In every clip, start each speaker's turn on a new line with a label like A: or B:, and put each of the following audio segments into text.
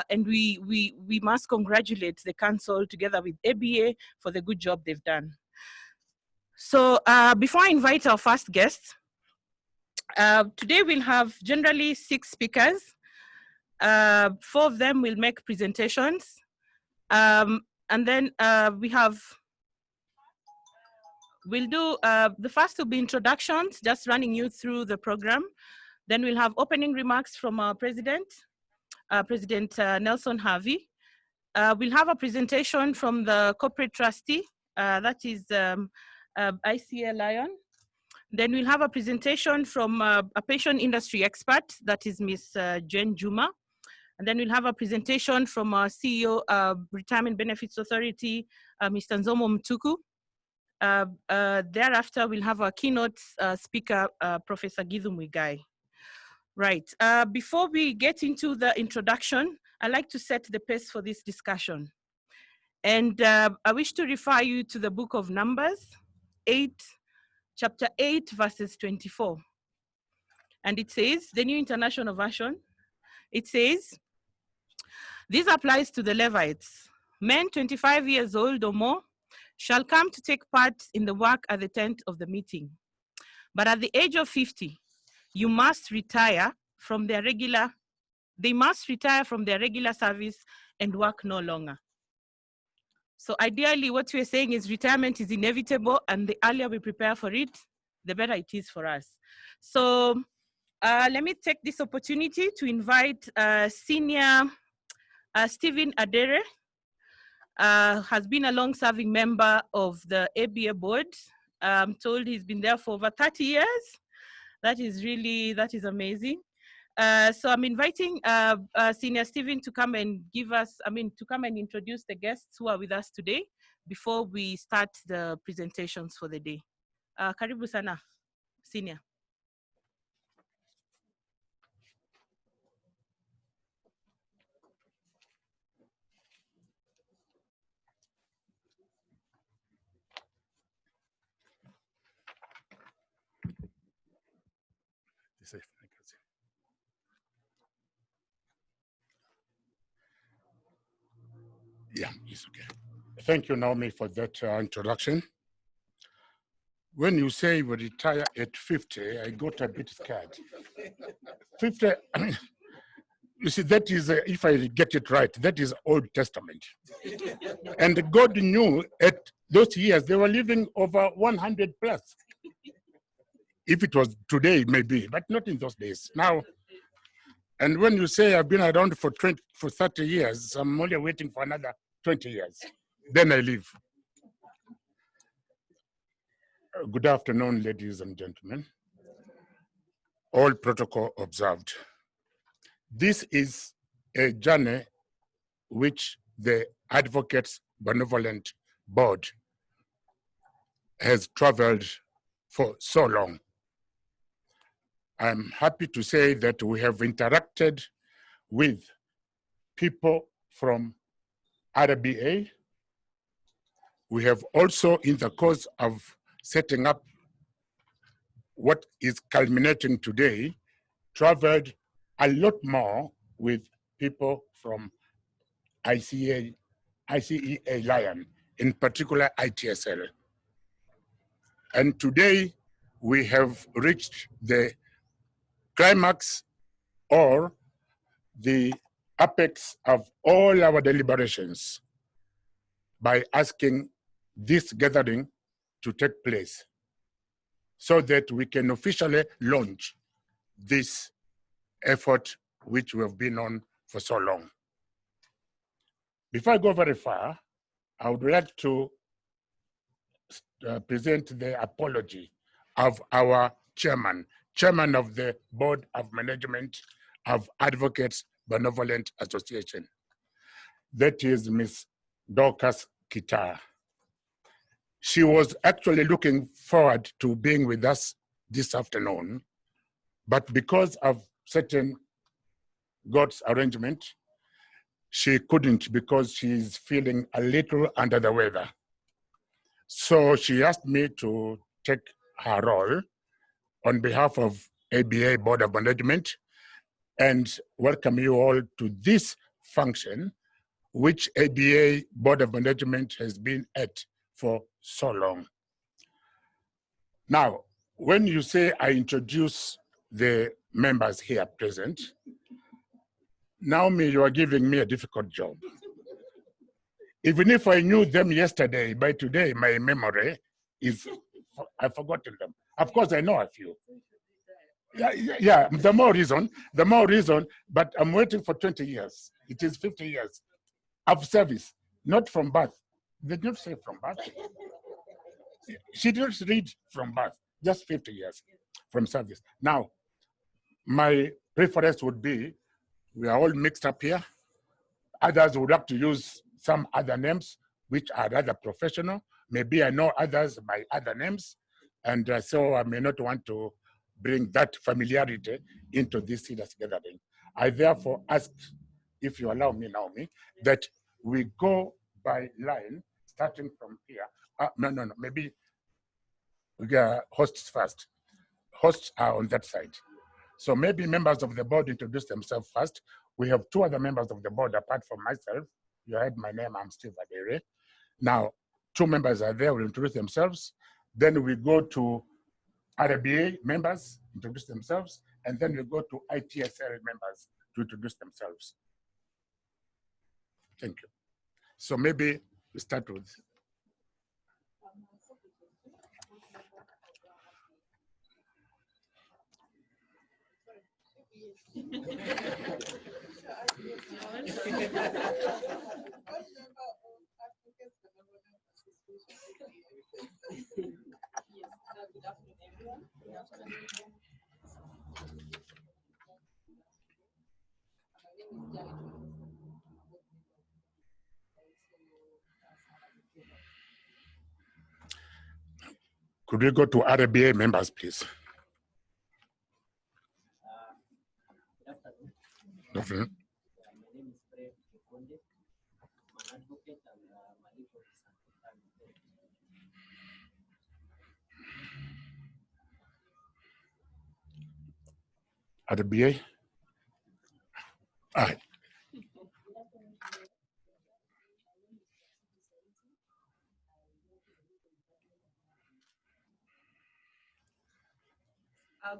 A: And we must congratulate the council together with ABA for the good job they've done. So before I invite our first guest, today we'll have generally 6 speakers. 4 of them will make presentations. And then we'll do, the first will be introductions, just running you through the program. Then we'll have opening remarks from our president, President Nelson Harvey. We'll have a presentation from the corporate trustee, that is ICA Lion. Then we'll have a presentation from a pension industry expert, that is Ms. Jen Juma. And then we'll have a presentation from our CEO, Retirement Benefits Authority, Mr. Nzomo Mtuku. Thereafter, we'll have our keynote speaker, Professor Githu Muigai. Right, before we get into the introduction, I'd like to set the pace for this discussion. And I wish to refer you to the book of Numbers, chapter 8, verses 24. And it says, the New International Version, it says, this applies to the Levites. Men 25 years old or more shall come to take part in the work at the tent of the meeting. But at the age of 50, you must retire from their regular, they must retire from their regular service and work no longer. So ideally, what we're saying is retirement is inevitable, and the earlier we prepare for it, the better it is for us. So let me take this opportunity to invite Senior Stephen Adere, has been a long-serving member of the ABA board. I'm told he's been there for over 30 years. That is amazing. So I'm inviting Senior Stephen to come and to come and introduce the guests who are with us today before we start the presentations for the day. Karibu sana, Senior.
B: Yeah, it's okay. Thank you, Naomi, for that introduction. When you say we retire at 50, I got a bit scared. 50, I mean, you see, that is, if I get it right, that is Old Testament. And God knew at those years, they were living over 100 plus. If it was today, maybe, but not in those days. Now, and when you say I've been around for 30 years, I'm only waiting for another 20 years. Then I leave. Good afternoon, ladies and gentlemen. All protocol observed. This is a journey which the Advocates Benevolent Board has traveled for so long. I'm happy to say that we have interacted with people from RBA. We have also, in the course of setting up what is culminating today, traveled a lot more with people from ICEA Lion, in particular ITSL. And today we have reached the climax or the apex of all our deliberations by asking this gathering to take place so that we can officially launch this effort which we have been on for so long. Before I go very far, I would like to present the apology of our chairman of the Board of Management of Advocates Benevolent Association. That is Ms. Dorcas Kitar. She was actually looking forward to being with us this afternoon, but because of certain God's arrangement, she couldn't because she's feeling a little under the weather. So she asked me to take her role on behalf of ABA Board of Management and welcome you all to this function, which ABA Board of Management has been at for so long. Now, when you say I introduce the members here present, Naomi, you are giving me a difficult job. Even if I knew them yesterday, by today, my memory is, I've forgotten them. Of course, I know a few. Yeah, the more reason, but I'm waiting for 20 years. It is 50 years of service, not from birth. They didn't say from birth. She didn't read from birth, just 50 years from service. Now, my preference would be, we are all mixed up here. Others would have to use some other names, which are rather professional. Maybe I know others by other names. And so I may not want to bring that familiarity into this serious gathering. I therefore ask, if you allow me, Naomi, that we go by line, starting from here. No, maybe we get hosts first. Hosts are on that side. So maybe members of the board introduce themselves first. We have two other members of the board apart from myself. You heard my name, I'm Steve Adere. Now, two members are there, will introduce themselves. Then we go to RBA members, introduce themselves, and then we go to ITSL members to introduce themselves. Thank you. So maybe we start with. Could we go to RBA members, please?
C: My name is Fred Kikonde. I'm an advocate and my legal
B: RBA? Aye.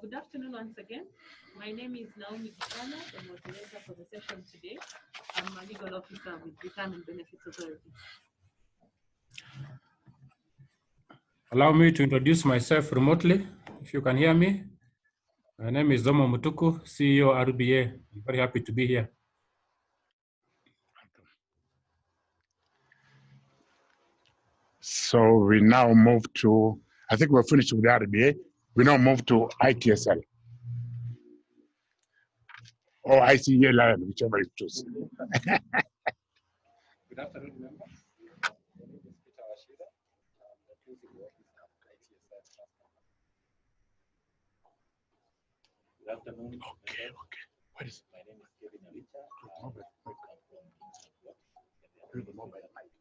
A: Good afternoon once again. My name is Naomi Gitana, the moderator for the session today. I'm a legal officer with Retirement Benefits Authority.
D: Allow me to introduce myself remotely, if you can hear me. My name is Zomo Mutuku, CEO RBA. I'm very happy to be here.
B: So we now move to, I think we're finished with the RBA. We now move to ITSL. Or ICEL, whichever you choose.
E: Good afternoon, members. My name is Peter Washida. I'm the principal officer of ITSL. Good afternoon.
B: Okay. What is
E: My name is Kevin Alicha.
B: mobile? The mobile mic.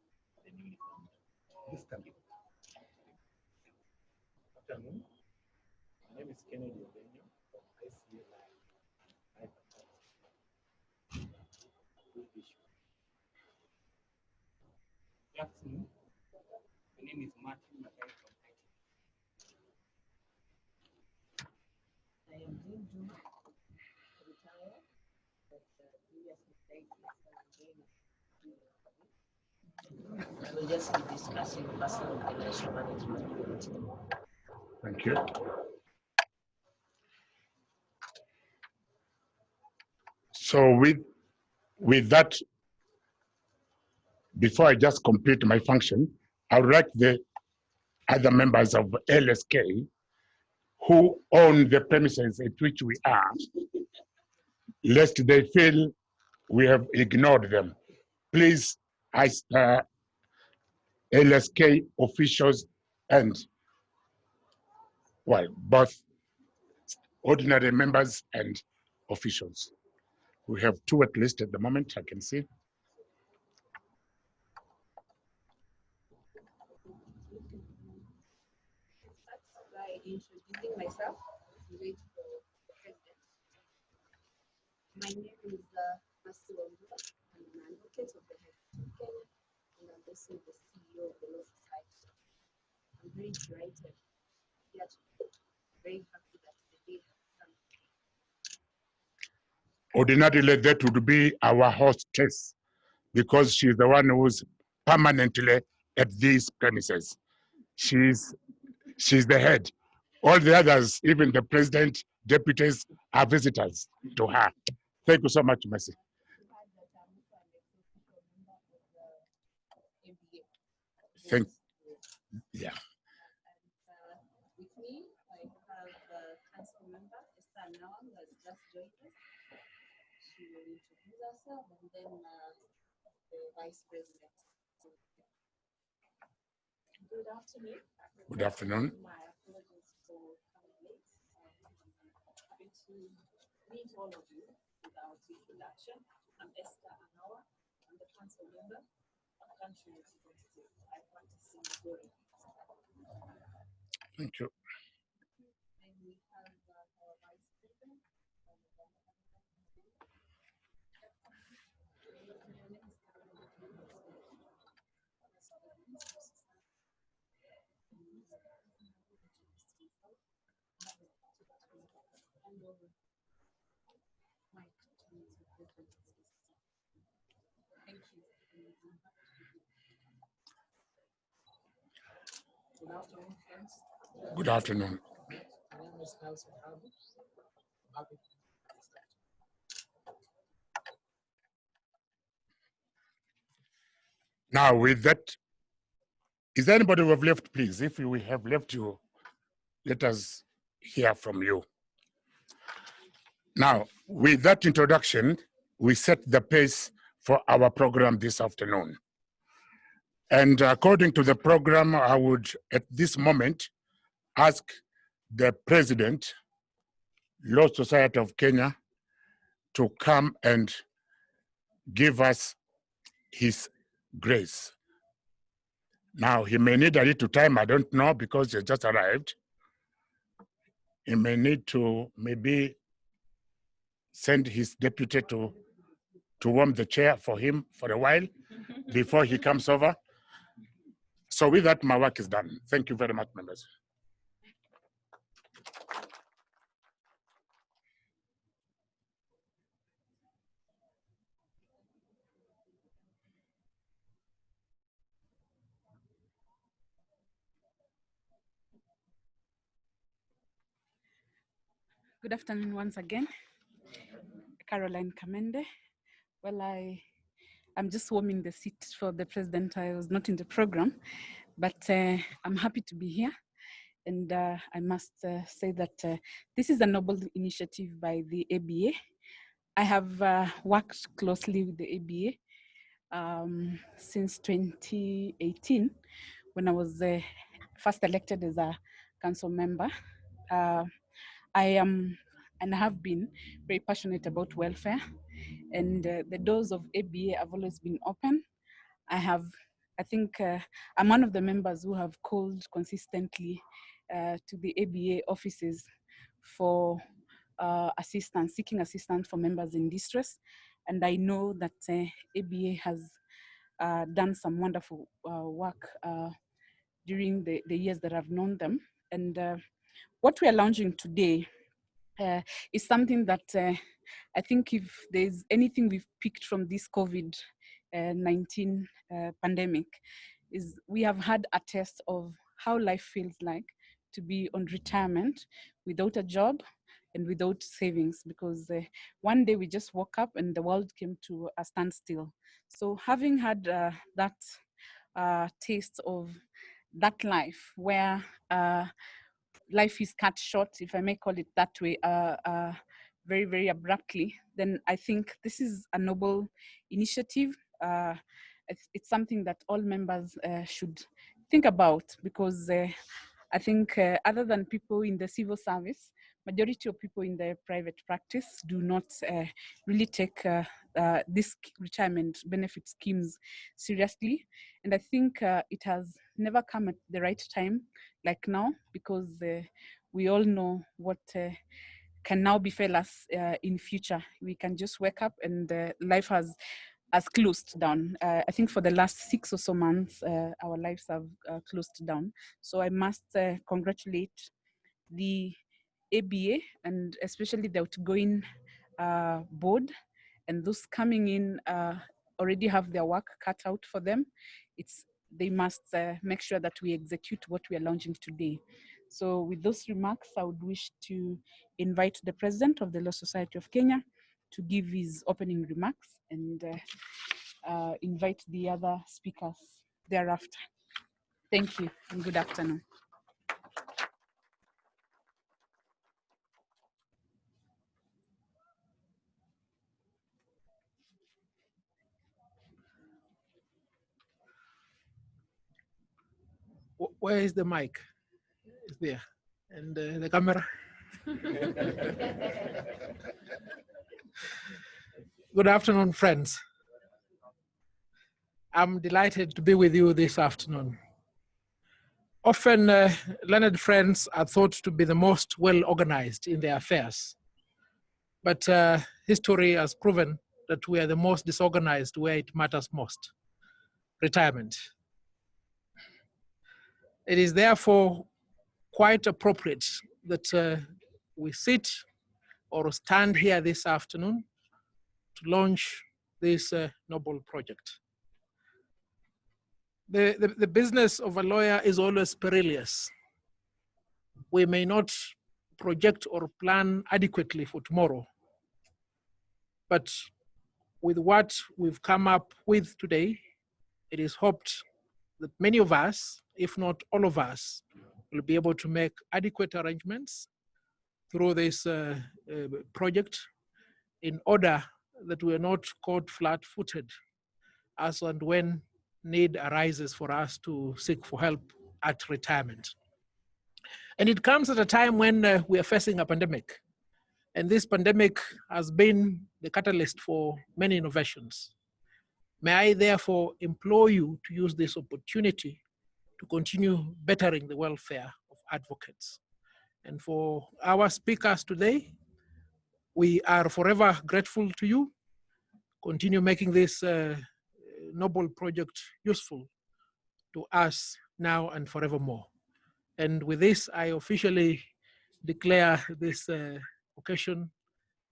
B: This time.
E: Good afternoon. My name is Kennedy Obenyo from ICEL. Good afternoon. My name is Martin Matai from IT.
F: I am Jim June, retired, but previously stayed I will just be discussing personal financial management.
B: Thank you. So with that, before I just complete my function, I would like the other members of LSK who own the premises at which we are, lest they feel we have ignored them. Please, LSK officials and, well, both ordinary members and officials. We have two at least at the moment, I can see.
G: By introducing myself, wait for the president. My name is Mercy Wambua. I'm an advocate of the High Court of Kenya, and I'm also the CEO of the Law Society. I'm very delighted here today, very happy that the day has come.
B: Ordinarily, that would be our hostess because she's the one who's permanently at these premises. She's the head. All the others, even the president, deputies, are visitors to her. Thank you so much, Mercy. Thank, yeah.
G: With me, I have council member Esther Nawang who has just joined us. She will introduce herself, and then the vice president. Good afternoon.
B: Good afternoon.
G: My apologies for coming late. Happy to meet all of you without introduction. I'm Esther Anawa. I'm the council member, country representative. I practice in Missouri.
B: Thank you.
G: Then we have our vice president. Thank you.
H: Good afternoon, friends.
B: Good afternoon.
H: My name is Nelson Harvey. I'm happy to be here.
B: Now, with that, is there anybody who have left, please? If we have left you, let us hear from you. Now, with that introduction, we set the pace for our program this afternoon. And according to the program, I would, at this moment, ask the President, Law Society of Kenya, to come and give us his grace. Now, he may need a little time, I don't know, because he just arrived. He may need to maybe send his deputy to warm the chair for him for a while before he comes over. So with that, my work is done. Thank you very much, members.
I: Good afternoon once again. Caroline Kamende. Well, I'm just warming the seat for the president. I was not in the program, but I'm happy to be here. And I must say that this is a noble initiative by the ABA. I have worked closely with the ABA since 2018, when I was first elected as a council member. I am and have been very passionate about welfare, and the doors of ABA have always been open. I think I'm one of the members who have called consistently to the ABA offices for assistance, seeking assistance for members in distress. And I know that ABA has done some wonderful work during the years that I've known them. And what we are launching today is something that I think if there's anything we've picked from this COVID-19 pandemic, is we have had a test of how life feels like to be on retirement without a job and without savings, because one day we just woke up and the world came to a standstill. So having had that taste of that life where life is cut short, if I may call it that way, very, very abruptly, then I think this is a noble initiative. It's something that all members should think about, because I think other than people in the civil service, majority of people in the private practice do not really take this retirement benefit schemes seriously. And I think it has never come at the right time like now, because we all know what can now befall us in future. We can just wake up and life has closed down. I think for the last 6 or so months, our lives have closed down. So I must congratulate the ABA and especially the outgoing board, and those coming in already have their work cut out for them. They must make sure that we execute what we are launching today. So with those remarks, I would wish to invite the President of the Law Society of Kenya to give his opening remarks and invite the other speakers thereafter. Thank you and good afternoon.
H: Where is the mic? It's there. And the camera? Good afternoon, friends. I'm delighted to be with you this afternoon. Often, learned friends are thought to be the most well-organized in their affairs. But history has proven that we are the most disorganized where it matters most: retirement. It is therefore quite appropriate that we sit or stand here this afternoon to launch this noble project. The business of a lawyer is always perilous. We may not project or plan adequately for tomorrow, but with what we've come up with today, it is hoped that many of us, if not all of us, will be able to make adequate arrangements through this project in order that we are not caught flat-footed as and when need arises for us to seek for help at retirement. And it comes at a time when we are facing a pandemic. And this pandemic has been the catalyst for many innovations. May I therefore implore you to use this opportunity to continue bettering the welfare of advocates. And for our speakers today, we are forever grateful to you. Continue making this noble project useful to us now and forevermore. And with this, I officially declare this occasion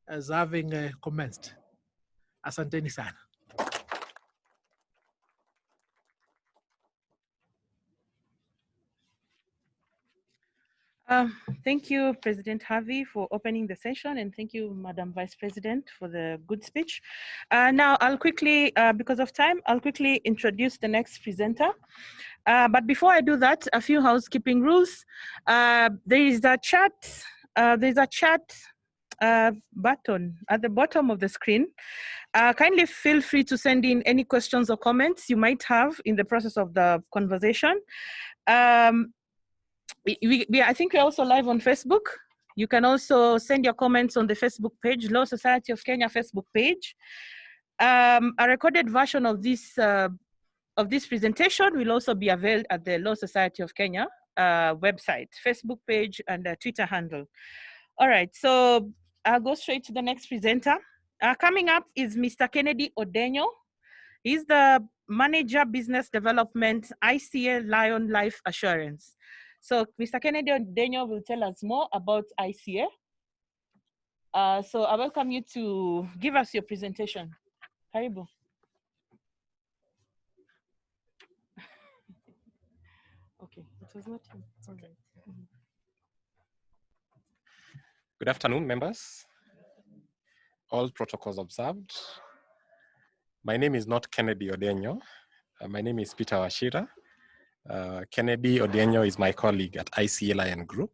H: as having commenced. Asanteni sana.
A: Thank you, President Harvey, for opening the session, and thank you, Madam Vice President, for the good speech. Now, I'll quickly, because of time, I'll quickly introduce the next presenter. But before I do that, a few housekeeping rules. There is a chat button at the bottom of the screen. Kindly feel free to send in any questions or comments you might have in the process of the conversation. I think we're also live on Facebook. You can also send your comments on the Facebook page, Law Society of Kenya Facebook page. A recorded version of this presentation will also be available at the Law Society of Kenya website, Facebook page, and Twitter handle. All right, so I'll go straight to the next presenter. Coming up is Mr. Kennedy Odenyo. He's the Manager Business Development, ICA Lion Life Assurance. So Mr. Kennedy Odenyo will tell us more about ICA. So I welcome you to give us your presentation. Karibu. Okay, it was not him. Okay.
E: Good afternoon, members. All protocols observed. My name is not Kennedy Odenyo. My name is Peter Washira. Kennedy Odenyo is my colleague at ICA Lion Group.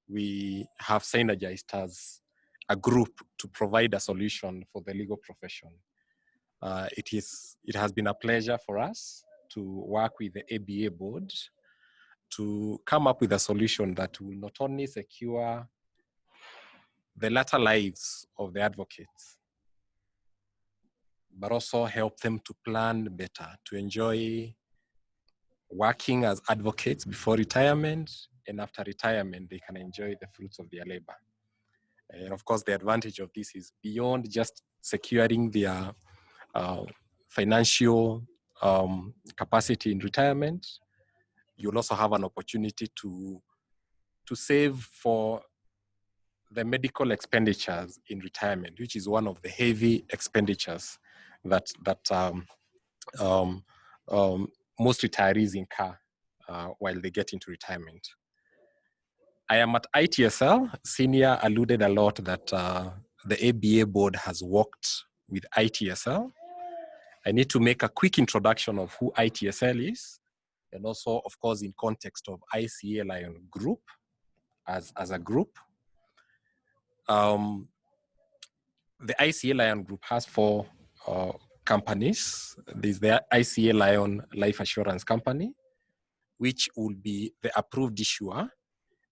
E: We have synergized as a group to provide a solution for the legal profession. It has been a pleasure for us to work with the ABA board to come up with a solution that will not only secure the latter lives of the advocates, but also help them to plan better, to enjoy working as advocates before retirement, and after retirement, they can enjoy the fruits of their labor. And of course, the advantage of this is beyond just securing their financial capacity in retirement, you'll also have an opportunity to save for the medical expenditures in retirement, which is one of the heavy expenditures that most retirees incur while they get into retirement. I am at ITSL. Senior alluded a lot that the ABA board has worked with ITSL. I need to make a quick introduction of who ITSL is, and also, of course, in context of ICA Lion Group as a group. The ICA Lion Group has 4 companies. There's the ICA Lion Life Assurance Company, which will be the approved issuer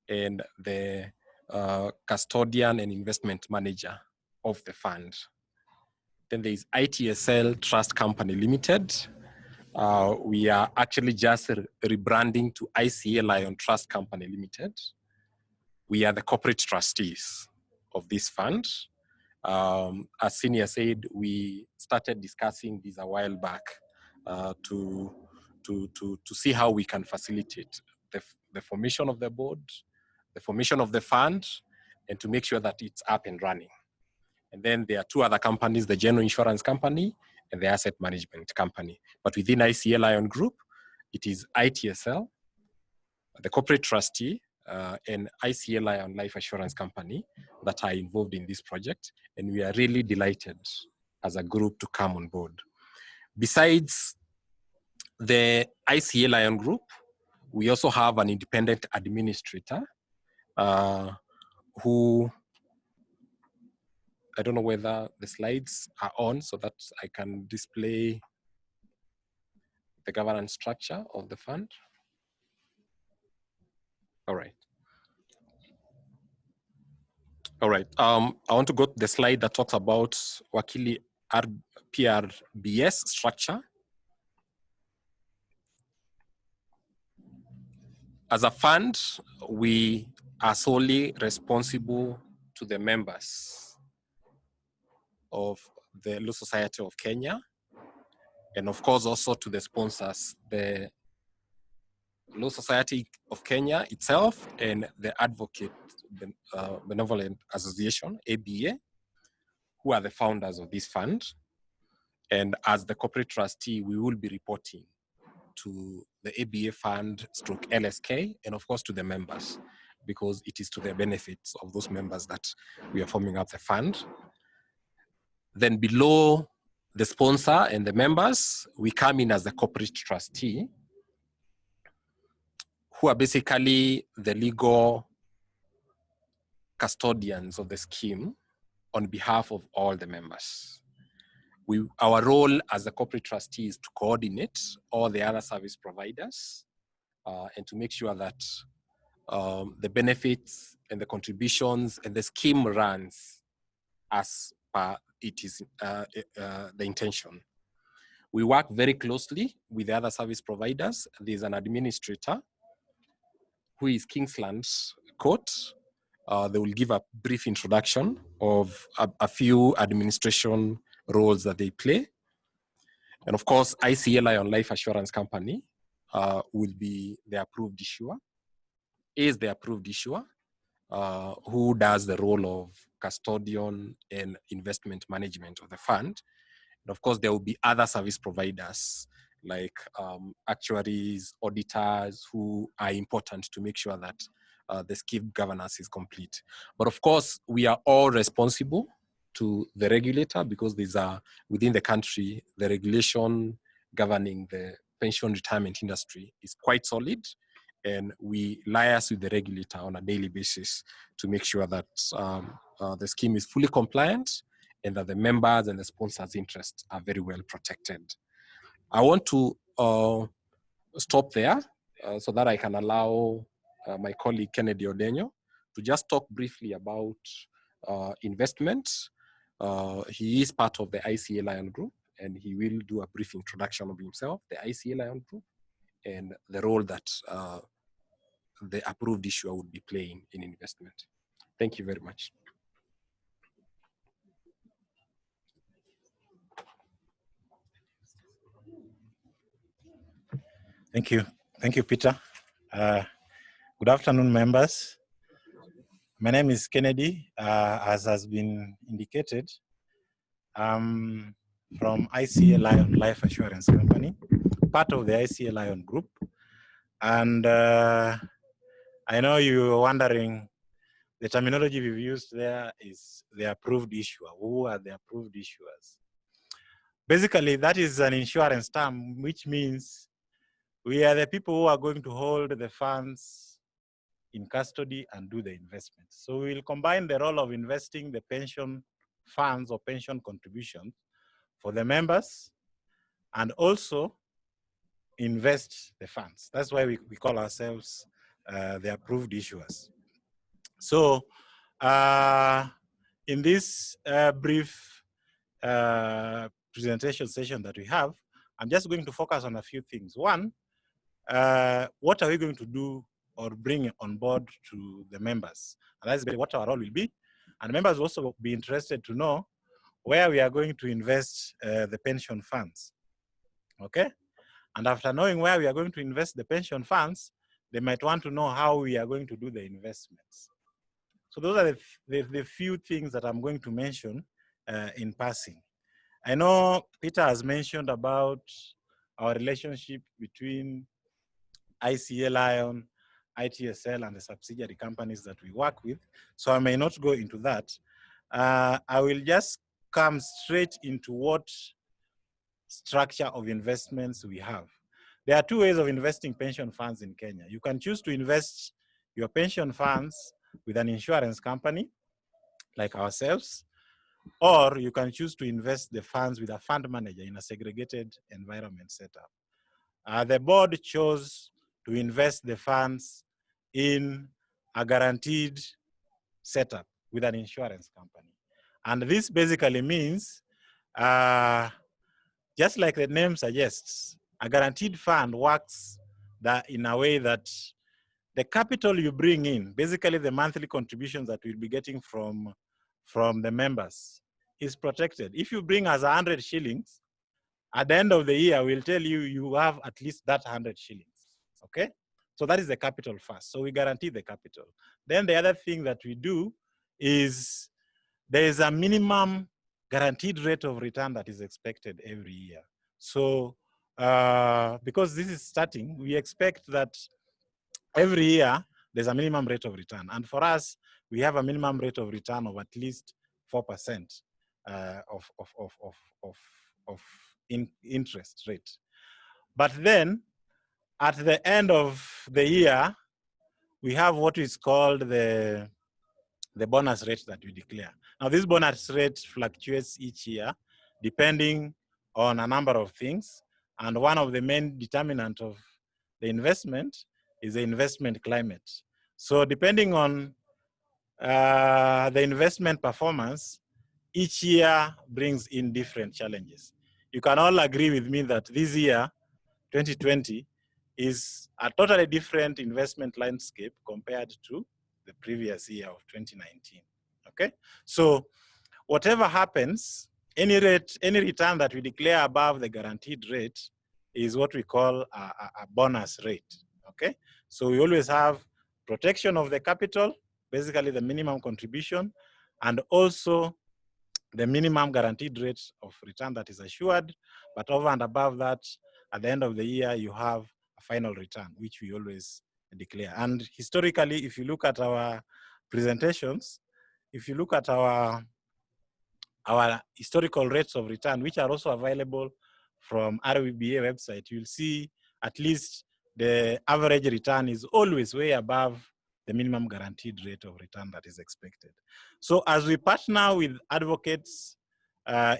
E: and the custodian and investment manager of the fund. Then there's ITSL Trust Company Limited. We are actually just rebranding to ICA Lion Trust Company Limited. We are the corporate trustees of this fund. As Senior said, we started discussing this a while back to see how we can facilitate the formation of the board, the formation of the fund, and to make sure that it's up and running. And then there are 2 other companies, the General Insurance Company and the Asset Management Company. But within ICA Lion Group, it is ITSL, the corporate trustee, and ICA Lion Life Assurance Company that are involved in this project. And we are really delighted as a group to come on board. Besides the ICA Lion Group, we also have an independent administrator who, I don't know whether the slides are on so that I can display the governance structure of the fund. All right. All right. I want to go to the slide that talks about Wakili PRBS structure. As a fund, we are solely responsible to the members of the Law Society of Kenya, and of course also to the sponsors, the Law Society of Kenya itself and the Advocate Benevolent Association, ABA, who are the founders of this fund. And as the corporate trustee, we will be reporting to the ABA fund stroke LSK, and of course to the members, because it is to the benefits of those members that we are forming up the fund. Then below the sponsor and the members, we come in as the corporate trustee, who are basically the legal custodians of the scheme on behalf of all the members. Our role as the corporate trustee is to coordinate all the other service providers and to make sure that the benefits and the contributions and the scheme runs as per it is the intention. We work very closely with the other service providers. There's an administrator who is Kingsland Court. They will give a brief introduction of a few administration roles that they play. And of course, ICA Lion Life Assurance Company will be the approved issuer, is the approved issuer, who does the role of custodian and investment management of the fund. And of course, there will be other service providers like actuaries, auditors, who are important to make sure that the scheme governance is complete. But of course, we are all responsible to the regulator, because these are within the country, the regulation governing the pension retirement industry is quite solid. And we liaise with the regulator on a daily basis to make sure that the scheme is fully compliant and that the members and the sponsors' interests are very well protected. I want to stop there so that I can allow my colleague Kennedy Odenyo to just talk briefly about investment. He is part of the ICA Lion Group, and he will do a brief introduction of himself, the ICA Lion Group, and the role that the approved issuer would be playing in investment. Thank you very much.
J: Thank you. Thank you, Peter. Good afternoon, members. My name is Kennedy, as has been indicated. I'm from ICA Lion Life Assurance Company, part of the ICA Lion Group. And I know you're wondering, the terminology we've used there is the approved issuer. Who are the approved issuers? Basically, that is an insurance term, which means we are the people who are going to hold the funds in custody and do the investment. So we will combine the role of investing the pension funds or pension contributions for the members and also invest the funds. That's why we call ourselves the approved issuers. So in this brief presentation session that we have, I'm just going to focus on a few things. One, what are we going to do or bring on board to the members? And that's what our role will be. And members will also be interested to know where we are going to invest the pension funds, okay? And after knowing where we are going to invest the pension funds, they might want to know how we are going to do the investments. So those are the few things that I'm going to mention in passing. I know Peter has mentioned about our relationship between ICA Lion, ITSL, and the subsidiary companies that we work with. So I may not go into that. I will just come straight into what structure of investments we have. There are two ways of investing pension funds in Kenya. You can choose to invest your pension funds with an insurance company like ourselves, or you can choose to invest the funds with a fund manager in a segregated environment setup. The board chose to invest the funds in a guaranteed setup with an insurance company. And this basically means, just like the name suggests, a guaranteed fund works that in a way that the capital you bring in, basically the monthly contributions that we'll be getting from the members, is protected. If you bring us 100 shillings, at the end of the year, we'll tell you you have at least that 100 shillings, okay? So that is the capital first. So we guarantee the capital. Then the other thing that we do is there is a minimum guaranteed rate of return that is expected every year. So because this is starting, we expect that every year there's a minimum rate of return. And for us, we have a minimum rate of return of at least 4% of interest rate. But then at the end of the year, we have what is called the bonus rate that we declare. Now this bonus rate fluctuates each year depending on a number of things. And one of the main determinants of the investment is the investment climate. So depending on the investment performance, each year brings in different challenges. You can all agree with me that this year, 2020, is a totally different investment landscape compared to the previous year of 2019, okay? So whatever happens, any return that we declare above the guaranteed rate is what we call a bonus rate, okay? So we always have protection of the capital, basically the minimum contribution, and also the minimum guaranteed rate of return that is assured, but over and above that, at the end of the year, you have a final return, which we always declare. And historically, if you look at our presentations, if you look at our historical rates of return, which are also available from RBA website, you'll see at least the average return is always way above the minimum guaranteed rate of return that is expected. So as we partner with advocates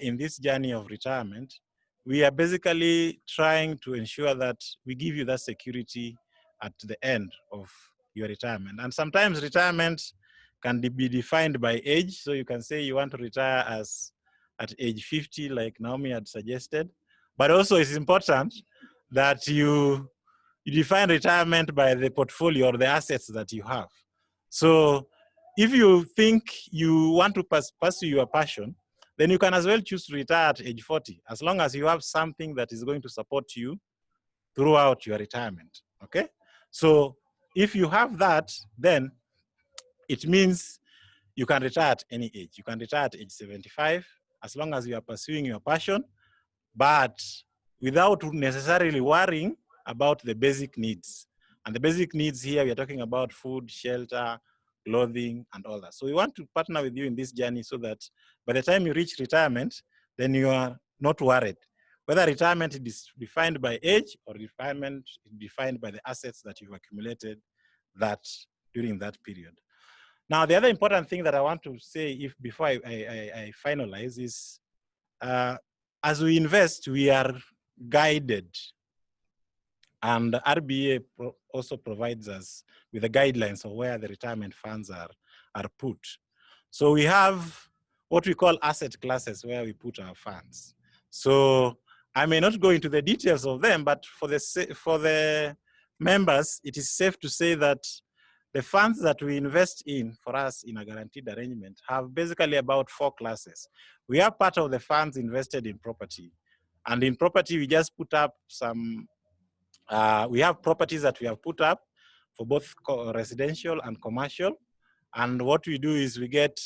J: in this journey of retirement, we are basically trying to ensure that we give you that security at the end of your retirement. And sometimes retirement can be defined by age. So you can say you want to retire at age 50, like Naomi had suggested. But also it's important that you define retirement by the portfolio or the assets that you have. So if you think you want to pursue your passion, then you can as well choose to retire at age 40, as long as you have something that is going to support you throughout your retirement, okay? So if you have that, then it means you can retire at any age. You can retire at age 75, as long as you are pursuing your passion, but without necessarily worrying about the basic needs. And the basic needs here, we are talking about food, shelter, clothing, and all that. So we want to partner with you in this journey so that by the time you reach retirement, then you are not worried. Whether retirement is defined by age or retirement is defined by the assets that you've accumulated during that period. Now, the other important thing that I want to say before I finalize is, as we invest, we are guided, and RBA also provides us with the guidelines of where the retirement funds are put. So we have what we call asset classes where we put our funds. So I may not go into the details of them, but for the members, it is safe to say that the funds that we invest in, for us in a guaranteed arrangement, have basically about 4 classes. We have part of the funds invested in property. And in property, we just put up some, we have properties that we have put up for both residential and commercial. And what we do is we get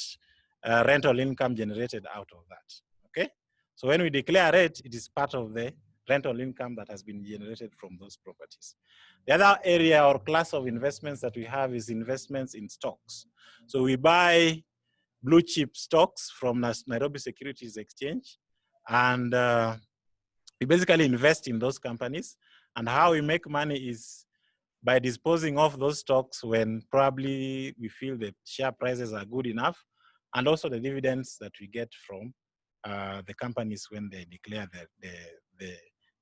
J: rental income generated out of that, okay? So when we declare it, it is part of the rental income that has been generated from those properties. The other area or class of investments that we have is investments in stocks. So we buy blue chip stocks from Nairobi Securities Exchange, and we basically invest in those companies. And how we make money is by disposing of those stocks when probably we feel the share prices are good enough, and also the dividends that we get from the companies when they declare the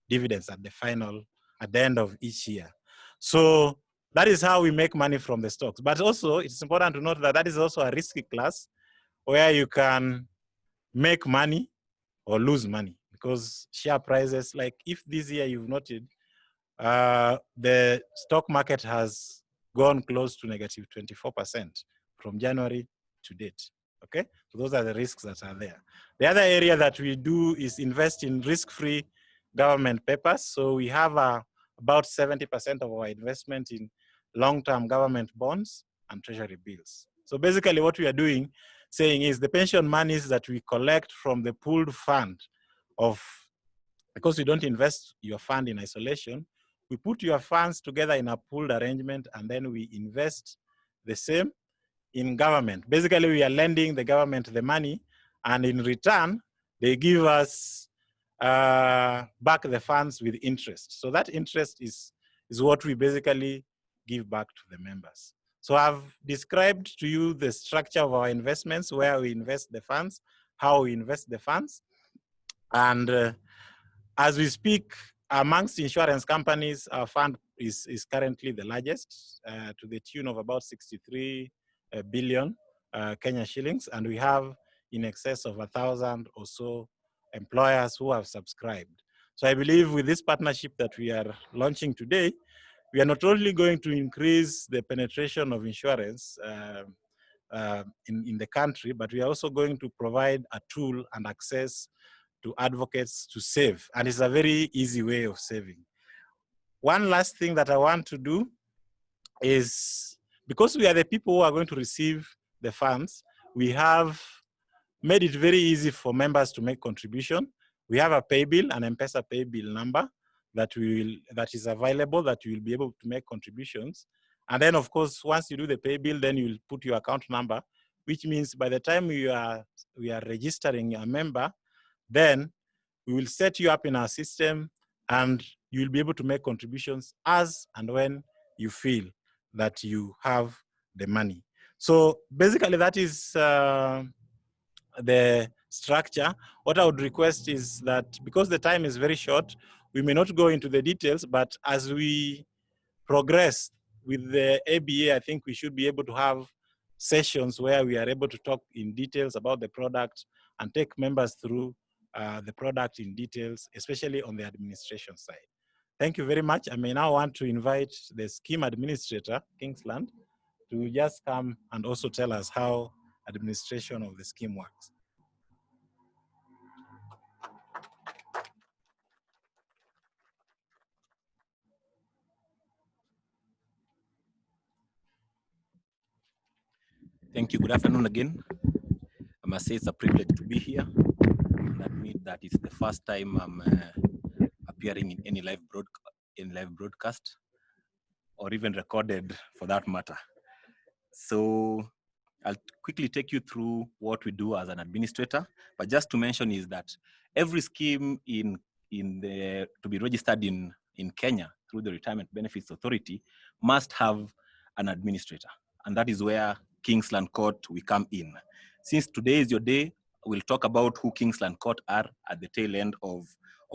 J: dividends at the end of each year. So that is how we make money from the stocks. But also it's important to note that that is also a risky class where you can make money or lose money, because share prices, like if this year you've noted, the stock market has gone close to negative 24% from January to date, okay? So those are the risks that are there. The other area that we do is invest in risk-free government papers. So we have about 70% of our investment in long-term government bonds and treasury bills. So basically what we are saying is the pension monies that we collect from the pooled fund because you don't invest your fund in isolation, we put your funds together in a pooled arrangement, and then we invest the same in government. Basically, we are lending the government the money, and in return, they give us back the funds with interest. So that interest is what we basically give back to the members. So I've described to you the structure of our investments, where we invest the funds, how we invest the funds. And as we speak, amongst insurance companies, our fund is currently the largest, to the tune of about 63 billion Kenya shillings. And we have in excess of 1,000 or so employers who have subscribed. So I believe with this partnership that we are launching today, we are not only going to increase the penetration of insurance in the country, but we are also going to provide a tool and access to advocates to save. And it's a very easy way of saving. One last thing that I want to do is, because we are the people who are going to receive the funds, we have made it very easy for members to make contribution. We have a pay bill, an M-Pesa pay bill number that is available, that you will be able to make contributions. And then of course, once you do the pay bill, then you'll put your account number, which means by the time we are registering a member, then we will set you up in our system, and you'll be able to make contributions as and when you feel that you have the money. So basically that is the structure. What I would request is that, because the time is very short, we may not go into the details, but as we progress with the ABA, I think we should be able to have sessions where we are able to talk in details about the product and take members through the product in details, especially on the administration side. Thank you very much. I may now want to invite the scheme administrator, Kingsland, to just come and also tell us how administration of the scheme works.
K: Thank you. Good afternoon again. I must say it's a privilege to be here. And admit that it's the first time I'm appearing in any live broadcast, or even recorded for that matter. So I'll quickly take you through what we do as an administrator. But just to mention is that every scheme to be registered in Kenya through the Retirement Benefits Authority must have an administrator. And that is where Kingsland Court we come in. Since today is your day, we'll talk about who Kingsland Court are at the tail end of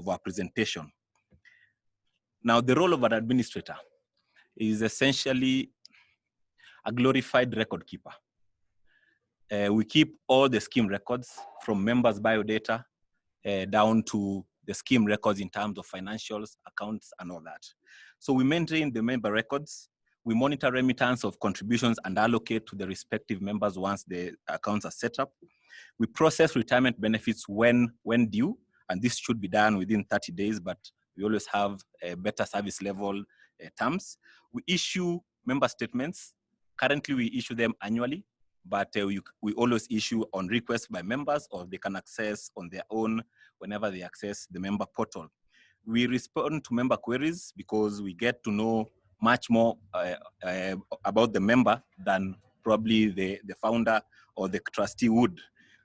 K: our presentation. Now, the role of an administrator is essentially a glorified record keeper. We keep all the scheme records from members' biodata down to the scheme records in terms of financials, accounts, and all that. So we maintain the member records. We monitor remittance of contributions and allocate to the respective members once the accounts are set up. We process retirement benefits when due, and this should be done within 30 days, but we always have a better service level terms. We issue member statements. Currently, we issue them annually, but we always issue on request by members, or they can access on their own whenever they access the member portal. We respond to member queries because we get to know much more about the member than probably the founder or the trustee would.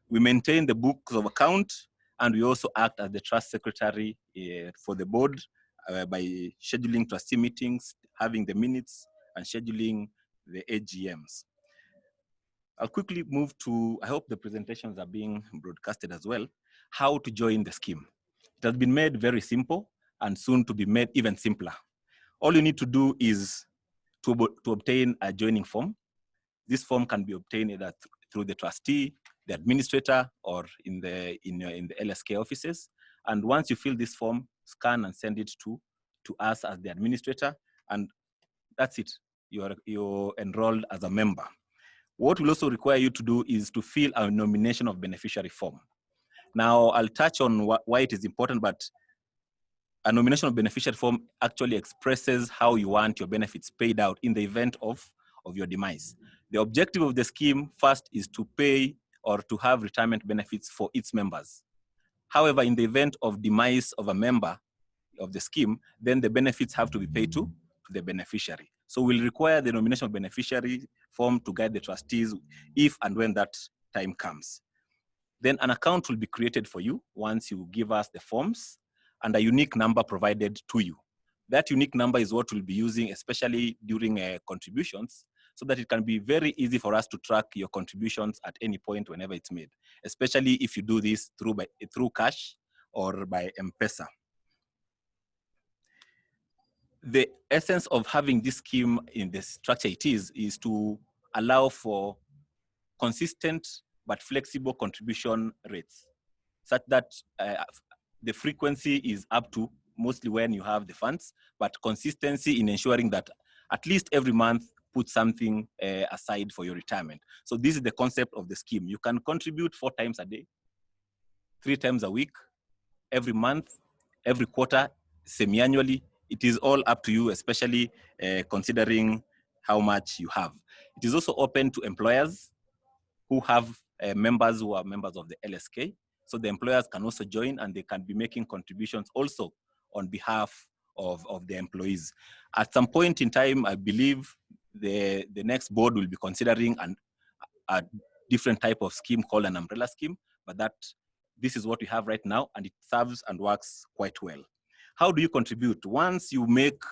K: We maintain the books of account, and we also act as the trust secretary for the board by scheduling trustee meetings, having the minutes, and scheduling the AGMs. I'll quickly move to, I hope the presentations are being broadcasted as well, how to join the scheme. It has been made very simple and soon to be made even simpler. All you need to do is to obtain a joining form. This form can be obtained either through the trustee, the administrator, or in the LSK offices. And once you fill this form, scan and send it to us as the administrator, and that's it. You're enrolled as a member. What will also require you to do is to fill a nomination of beneficiary form. Now, I'll touch on why it is important, but a nomination of beneficiary form actually expresses how you want your benefits paid out in the event of your demise. The objective of the scheme first is to pay or to have retirement benefits for its members. However, in the event of demise of a member of the scheme, then the benefits have to be paid to the beneficiary. So we'll require the nomination of beneficiary form to guide the trustees if and when that time comes. Then an account will be created for you once you give us the forms, and a unique number provided to you. That unique number is what we'll be using, especially during contributions, so that it can be very easy for us to track your contributions at any point whenever it's made, especially if you do this through cash or by M-Pesa. The essence of having this scheme in the structure it is to allow for consistent but flexible contribution rates, such that the frequency is up to mostly when you have the funds, but consistency in ensuring that at least every month put something aside for your retirement. So this is the concept of the scheme. You can contribute 4 times a day, 3 times a week, every month, every quarter, semi-annually. It is all up to you, especially considering how much you have. It is also open to employers who have members who are members of the LSK. So the employers can also join, and they can be making contributions also on behalf of the employees. At some point in time, I believe the next board will be considering a different type of scheme called an umbrella scheme, but this is what we have right now, and it serves and works quite well. How do you contribute? Once you make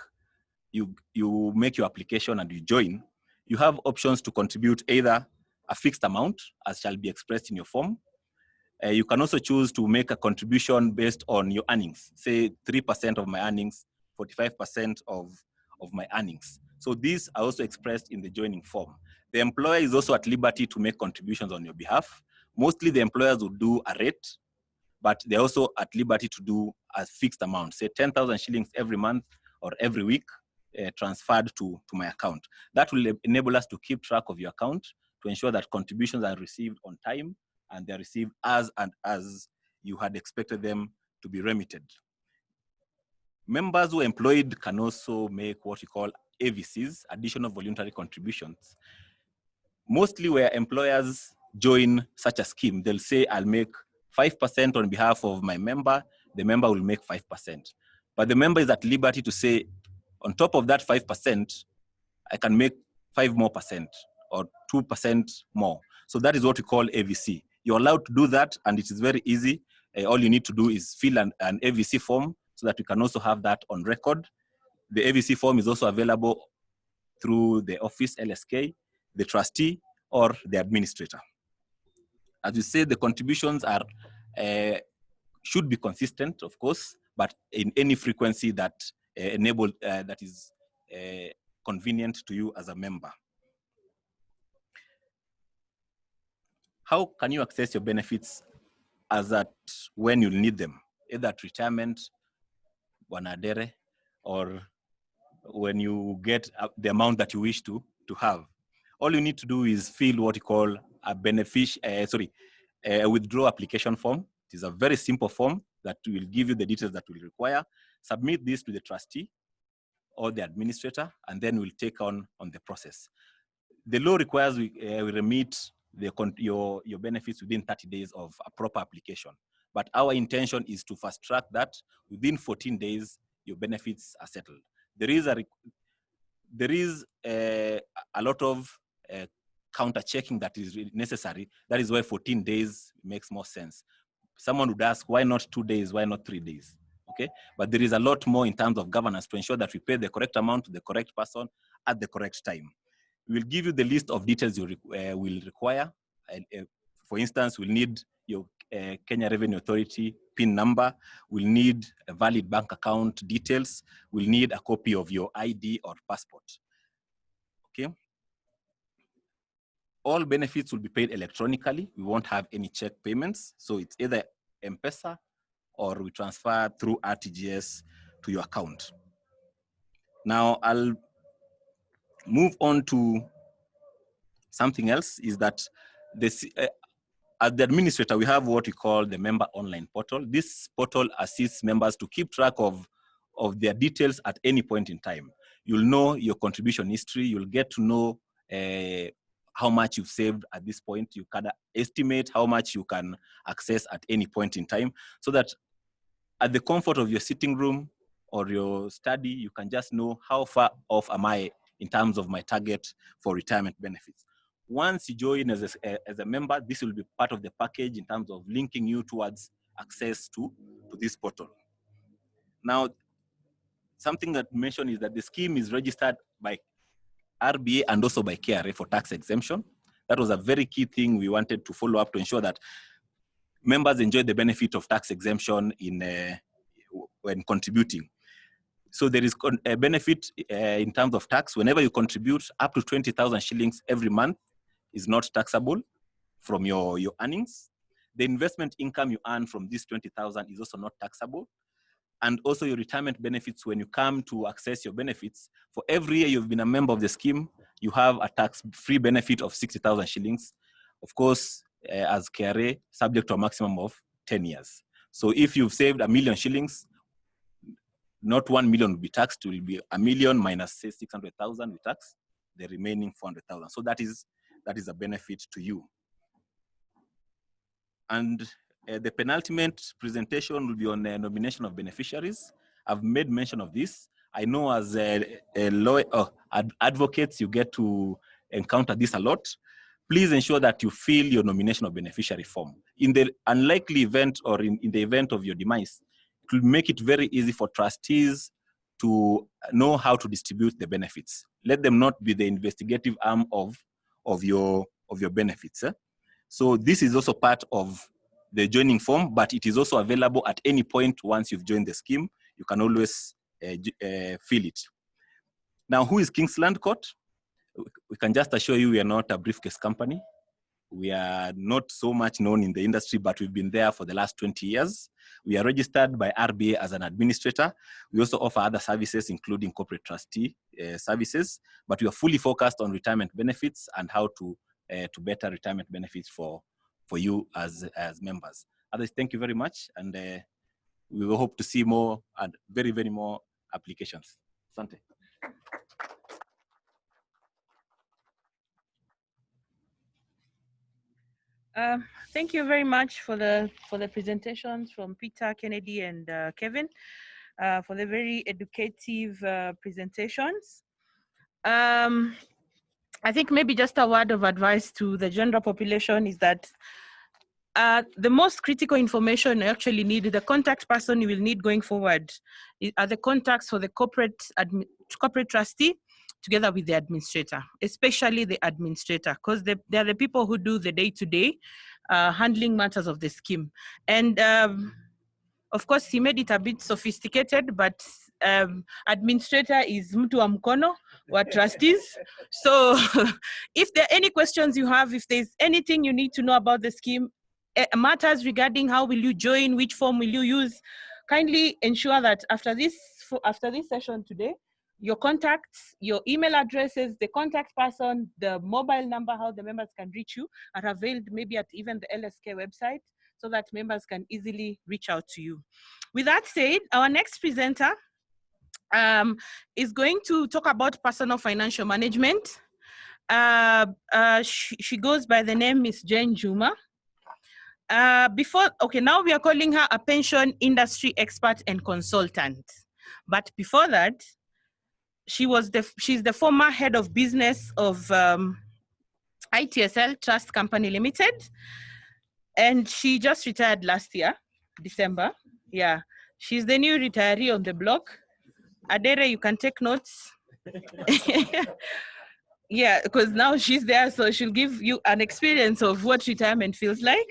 K: your application and you join, you have options to contribute either a fixed amount, as shall be expressed in your form. You can also choose to make a contribution based on your earnings. Say 3% of my earnings, 45% of my earnings. So these are also expressed in the joining form. The employer is also at liberty to make contributions on your behalf. Mostly the employers will do a rate, but they're also at liberty to do a fixed amount, say 10,000 shillings every month or every week transferred to my account. That will enable us to keep track of your account to ensure that contributions are received on time and they're received as you had expected them to be remitted. Members who are employed can also make what we call AVCs, additional voluntary contributions. Mostly where employers join such a scheme, they'll say, I'll make 5% on behalf of my member, the member will make 5%. But the member is at liberty to say, on top of that 5%, I can make 5% more or 2% more. So that is what we call AVC. You're allowed to do that, and it is very easy. All you need to do is fill an AVC form so that we can also have that on record. The AVC form is also available through the office, LSK, the trustee, or the administrator. As we say, the contributions are should be consistent, of course, but in any frequency that that is convenient to you as a member. How can you access your benefits as at when you need them, either at retirement, wanadere, or when you get the amount that you wish to have? All you need to do is fill what you call a withdrawal application form. It is a very simple form that will give you the details that will require. Submit this to the trustee or the administrator, and then we'll take on the process. The law requires we remit your benefits within 30 days of a proper application. But our intention is to fast track that. Within 14 days, your benefits are settled. There is a lot of counter checking that is necessary. That is why 14 days makes more sense. Someone would ask, why not 2 days? Why not 3 days? Okay, but there is a lot more in terms of governance to ensure that we pay the correct amount to the correct person at the correct time. We'll give you the list of details you will require. For instance, we'll need your Kenya Revenue Authority PIN number. We'll need a valid bank account details. We'll need a copy of your ID or passport. Okay. All benefits will be paid electronically. We won't have any check payments. So it's either M-Pesa or we transfer through RTGS to your account. Now I'll move on to something else, is that this, as the administrator, we have what we call the member online portal. This portal assists members to keep track of their details at any point in time. You'll know your contribution history. You'll get to know how much you've saved at this point. You can estimate how much you can access at any point in time, so that at the comfort of your sitting room or your study, you can just know how far off am I in terms of my target for retirement benefits. Once you join as a member, this will be part of the package in terms of linking you towards access to this portal. Now, something that mentioned is that the scheme is registered by RBA and also by KRA for tax exemption. That was a very key thing we wanted to follow up to ensure that members enjoy the benefit of tax exemption when contributing. So there is a benefit in terms of tax. Whenever you contribute, up to 20,000 shillings every month is not taxable from your earnings. The investment income you earn from this 20,000 is also not taxable. And also your retirement benefits, when you come to access your benefits, for every year you've been a member of the scheme, you have a tax-free benefit of 60,000 shillings. Of course, as KRA, subject to a maximum of 10 years. So if you've saved 1 million shillings, not 1 million will be taxed. It will be 1 million minus, say, 600,000 we tax, the remaining 400,000. So that is a benefit to you. And the penultimate presentation will be on the nomination of beneficiaries. I've made mention of this. I know as a lawyer, advocates, you get to encounter this a lot. Please ensure that you fill your nomination of beneficiary form. In the unlikely event or in the event of your demise, it will make it very easy for trustees to know how to distribute the benefits. Let them not be the investigative arm of your benefits. So this is also part of the joining form, but it is also available at any point once you've joined the scheme. You can always fill it. Now, who is Kingsland Court? We can just assure you we are not a briefcase company. We are not so much known in the industry, but we've been there for the last 20 years. We are registered by RBA as an administrator. We also offer other services, including corporate trustee services, but we are fully focused on retirement benefits and how to better retirement benefits for you as members. Others, thank you very much, and we will hope to see more and very, very more applications. Asante.
A: Thank you very much for the presentations from Peter, Kennedy, and Kevin, for the very educative presentations. I think maybe just a word of advice to the general population is that the most critical information you actually need, the contact person you will need going forward, are the contacts for the corporate trustee together with the administrator, especially the administrator, because they are the people who do the day-to-day handling matters of the scheme. And of course, he made it a bit sophisticated, but administrator is mtu wa mkono wa trustees. So if there are any questions you have, if there's anything you need to know about the scheme, matters regarding how will you join, which form will you use, kindly ensure that after this session today, your contacts, your email addresses, the contact person, the mobile number, how the members can reach you, are available maybe at even the LSK website, so that members can easily reach out to you. With that said, our next presenter is going to talk about personal financial management. She goes by the name Miss Jane Juma. Now we are calling her a pension industry expert and consultant. But before that, she's the former head of business of ITSL Trust Company Limited. And she just retired last year, December. Yeah, she's the new retiree on the block. Adere, you can take notes. Yeah, because now she's there, so she'll give you an experience of what retirement feels like.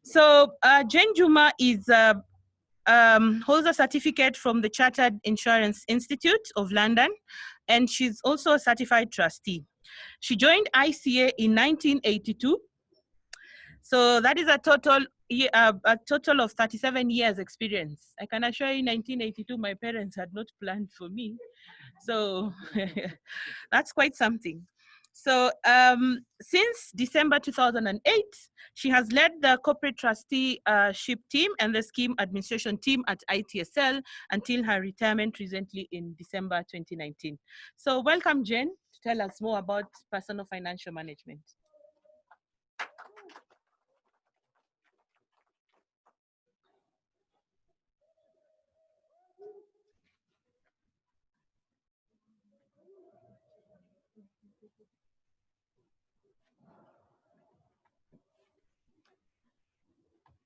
A: So Jane Juma is holds a certificate from the Chartered Insurance Institute of London, and she's also a certified trustee. She joined ICA in 1982. So that is a total of 37 years experience. I can assure you, in 1982, my parents had not planned for me. So that's quite something. So since December 2008, she has led the corporate trusteeship team and the scheme administration team at ITSL until her retirement recently in December 2019. So welcome, Jen, to tell us more about personal financial management.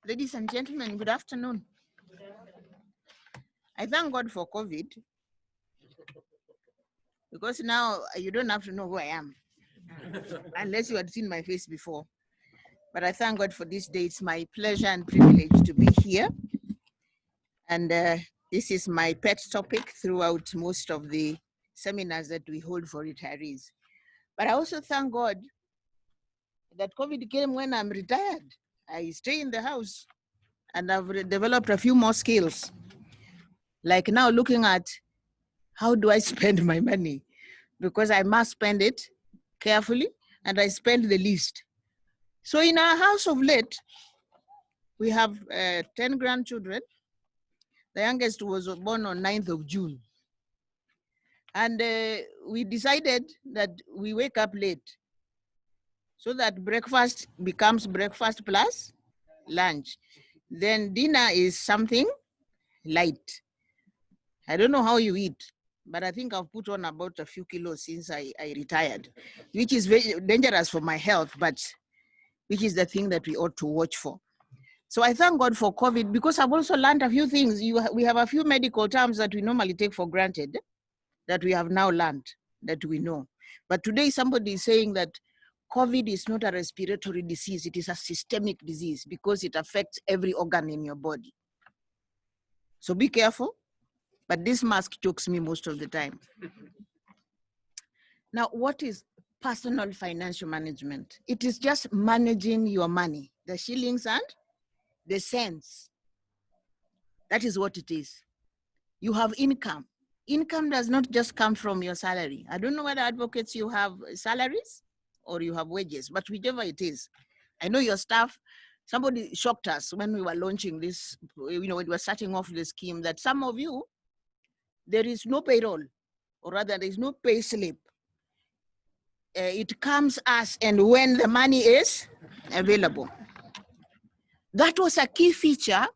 L: Ladies and gentlemen, good afternoon. I thank God for COVID, because now you don't have to know who I am, unless you had seen my face before. But I thank God for this day. It's my pleasure and privilege to be here. And this is my pet topic throughout most of the seminars that we hold for retirees. But I also thank God that COVID came when I'm retired. I stay in the house and I've developed a few more skills. Like now looking at how do I spend my money? Because I must spend it carefully and I spend the least. So in our house of late, we have 10 grandchildren. The youngest was born on 9th of June. And we decided that we wake up late so that breakfast becomes breakfast plus lunch. Then dinner is something light. I don't know how you eat, but I think I've put on about a few kilos since I retired, which is very dangerous for my health, but which is the thing that we ought to watch for. So I thank God for COVID, because I've also learned a few things. We have a few medical terms that we normally take for granted that we have now learned, that we know. But today somebody is saying that COVID is not a respiratory disease, it is a systemic disease because it affects every organ in your body. So be careful, but this mask chokes me most of the time. Now, what is personal financial management? It is just managing your money, the shillings and the cents. That is what it is. You have income. Income does not just come from your salary. I don't know whether advocates you have salaries or you have wages, but whichever it is. I know your staff, somebody shocked us when we were launching this, when we were starting off the scheme, that some of you, there is no payroll, or rather there is no pay slip. It comes as and when the money is available. That was a key feature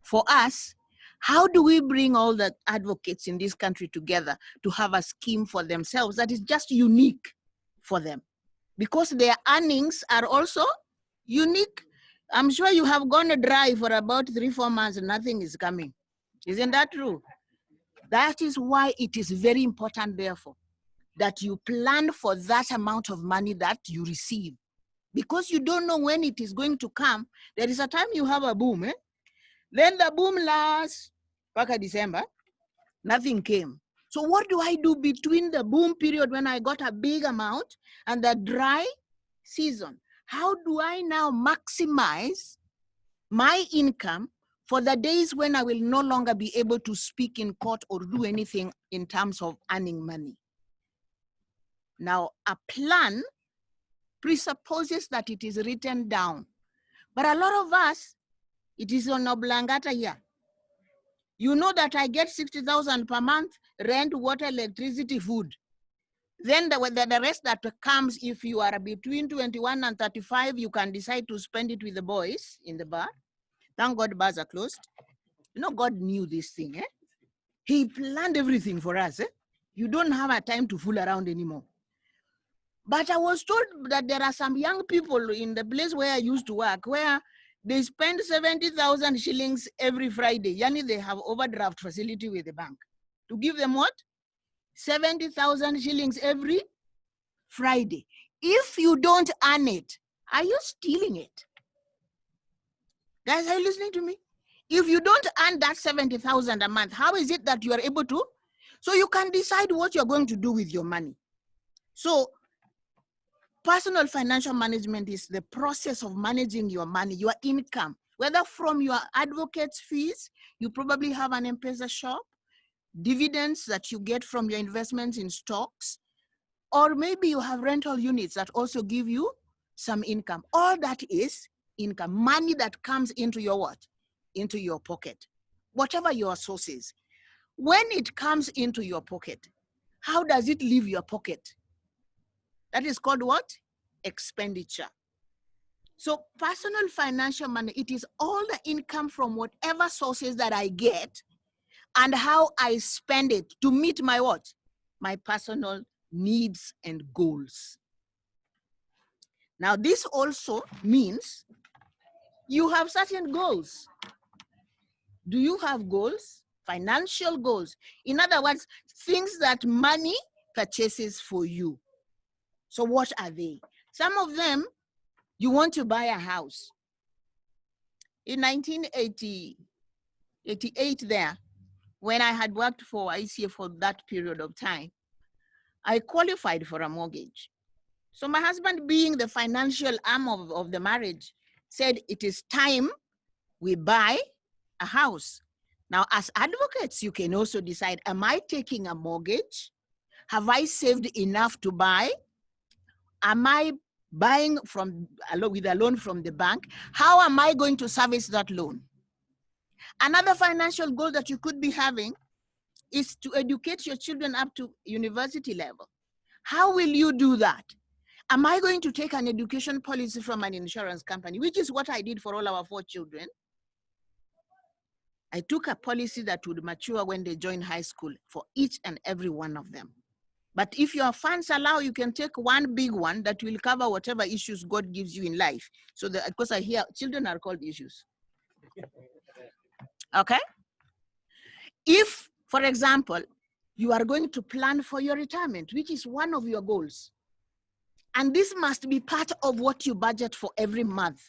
L: for us. How do we bring all the advocates in this country together to have a scheme for themselves that is just unique for them? Because their earnings are also unique. I'm sure you have gone dry for about 3-4 months and nothing is coming. Isn't that true? That is why it is very important, therefore, that you plan for that amount of money that you receive. Because you don't know when it is going to come. There is a time you have a boom, eh? Then the boom lasts, back at December, nothing came. So what do I do between the boom period when I got a big amount and the dry season? How do I now maximize my income for the days when I will no longer be able to speak in court or do anything in terms of earning money? Now, a plan presupposes that it is written down. But a lot of us, it is on oblongata here. You know that I get 60,000 per month, rent, water, electricity, food. Then the rest that comes, if you are between 21 and 35, you can decide to spend it with the boys in the bar. Thank God bars are closed. You know, God knew this thing. Eh? He planned everything for us. Eh? You don't have a time to fool around anymore. But I was told that there are some young people in the place where I used to work where they spend 70,000 shillings every Friday. Yani they have overdraft facility with the bank. To give them what? 70,000 shillings every Friday. If you don't earn it, are you stealing it? Guys, are you listening to me? If you don't earn that 70,000 a month, how is it that you are able to? So you can decide what you're going to do with your money. So personal financial management is the process of managing your money, your income, whether from your advocate's fees, you probably have an M-Pesa shop, dividends that you get from your investments in stocks, or maybe you have rental units that also give you some income. All that is income, money that comes into your what? Into your pocket, whatever your source is. When it comes into your pocket, how does it leave your pocket? That is called what? Expenditure. So personal financial money, it is all the income from whatever sources that I get and how I spend it to meet my what? My personal needs and goals. Now, this also means you have certain goals. Do you have goals? Financial goals. In other words, things that money purchases for you. So what are they? Some of them, you want to buy a house. In 1988 there, when I had worked for ICA for that period of time, I qualified for a mortgage. So my husband, being the financial arm of the marriage, said it is time we buy a house. Now, as advocates, you can also decide, am I taking a mortgage? Have I saved enough to buy? Am I buying with a loan from the bank? How am I going to service that loan? Another financial goal that you could be having is to educate your children up to university level. How will you do that? Am I going to take an education policy from an insurance company, which is what I did for all our 4 children? I took a policy that would mature when they join high school for each and every one of them. But if your funds allow, you can take one big one that will cover whatever issues God gives you in life. So because I hear children are called issues. Okay? If, for example, you are going to plan for your retirement, which is one of your goals, and this must be part of what you budget for every month.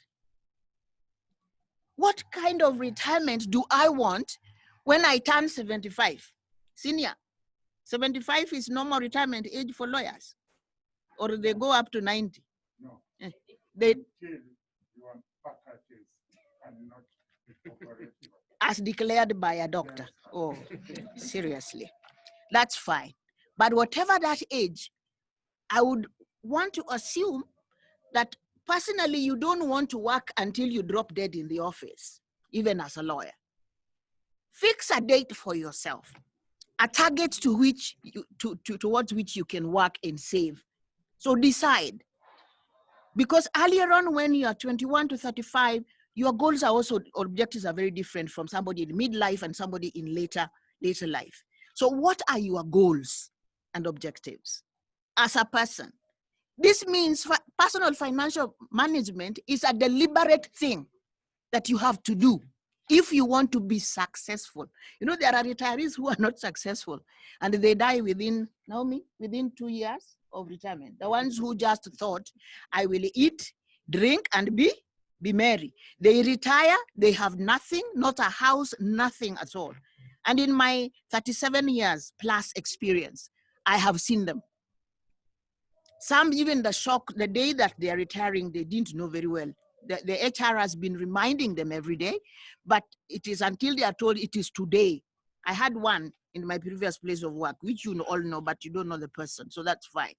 L: What kind of retirement do I want when I turn 75? Senior. 75 is normal retirement age for lawyers. or they go up to 90?
B: No.
L: They,
B: Until your faculties cannot be operative.
L: as declared by a doctor. Oh, seriously. That's fine. But whatever that age, I would want to assume that personally you don't want to work until you drop dead in the office, even as a lawyer. Fix a date for yourself, a target to which you, towards which you can work and save. So decide. Because earlier on, when you are 21 to 35, your goals are also, objectives are very different from somebody in midlife and somebody in later life. So what are your goals and objectives as a person? This means personal financial management is a deliberate thing that you have to do if you want to be successful. You know, there are retirees who are not successful and they die within 2 years of retirement. The ones who just thought, I will eat, drink, and be merry. They retire, they have nothing, not a house, nothing at all. And in my 37 years plus experience, I have seen them. Some, even the shock, the day that they are retiring, they didn't know very well. The HR has been reminding them every day, but it is until they are told it is today. I had one in my previous place of work, which you all know, but you don't know the person, so that's fine.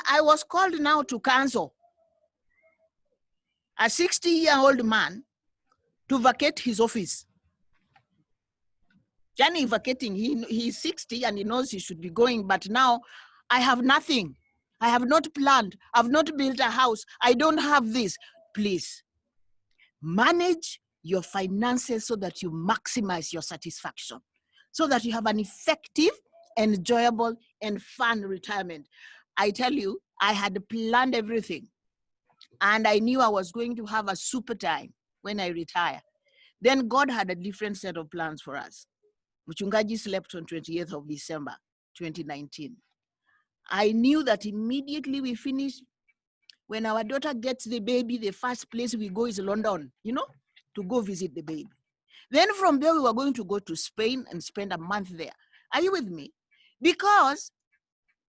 L: I was called now to cancel a 60-year-old man to vacate his office. Johnny vacating, he's 60 and he knows he should be going, but now I have nothing. I have not planned. I've not built a house. I don't have this. Please manage your finances so that you maximize your satisfaction, so that you have an effective, enjoyable, and fun retirement. I tell you, I had planned everything and I knew I was going to have a super time when I retire. Then God had a different set of plans for us. Mchungaji slept on 28th of December, 2019. I knew that immediately we finished, when our daughter gets the baby, the first place we go is London, you know, to go visit the baby. Then from there, we were going to go to Spain and spend a month there. Are you with me? Because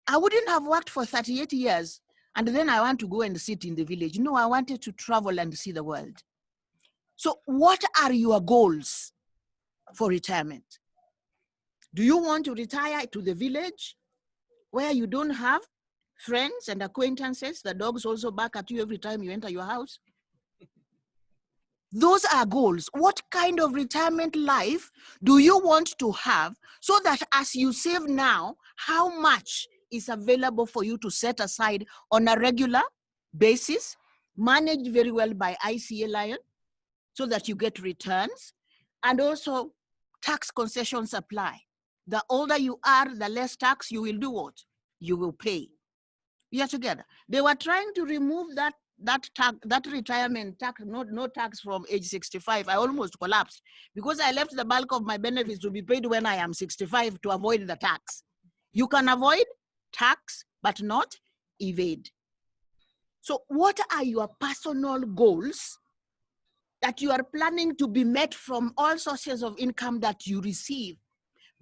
L: I wouldn't have worked for 38 years and then I want to go and sit in the village. No, I wanted to travel and see the world. So what are your goals for retirement? Do you want to retire to the village where you don't have friends and acquaintances? The dogs also bark at you every time you enter your house. Those are goals. What kind of retirement life do you want to have, so that as you save now, how much is available for you to set aside on a regular basis, managed very well by ICA Lion, so that you get returns, and also tax concessions apply. The older you are, the less tax you will do what? You will pay. We are together. They were trying to remove that retirement tax, no tax from age 65. I almost collapsed because I left the bulk of my benefits to be paid when I am 65 to avoid the tax. You can avoid tax, but not evade. So what are your personal goals that you are planning to be met from all sources of income that you receive?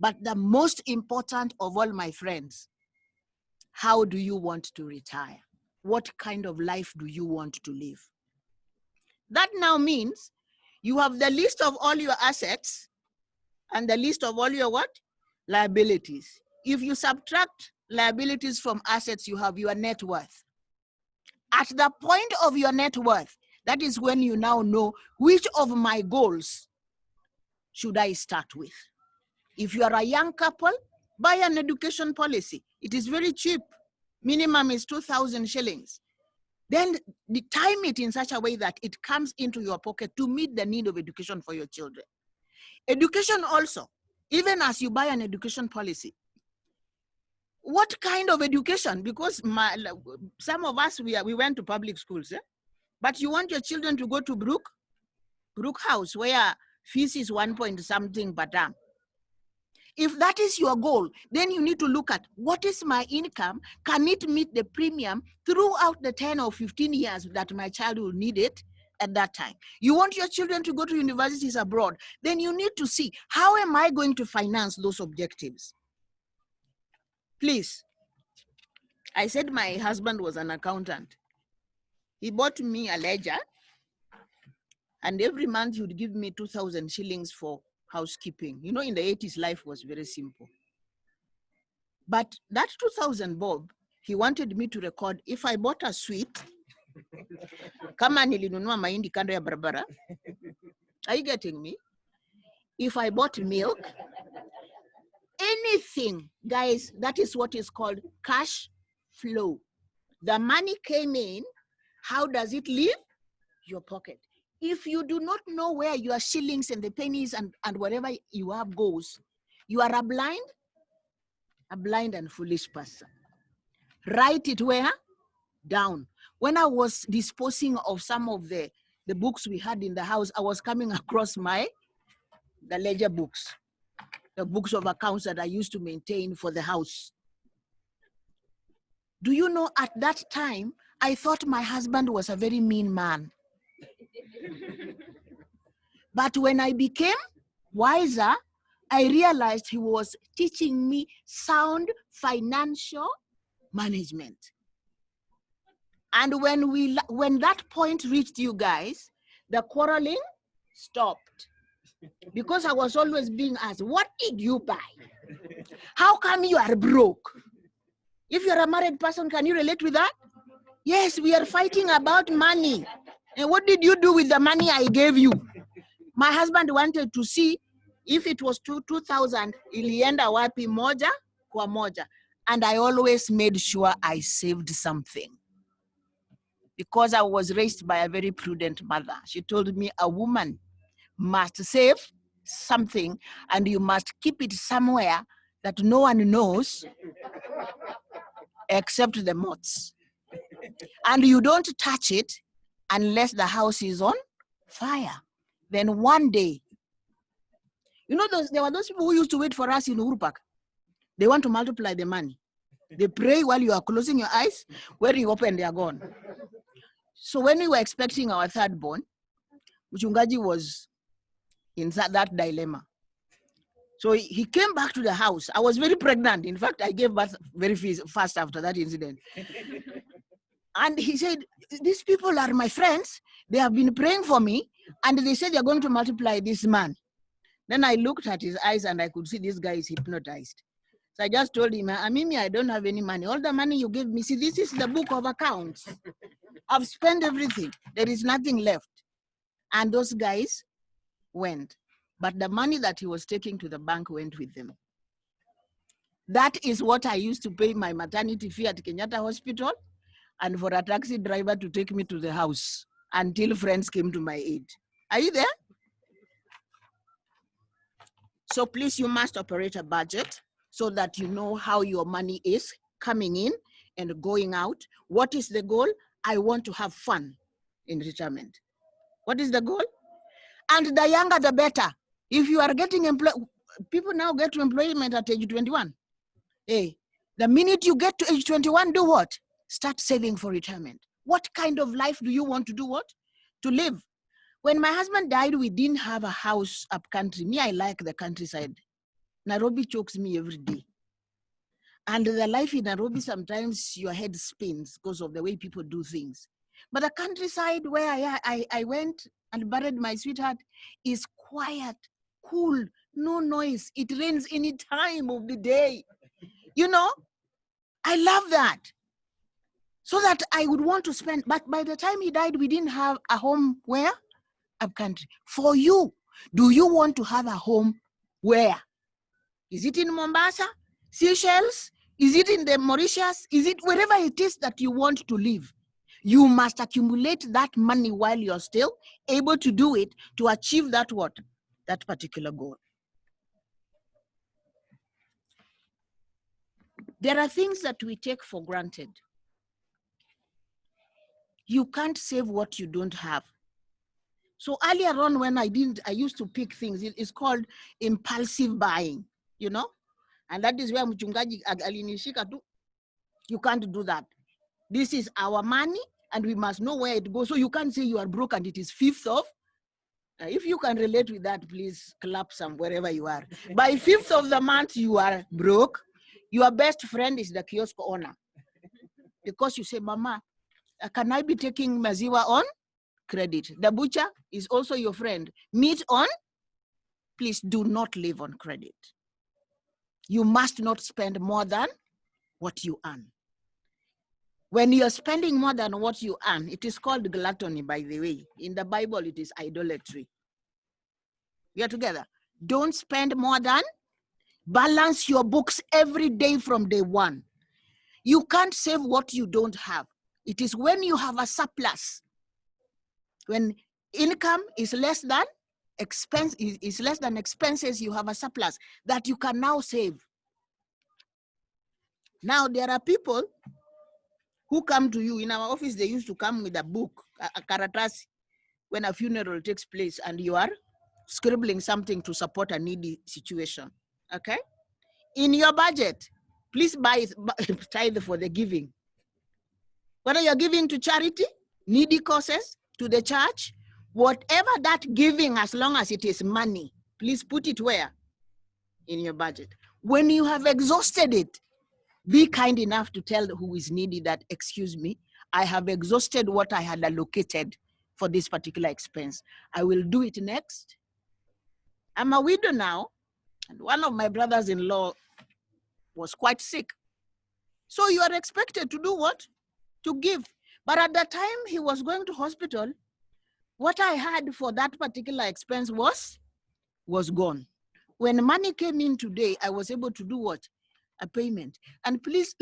L: But the most important of all, my friends, how do you want to retire? What kind of life do you want to live? That now means you have the list of all your assets and the list of all your what? Liabilities. If you subtract liabilities from assets, you have your net worth. At the point of your net worth, that is when you now know which of my goals should I start with. If you are a young couple, buy an education policy. It is very cheap. Minimum is 2,000 shillings. Then time it in such a way that it comes into your pocket to meet the need of education for your children. Education also, even as you buy an education policy, what kind of education? Because some of us, we went to public schools, but you want your children to go to Brook House, where fees is 1 point something per term. If that is your goal, then you need to look at what is my income? Can it meet the premium throughout the 10 or 15 years that my child will need it at that time? You want your children to go to universities abroad, then you need to see, how am I going to finance those objectives? Please, I said my husband was an accountant. He bought me a ledger, and every month he would give me 2,000 shillings for housekeeping. You know, in the 80s, life was very simple. But that 2,000 bob, he wanted me to record if I bought a sweet, kama nilinunua mahindi kando ya barabara. Are you getting me? If I bought milk, anything, guys, that is what is called cash flow. The money came in, how does it leave? Your pocket. If you do not know where your shillings and the pennies and whatever you have goes, you are a blind and foolish person. Write it where? Down. When I was disposing of some of the books we had in the house, I was coming across the ledger books, the books of accounts that I used to maintain for the house. Do you know, at that time, I thought my husband was a very mean man. But when I became wiser, I realized he was teaching me sound financial management. And when that point reached you guys, the quarreling stopped. Because I was always being asked, what did you buy? How come you are broke? If you're a married person, can you relate with that? Yes, we are fighting about money. And what did you do with the money I gave you? My husband wanted to see if it was 2,000, ilienda wapi moja kwa moja. And I always made sure I saved something. Because I was raised by a very prudent mother. She told me a woman must save something and you must keep it somewhere that no one knows except the moths. And you don't touch it unless the house is on fire. Then one day, you know, there were those people who used to wait for us in Uhuru Park. They want to multiply the money. They pray while you are closing your eyes. When you open, they are gone. So when we were expecting our third born, Mchungaji was in that dilemma. So he came back to the house. I was very pregnant. In fact, I gave birth very fast after that incident. And he said, these people are my friends. They have been praying for me. And they said they're going to multiply this man. Then I looked at his eyes and I could see this guy is hypnotized. So I just told him, Amimi, I don't have any money. All the money you gave me, see, this is the book of accounts. I've spent everything. There is nothing left. And those guys went. But the money that he was taking to the bank went with them. That is what I used to pay my maternity fee at Kenyatta Hospital and for a taxi driver to take me to the house until friends came to my aid. Are you there? So please, you must operate a budget so that you know how your money is coming in and going out. What is the goal? I want to have fun in retirement. What is the goal? And the younger, the better. If you are getting employed, people now get to employment at age 21. Hey, the minute you get to age 21, do what? Start saving for retirement. What kind of life do you want to do what? To live. When my husband died, we didn't have a house up country. Me, I like the countryside. Nairobi chokes me every day. And the life in Nairobi, sometimes your head spins because of the way people do things. But the countryside where I went and buried my sweetheart is quiet, cool, no noise. It rains any time of the day. You know, I love that. So that I would want to spend, but by the time he died, we didn't have a home where? Up country. For you, do you want to have a home where? Is it in Mombasa, Seychelles? Is it in the Mauritius? Is it wherever it is that you want to live? You must accumulate that money while you're still able to do it to achieve that what? That particular goal. There are things that we take for granted. You can't save what you don't have. So earlier on when I used to pick things, it's called impulsive buying, you know? And that is where Mchungaji alinishika tu. You can't do that. This is our money and we must know where it goes. So you can't say you are broke and it is 5th of. If you can relate with that, please clap some wherever you are. By 5th of the month, you are broke. Your best friend is the kiosk owner. Because you say, Mama, can I be taking maziwa on credit? The butcher is also your friend. Meat on? Please do not live on credit. You must not spend more than what you earn. When you're spending more than what you earn, it is called gluttony, by the way. In the Bible, it is idolatry. We are together. Don't spend more than, balance your books every day from day one. You can't save what you don't have. It is when you have a surplus, when income is less than expenses, you have a surplus that you can now save. Now, there are people who come to you. In our office, they used to come with a book, a karatasi, when a funeral takes place and you are scribbling something to support a needy situation, okay? In your budget, please buy tithe for the giving. Whether you're giving to charity, needy causes, to the church, whatever that giving, as long as it is money, please put it where? In your budget. When you have exhausted it, be kind enough to tell who is needy that, excuse me, I have exhausted what I had allocated for this particular expense. I will do it next. I'm a widow now, and one of my brothers-in-law was quite sick. So you are expected to do what? To give. But at the time he was going to hospital, what I had for that particular expense was gone. When money came in today, I was able to do what? A payment. And please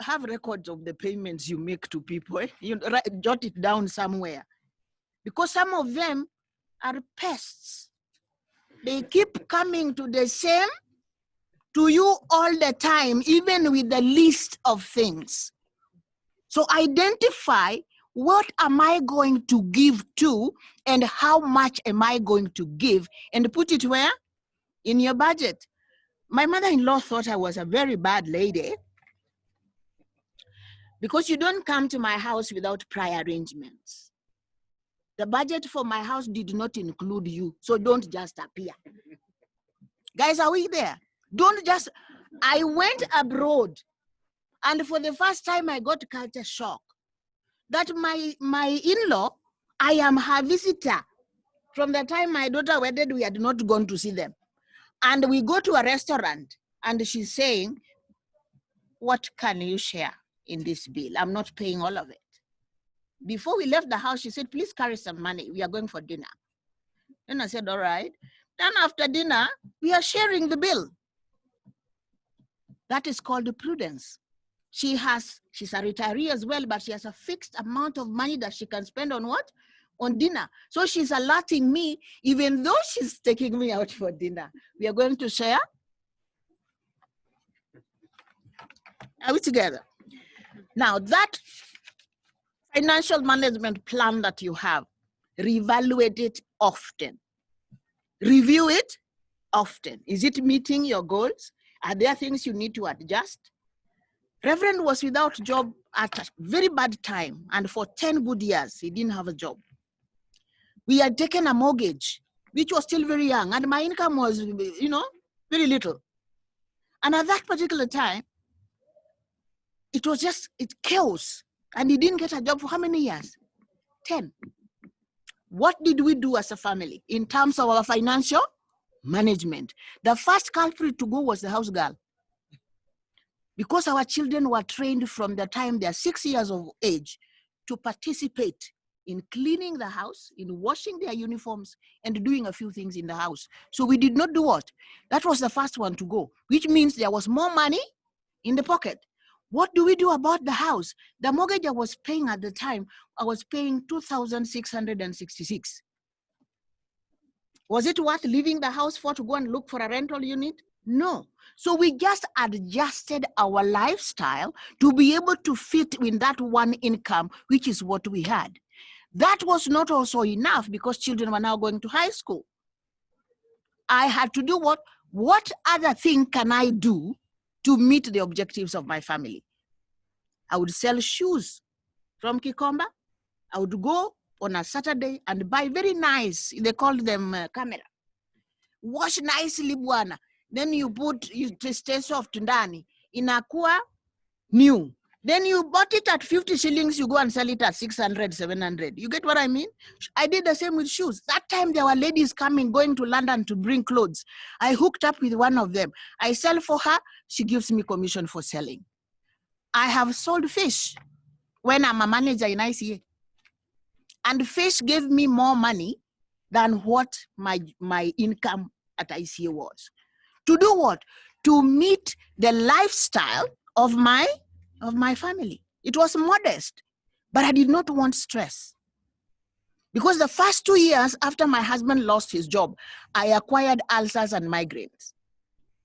L: have records of the payments you make to people. You jot it down somewhere. Because some of them are pests. They keep coming to the same, to you all the time, even with the list of things. So identify, what am I going to give to and how much am I going to give, and put it where? In your budget. My mother-in-law thought I was a very bad lady because you don't come to my house without prior arrangements. The budget for my house did not include you, so don't just appear. Guys, are we there? Don't just, I went abroad and for the first time I got culture shock that my in-law, I am her visitor. From the time my daughter wedded, we had not gone to see them. And we go to a restaurant and she's saying, what can you share in this bill? I'm not paying all of it. Before we left the house, she said, please carry some money. We are going for dinner. Then I said, all right. Then after dinner, we are sharing the bill. That is called prudence. She's a retiree as well, but she has a fixed amount of money that she can spend on what? On dinner. So she's alerting me, even though she's taking me out for dinner. We are going to share. Are we together? Now that financial management plan that you have, reevaluate it often. Review it often. Is it meeting your goals? Are there things you need to adjust? Reverend was without job at a very bad time, and for 10 good years, he didn't have a job. We had taken a mortgage, which was still very young, and my income was, very little. And at that particular time, it was just chaos, and he didn't get a job for how many years? 10. What did we do as a family in terms of our financial management? The first culprit to go was the house girl. Because our children were trained from the time they are 6 years of age to participate in cleaning the house, in washing their uniforms, and doing a few things in the house. So we did not do what? That was the first one to go, which means there was more money in the pocket. What do we do about the house? The mortgage I was paying at the time, I was paying 2,666. Was it worth leaving the house for to go and look for a rental unit? No. So we just adjusted our lifestyle to be able to fit in that one income, which is what we had. That was not also enough because children were now going to high school. I had to do what? What other thing can I do to meet the objectives of my family? I would sell shoes from Kikomba. I would go on a Saturday and buy very nice, they called them camera. Wash nicely, bwana. Then you stay soft ndani. Inakuwa new. Then you bought it at 50 shillings, you go and sell it at 600, 700. You get what I mean? I did the same with shoes. That time there were ladies coming, going to London to bring clothes. I hooked up with one of them. I sell for her, she gives me commission for selling. I have sold fish when I'm a manager in ICA. And fish gave me more money than what my income at ICA was. To do what? To meet the lifestyle of my family. It was modest, but I did not want stress. Because the first 2 years after my husband lost his job, I acquired ulcers and migraines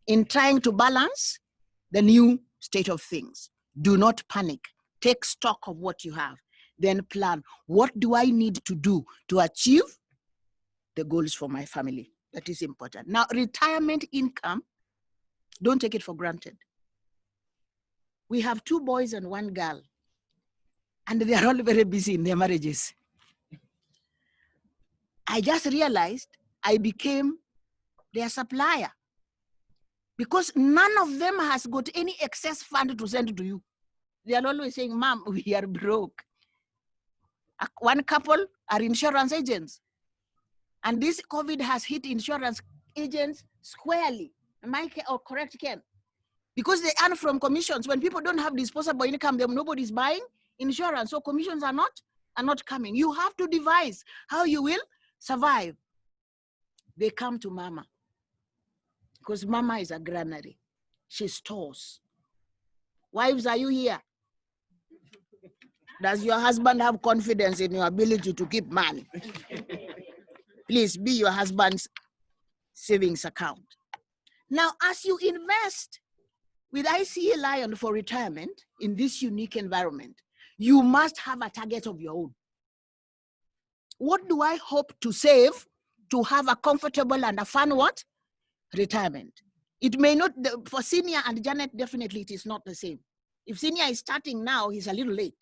L: in trying to balance the new state of things. Do not panic. Take stock of what you have. Then plan, what do I need to do to achieve the goals for my family? That is important. Now, retirement income, don't take it for granted. We have 2 boys and 1 girl, and they are all very busy in their marriages. I just realized I became their supplier because none of them has got any excess fund to send to you. They are always saying, Mom, we are broke. One couple are insurance agents, and this COVID has hit insurance agents squarely. Am I correct, Ken? Because they earn from commissions. When people don't have disposable income, nobody's buying insurance, so commissions are not coming. You have to devise how you will survive. They come to Mama because Mama is a granary. She stores. Wives, are you here? Does your husband have confidence in your ability to keep money? Please be your husband's savings account. Now, as you invest with ICA Lion for retirement in this unique environment, you must have a target of your own. What do I hope to save to have a comfortable and a fun what? Retirement. It may not, for Senior and Janet, definitely it is not the same. If Senior is starting now, he's a little late.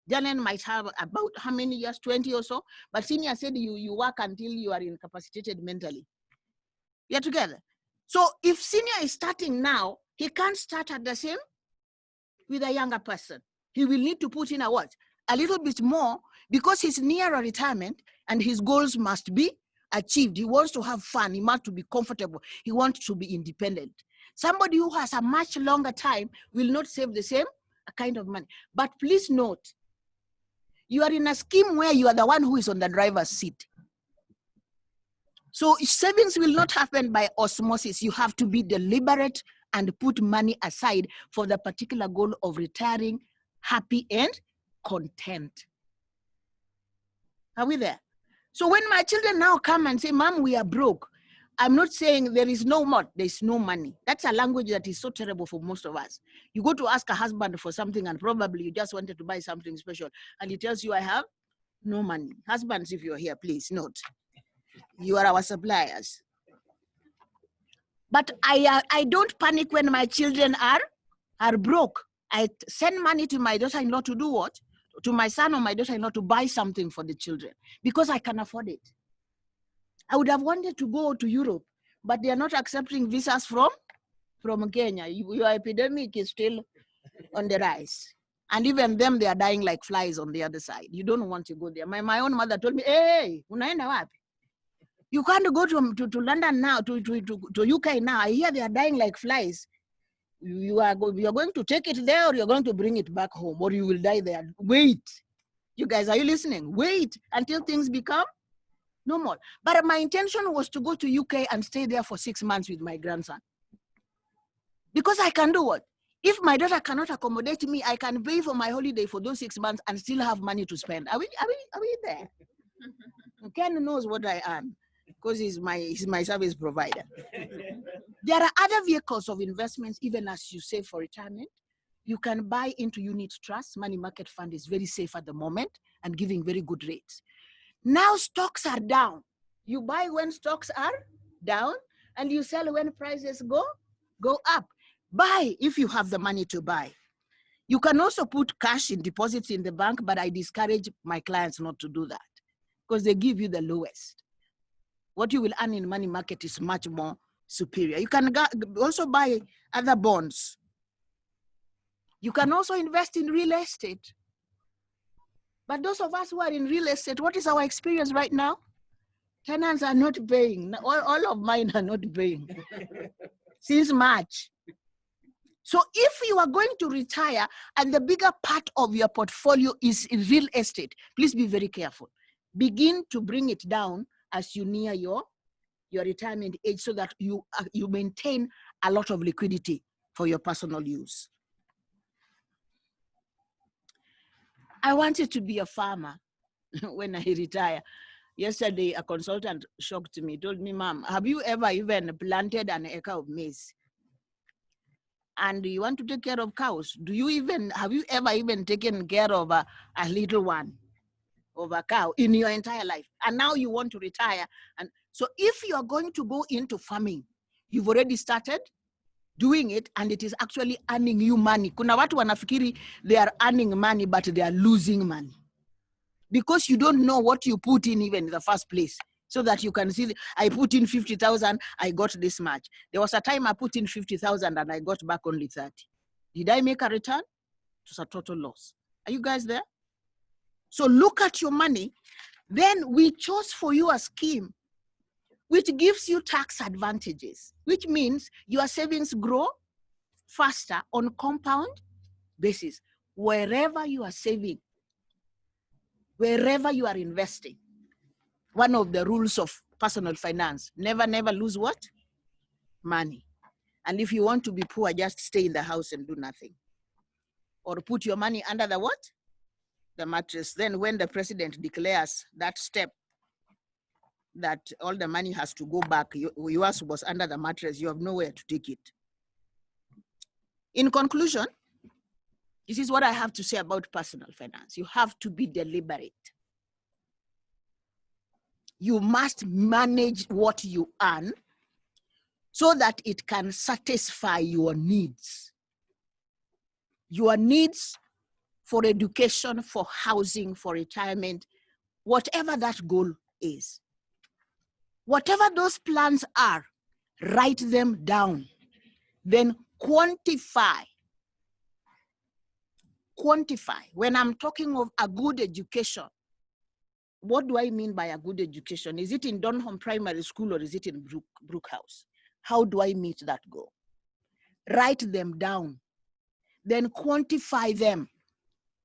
L: Janet might have about how many years, 20 or so, but Senior said you work until you are incapacitated mentally. You're together. So if Senior is starting now, he can't start at the same with a younger person. He will need to put in a what? A little bit more because he's near a retirement and his goals must be achieved. He wants to have fun. He wants to be comfortable. He wants to be independent. Somebody who has a much longer time will not save the same kind of money. But please note, you are in a scheme where you are the one who is on the driver's seat. So savings will not happen by osmosis. You have to be deliberate and put money aside for the particular goal of retiring happy and content. Are we there? So when my children now come and say, Mom, we are broke, I'm not saying there is no more, there's no money. That's a language that is so terrible for most of us. You go to ask a husband for something and probably you just wanted to buy something special and he tells you, I have no money. Husbands, if you're here, please note, you are our suppliers. But I don't panic when my children are broke. I send money to my daughter-in-law to do what? To my son or my daughter-in-law to buy something for the children because I can afford it. I would have wanted to go to Europe, but they are not accepting visas from Kenya. Your epidemic is still on the rise. And even them, they are dying like flies on the other side. You don't want to go there. My own mother told me, hey, unaenda wapi? You can't go to London now, to UK now. I hear they are dying like flies. You are going to take it there or you're going to bring it back home or you will die there. Wait. You guys, are you listening? Wait until things become normal. But my intention was to go to UK and stay there for 6 months with my grandson. Because I can do what? If my daughter cannot accommodate me, I can pay for my holiday for those 6 months and still have money to spend. Are we there? Ken knows what I am because he's my service provider. There are other vehicles of investments, even as you save for retirement. You can buy into unit trusts. Money market fund is very safe at the moment and giving very good rates. Now stocks are down. You buy when stocks are down and you sell when prices go up. Buy if you have the money to buy. You can also put cash in deposits in the bank, but I discourage my clients not to do that because they give you the lowest. What you will earn in money market is much more superior. You can also buy other bonds. You can also invest in real estate. But those of us who are in real estate, what is our experience right now? Tenants are not paying. All of mine are not paying since March. So if you are going to retire and the bigger part of your portfolio is in real estate, please be very careful. Begin to bring it down as you near your retirement age so that you maintain a lot of liquidity for your personal use. I wanted to be a farmer when I retire. Yesterday, a consultant shocked me, told me, Mom, have you ever even planted an acre of maize? And you want to take care of cows? Have you ever even taken care of a little one, of a cow in your entire life? And now you want to retire. And so if you are going to go into farming, you've already started doing it and it is actually earning you money. Kuna watu wanafikiri they are earning money, but they are losing money. Because you don't know what you put in even in the first place. So that you can see, I put in 50,000, I got this much. There was a time I put in 50,000 and I got back only 30. Did I make a return? It was a total loss. Are you guys there? So look at your money. Then we chose for you a scheme which gives you tax advantages, which means your savings grow faster on compound basis. Wherever you are saving, wherever you are investing, one of the rules of personal finance, never lose what? Money. And if you want to be poor, just stay in the house and do nothing. Or put your money under the what? The mattress. Then when the president declares that step, that all the money has to go back, yours was under the mattress, you have nowhere to take it. In conclusion, this is what I have to say about personal finance. You have to be deliberate. You must manage what you earn so that it can satisfy your needs. Your needs for education, for housing, for retirement, whatever that goal is. Whatever those plans are, write them down. Then quantify. Quantify. When I'm talking of a good education, what do I mean by a good education? Is it in Donholm Primary School or is it in Brook House? How do I meet that goal? Write them down. Then quantify them.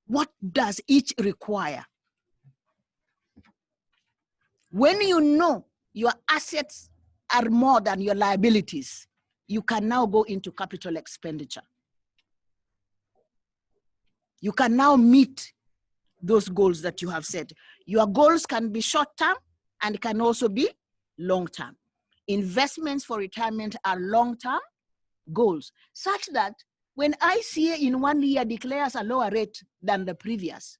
L: What does each require? When you know your assets are more than your liabilities, you can now go into capital expenditure. You can now meet those goals that you have set. Your goals can be short-term and can also be long-term. Investments for retirement are long-term goals, such that when ICA in 1 year declares a lower rate than the previous,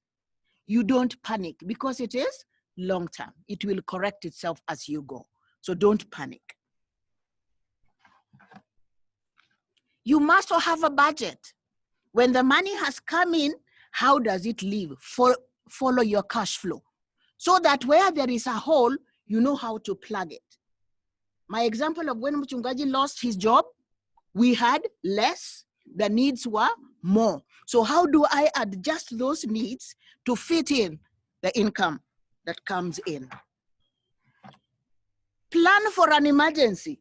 L: you don't panic because it is long-term. It will correct itself as you go. So don't panic. You must also have a budget. When the money has come in, how does it leave? Follow your cash flow. So that where there is a hole, you know how to plug it. My example of when Mchungaji lost his job, we had less, the needs were more. So how do I adjust those needs to fit in the income that comes in? Plan for an emergency.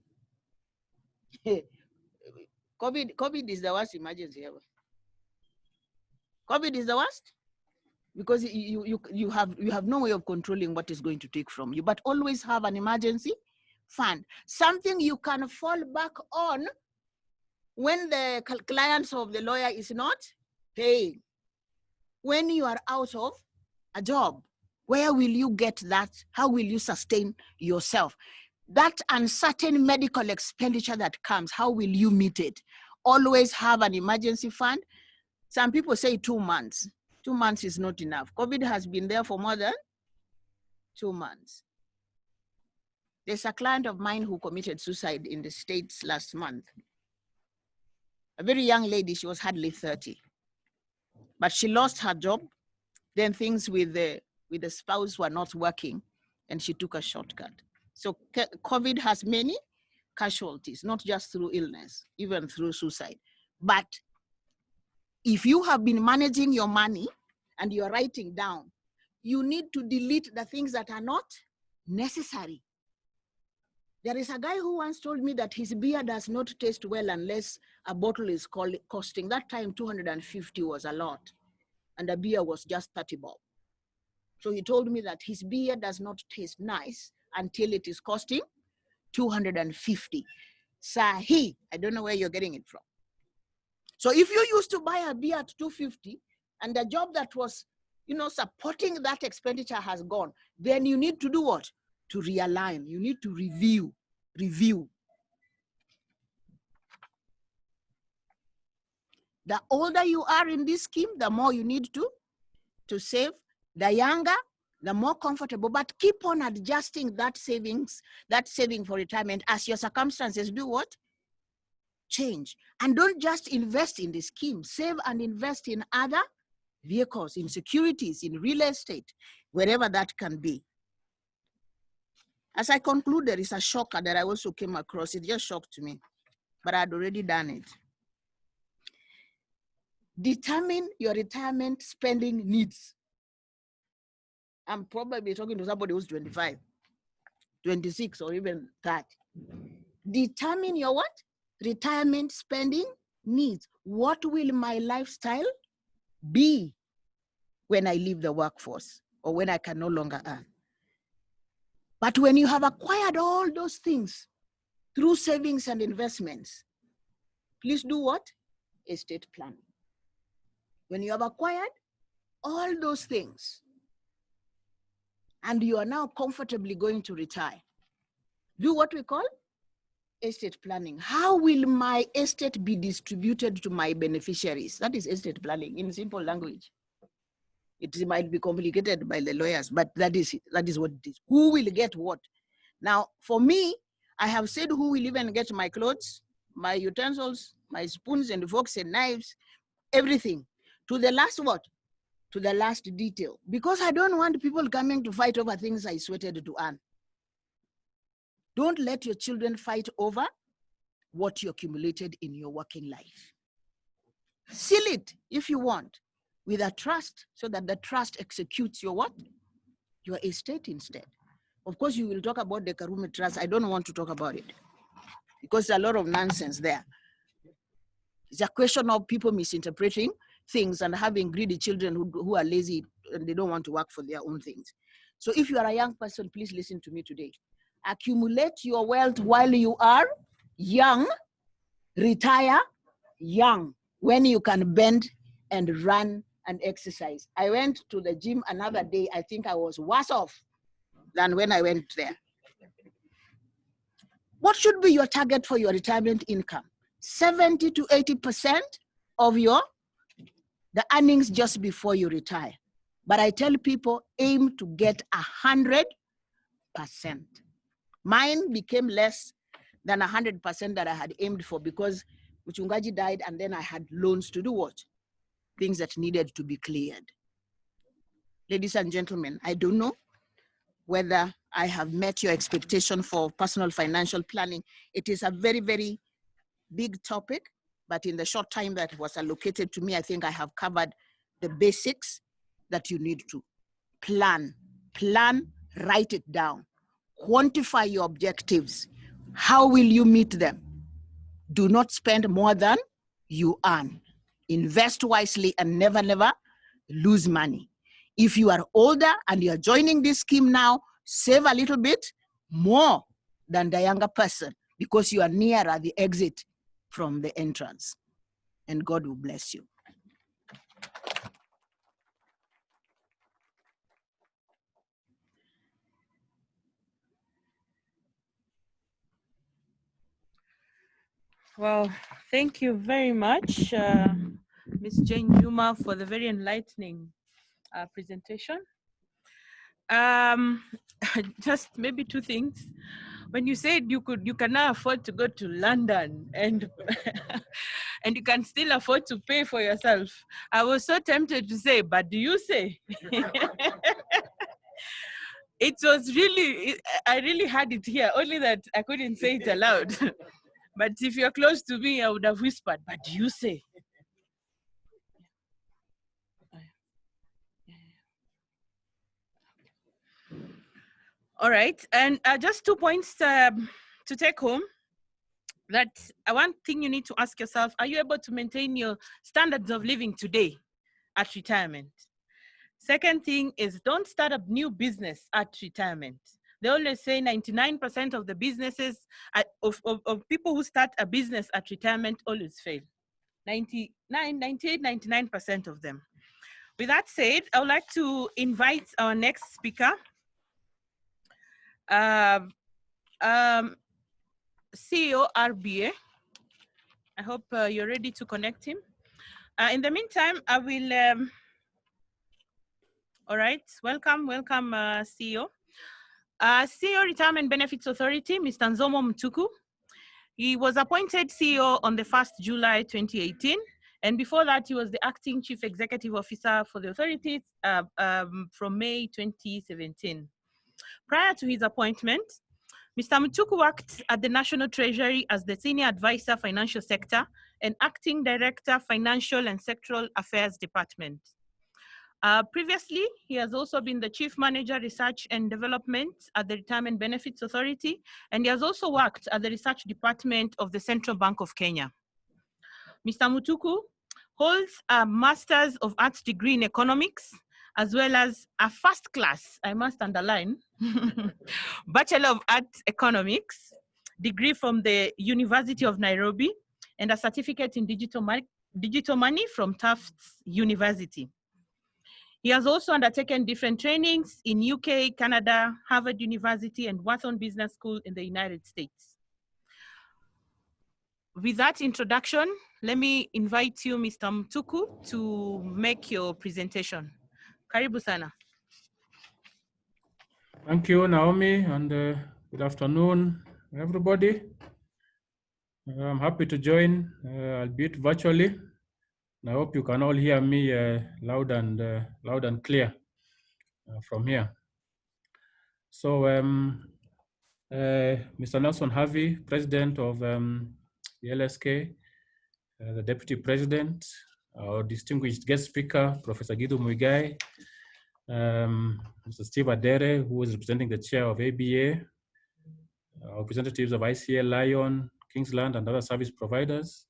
L: COVID is the worst emergency ever. COVID is the worst because you have no way of controlling what is going to take from you, but always have an emergency fund, something you can fall back on when the clients of the lawyer is not paying. When you are out of a job, where will you get that? How will you sustain yourself? That uncertain medical expenditure that comes, how will you meet it? Always have an emergency fund. Some people say 2 months. 2 months is not enough. COVID has been there for more than 2 months. There's a client of mine who committed suicide in the States last month. A very young lady, she was hardly 30. But she lost her job. Then things with the spouse were not working, and she took a shortcut. So COVID has many casualties, not just through illness, even through suicide. But if you have been managing your money and you're writing down, you need to delete the things that are not necessary. There is a guy who once told me that his beer does not taste well unless a bottle is costing. That time 250 was a lot, and the beer was just 30 bob. So he told me that his beer does not taste nice until it is costing 250. Sahi, I don't know where you're getting it from. So if you used to buy a beer at 250 and the job that was, supporting that expenditure has gone, then you need to do what? To realign. You need to review. The older you are in this scheme, the more you need to save. The younger, the more comfortable, but keep on adjusting that saving for retirement as your circumstances do what? Change. And don't just invest in the scheme, save and invest in other vehicles, in securities, in real estate, wherever that can be. As I conclude, there is a shocker that I also came across. It just shocked me, but I'd already done it. Determine your retirement spending needs. I'm probably talking to somebody who's 25, 26, or even 30. Determine your what? Retirement spending needs. What will my lifestyle be when I leave the workforce or when I can no longer earn? But when you have acquired all those things through savings and investments, please do what? Estate planning. When you have acquired all those things and you are now comfortably going to retire, do what we call estate planning. How will my estate be distributed to my beneficiaries? That is estate planning in simple language. It might be complicated by the lawyers, but that is what it is. Who will get what? Now, for me, I have said who will even get my clothes, my utensils, my spoons and forks and knives, everything. To the last what? To the last detail. Because I don't want people coming to fight over things I sweated to earn. Don't let your children fight over what you accumulated in your working life. Seal it, if you want, with a trust so that the trust executes your what? Your estate instead. Of course, you will talk about the Karume Trust. I don't want to talk about it because there's a lot of nonsense there. It's a question of people misinterpreting things and having greedy children who are lazy and they don't want to work for their own things. So if you are a young person, please listen to me today. Accumulate your wealth while you are young, retire young, when you can bend and run and exercise. I went to the gym another day. I think I was worse off than when I went there. What should be your target for your retirement income? 70 to 80% of the earnings just before you retire. But I tell people, aim to get 100%. Mine became less than 100% that I had aimed for because Mchungaji died and then I had loans to do what? Things that needed to be cleared. Ladies and gentlemen, I don't know whether I have met your expectation for personal financial planning. It is a very, very big topic, but in the short time that was allocated to me, I think I have covered the basics that you need to plan. Plan, write it down. Quantify your objectives. How will you meet them? Do not spend more than you earn. Invest wisely and never, never lose money. If you are older and you are joining this scheme now, save a little bit more than the younger person because you are nearer the exit from the entrance. And God will bless you.
A: Well, thank you very much, Ms. Jane Yuma, for the very enlightening presentation. Just maybe two things. When you said you can now afford to go to London and and you can still afford to pay for yourself, I was so tempted to say, but do you say? It was really, I really had it here, only that I couldn't say it aloud. But if you're close to me, I would have whispered, but do you say? All right, and just 2 points to take home. That one thing you need to ask yourself, are you able to maintain your standards of living today at retirement? Second thing is, don't start a new business at retirement. They always say 99% of the businesses, of people who start a business at retirement always fail. 99% of them. With that said, I would like to invite our next speaker, CEO RBA. I hope you're ready to connect him. In the meantime, I will, all right, welcome, CEO. CEO Retirement Benefits Authority, Mr. Nzomo Mtuku. He was appointed CEO on the 1st July 2018. And before that, he was the acting chief executive officer for the authority from May 2017. Prior to his appointment, Mr. Mtuku worked at the National Treasury as the Senior Advisor Financial Sector and Acting Director Financial and Sectoral Affairs Department. Previously, he has also been the Chief Manager Research and Development at the Retirement Benefits Authority, and he has also worked at the Research Department of the Central Bank of Kenya. Mr. Mtuku holds a Master's of Arts degree in Economics, as well as a first class, I must underline, Bachelor of Arts Economics degree from the University of Nairobi, and a certificate in digital money from Tufts University. He has also undertaken different trainings in UK, Canada, Harvard University, and Wharton Business School in the United States. With that introduction, let me invite you, Mr. Mtuku, to make your presentation. Karibu sana.
D: Thank you, Naomi, and good afternoon, everybody. I'm happy to join, albeit virtually. I hope you can all hear me loud and clear from here. So, Mr. Nelson Harvey, President of the LSK, the Deputy President, our distinguished guest speaker, Professor Gidhu Muigai, Mr. Steve Adere, who is representing the chair of ABA, representatives of ICL, Lion, Kingsland, and other service providers,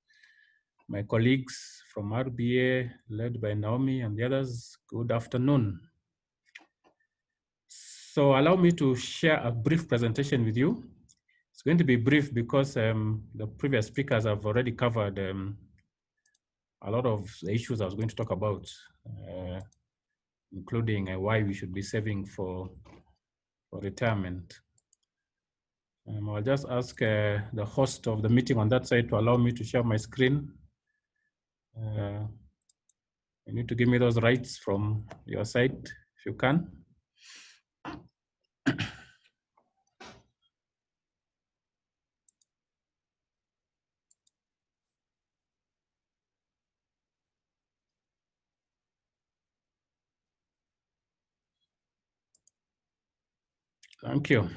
D: my colleagues from RBA, led by Naomi and the others, good afternoon. So allow me to share a brief presentation with you. It's going to be brief because the previous speakers have already covered a lot of the issues I was going to talk about, including why we should be saving for retirement. I'll just ask the host of the meeting on that side to allow me to share my screen. You need to give me those rights from your side, if you can. Thank you.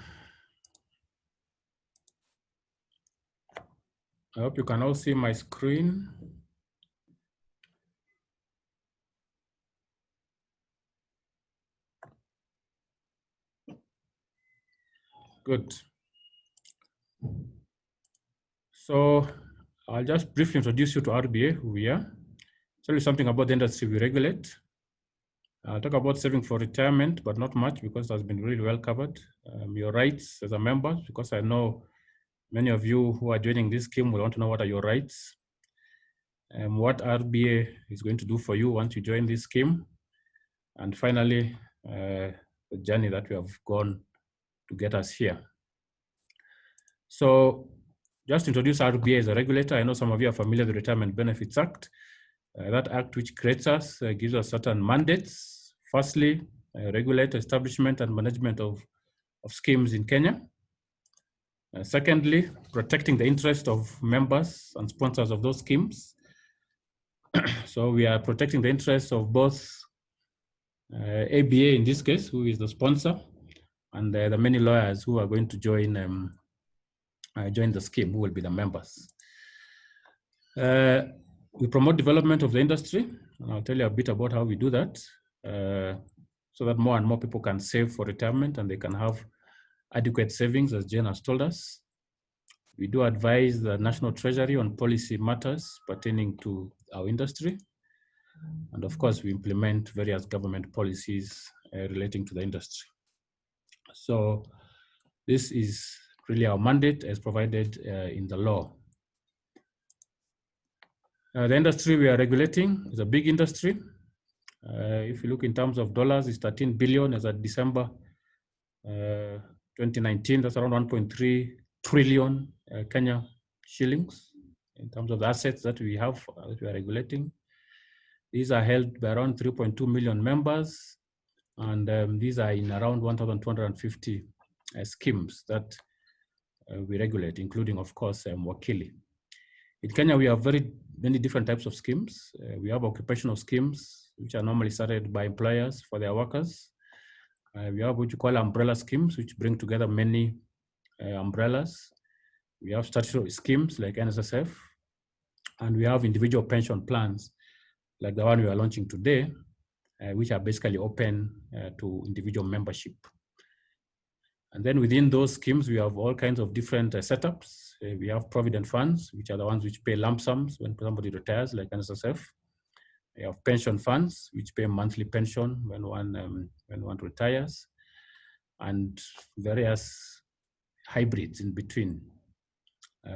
D: I hope you can all see my screen. Good. So I'll just briefly introduce you to RBA, who we are, tell you something about the industry we regulate. I'll talk about saving for retirement, but not much because it has been really well covered. Your rights as a member, because I know many of you who are joining this scheme will want to know what are your rights, what RBA is going to do for you once you join this scheme, and finally, the journey that we have gone to get us here. So just to introduce RBA as a regulator, I know some of you are familiar with the Retirement Benefits Act. That act which creates us gives us certain mandates. Firstly, regulate establishment and management of schemes in Kenya. Secondly, protecting the interest of members and sponsors of those schemes. So we are protecting the interests of both ABA in this case, who is the sponsor, and the many lawyers who are going to join the scheme, who will be the members. We promote development of the industry, and I'll tell you a bit about how we do that, so that more and more people can save for retirement and they can have adequate savings, as Jane has told us. We do advise the National Treasury on policy matters pertaining to our industry. And of course, we implement various government policies relating to the industry. So this is really our mandate as provided in the law. The industry we are regulating is a big industry. If you look in terms of dollars, it's 13 billion as of December 2019. That's around 1.3 trillion Kenya shillings in terms of the assets that we have that we are regulating. These are held by around 3.2 million members, and these are in around 1,250 schemes that we regulate, including, of course, Wakili. In Kenya, we have very many different types of schemes. We have occupational schemes, which are normally started by employers for their workers. We have what you call umbrella schemes, which bring together many umbrellas. We have statutory schemes like NSSF, and we have individual pension plans like the one we are launching today, which are basically open to individual membership. And then within those schemes, we have all kinds of different setups. We have provident funds, which are the ones which pay lump sums when somebody retires, like NSSF. We have pension funds, which pay monthly pension when one retires, and various hybrids in between.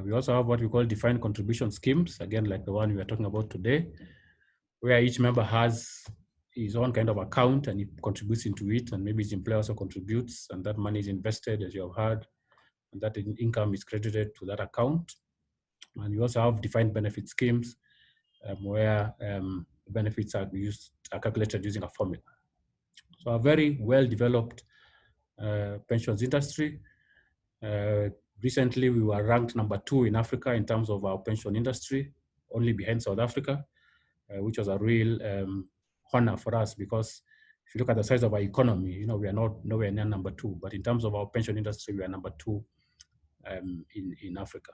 D: We also have what we call defined contribution schemes, again, like the one we are talking about today, where each member has his own kind of account and he contributes into it, and maybe his employer also contributes, and that money is invested, as you have heard, and that income is credited to that account. And we also have defined benefit schemes where benefits are calculated using a formula. So a very well-developed pensions industry. Recently, we were ranked #2 in Africa in terms of our pension industry, only behind South Africa, which was a real honor for us, because if you look at the size of our economy, you know, we are not nowhere near #2, but in terms of our pension industry, we are #2 in Africa.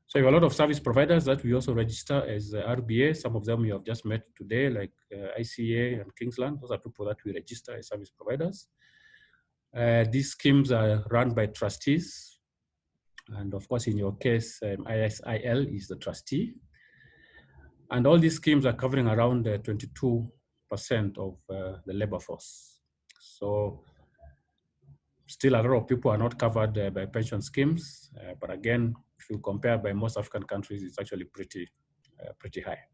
D: So we have a lot of service providers that we also register as RBA. Some of them you have just met today, like ICA and Kingsland. Those are people that we register as service providers. These schemes are run by trustees. And of course, in your case, ISIL is the trustee. And all these schemes are covering around 22% of the labor force. So still a lot of people are not covered by pension schemes. But again, if you compare by most African countries, it's actually pretty high.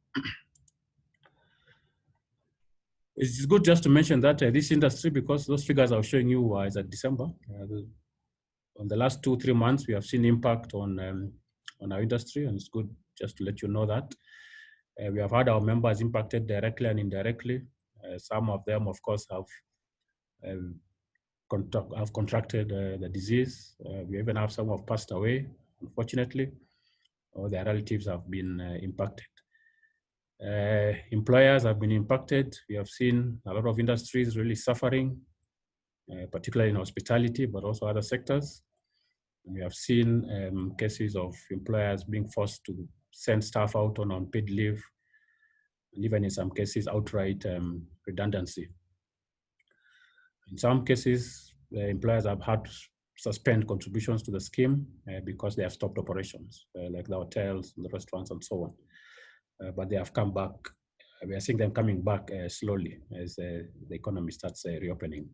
D: It's good just to mention that this industry, because those figures I was showing you is at December. On the last 2-3 months, we have seen impact on our industry, and it's good just to let you know that. We have had our members impacted directly and indirectly. Some of them, of course, have contracted the disease. We even have some who have passed away, unfortunately, or their relatives have been impacted. Employers have been impacted. We have seen a lot of industries really suffering, particularly in hospitality, but also other sectors. We have seen cases of employers being forced to send staff out on unpaid leave, and even in some cases, outright redundancy. In some cases, the employers have had to suspend contributions to the scheme because they have stopped operations, like the hotels, the restaurants, and so on. But they have come back. We are seeing them coming back slowly as the economy starts reopening.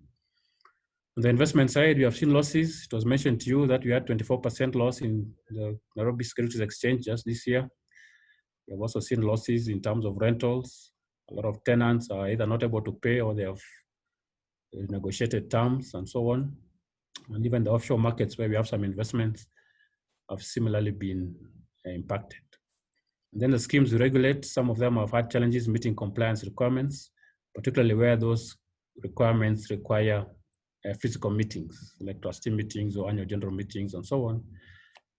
D: On the investment side, we have seen losses. It was mentioned to you that we had 24% loss in the Nairobi Securities Exchange just this year. We have also seen losses in terms of rentals. A lot of tenants are either not able to pay or they have negotiated terms and so on. And even the offshore markets where we have some investments have similarly been impacted. And then the schemes we regulate, some of them have had challenges meeting compliance requirements, particularly where those requirements require physical meetings, like trustee meetings or annual general meetings and so on.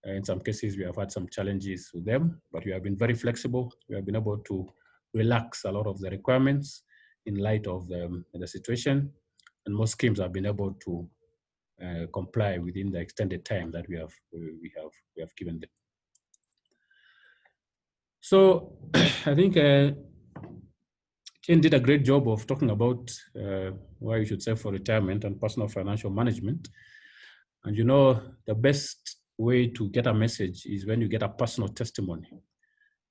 D: In some cases, we have had some challenges with them, but we have been very flexible. We have been able to relax a lot of the requirements in light of the situation. And most schemes have been able to comply within the extended time that we have given them. So I think Ken did a great job of talking about why you should save for retirement and personal financial management. And you know, the best way to get a message is when you get a personal testimony,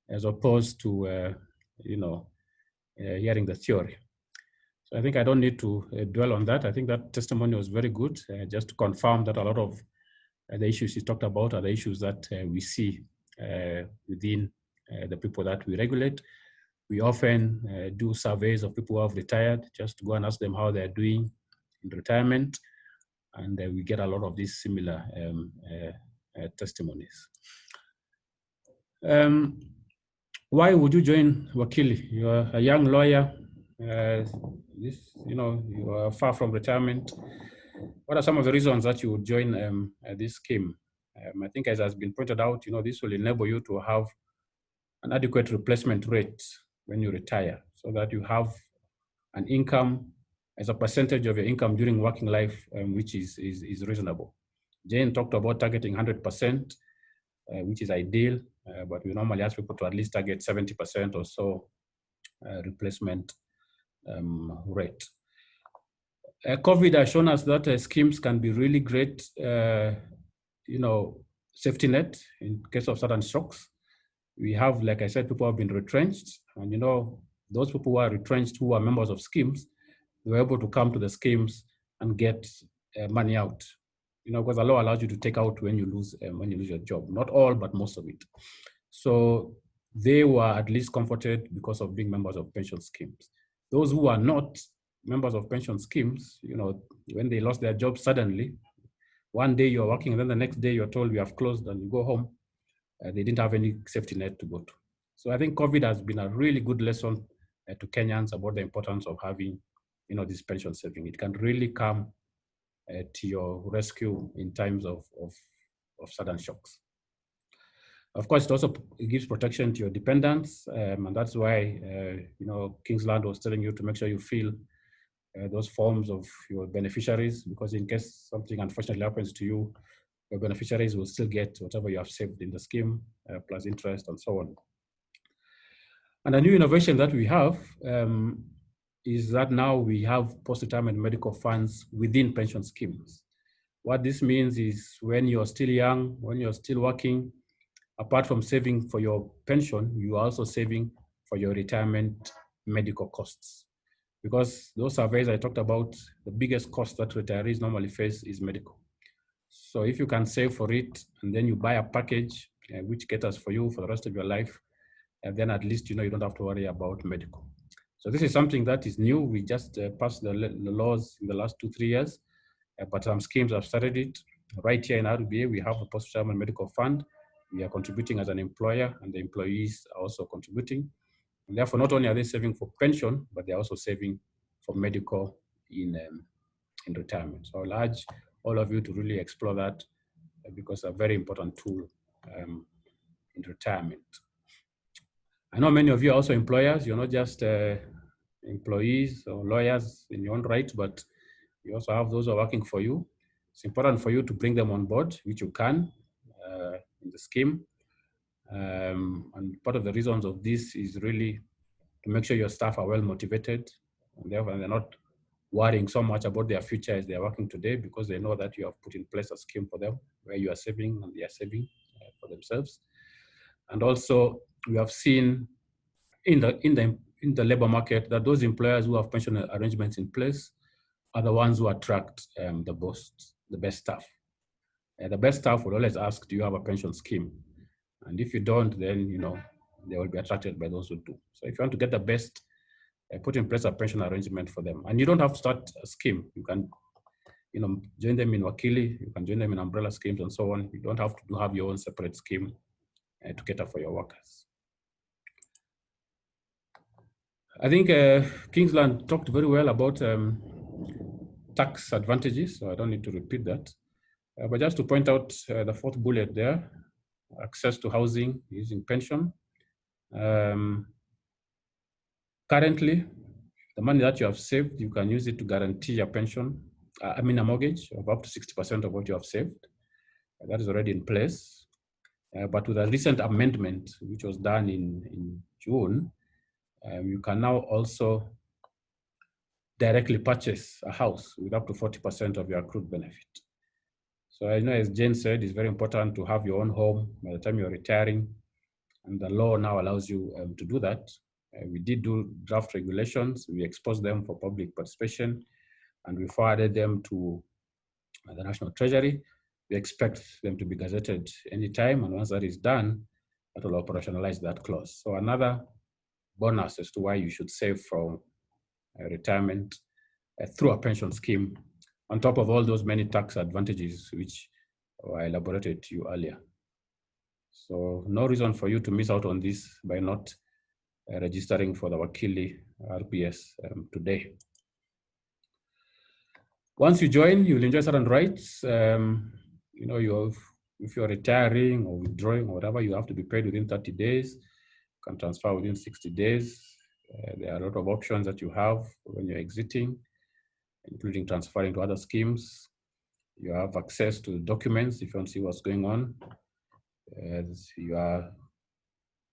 D: as opposed to, hearing the theory. So I think I don't need to dwell on that. I think that testimony was very good, just to confirm that a lot of the issues he talked about are the issues that we see within the people that we regulate. We often do surveys of people who have retired, just to go and ask them how they're doing in retirement. And we get a lot of these similar testimonies. Why would you join Wakili? You're a young lawyer. You are far from retirement. What are some of the reasons that you would join this scheme? I think, as has been pointed out, this will enable you to have an adequate replacement rate when you retire, so that you have an income as a percentage of your income during working life, which is reasonable. Jane talked about targeting 100%, which is ideal, but we normally ask people to at least target 70% or so replacement rate. COVID has shown us that schemes can be really great, safety net in case of sudden shocks. We have, like I said, people have been retrenched, and those people who are retrenched, who are members of schemes, they were able to come to the schemes and get money out. Because the law allows you to take out when you lose your job. Not all, but most of it. So they were at least comforted because of being members of pension schemes. Those who are not members of pension schemes, when they lost their job suddenly, one day you're working and then the next day you're told we have closed and you go home, they didn't have any safety net to go to. So I think COVID has been a really good lesson to Kenyans about the importance of having, this pension saving. It can really come to your rescue in times of sudden shocks. Of course, it also gives protection to your dependents, and that's why, Kingsland was telling you to make sure you fill those forms of your beneficiaries, because in case something unfortunately happens to you, your beneficiaries will still get whatever you have saved in the scheme, plus interest and so on. And a new innovation that we have is that now we have post-retirement medical funds within pension schemes. What this means is when you're still young, when you're still working, apart from saving for your pension, you are also saving for your retirement medical costs. Because those surveys I talked about, the biggest cost that retirees normally face is medical. So if you can save for it, and then you buy a package which caters for you for the rest of your life, and then at least you don't have to worry about medical. So this is something that is new. We just passed the laws in the last 2-3 years, but some schemes have started it. Right here in RBA, we have a post-retirement medical fund. We are contributing as an employer, and the employees are also contributing. And therefore, not only are they saving for pension, but they're also saving for medical in retirement. So I'll urge all of you to really explore that, because it's a very important tool in retirement. I know many of you are also employers. You're not just employees or lawyers in your own right, but you also have those who are working for you. It's important for you to bring them on board, which you can in the scheme. And part of the reasons of this is really to make sure your staff are well motivated, and therefore they're not worrying so much about their future as they're working today, because they know that you have put in place a scheme for them where you are saving and they are saving for themselves. And also, we have seen in the labor market that those employers who have pension arrangements in place are the ones who attract the best staff. The best staff will always ask, do you have a pension scheme? And if you don't, then they will be attracted by those who do. So if you want to get the best, put in place a pension arrangement for them. And you don't have to start a scheme. You can join them in Wakili, you can join them in umbrella schemes and so on. You don't have to have your own separate scheme to cater for your workers. I think Kingsland talked very well about tax advantages, so I don't need to repeat that. But just to point out the fourth bullet there, access to housing using pension. Currently, the money that you have saved, you can use it to guarantee your pension, a mortgage of up to 60% of what you have saved. That is already in place. But with a recent amendment, which was done in June, you can now also directly purchase a house with up to 40% of your accrued benefit. So I know, as Jane said, it's very important to have your own home by the time you're retiring, and the law now allows you to do that. We did do draft regulations. We exposed them for public participation, and we forwarded them to the National Treasury. We expect them to be gazetted anytime, and once that is done, that will operationalize that clause. So another bonus as to why you should save from retirement through a pension scheme, on top of all those many tax advantages which I elaborated to you earlier. So no reason for you to miss out on this by not registering for the Wakili RPS today. Once you join, you'll enjoy certain rights. You know, if you're retiring or withdrawing or whatever, you have to be paid within 30 days. You can transfer within 60 days. There are a lot of options that you have when you're exiting, including transferring to other schemes. You have access to documents if you want to see what's going on. You are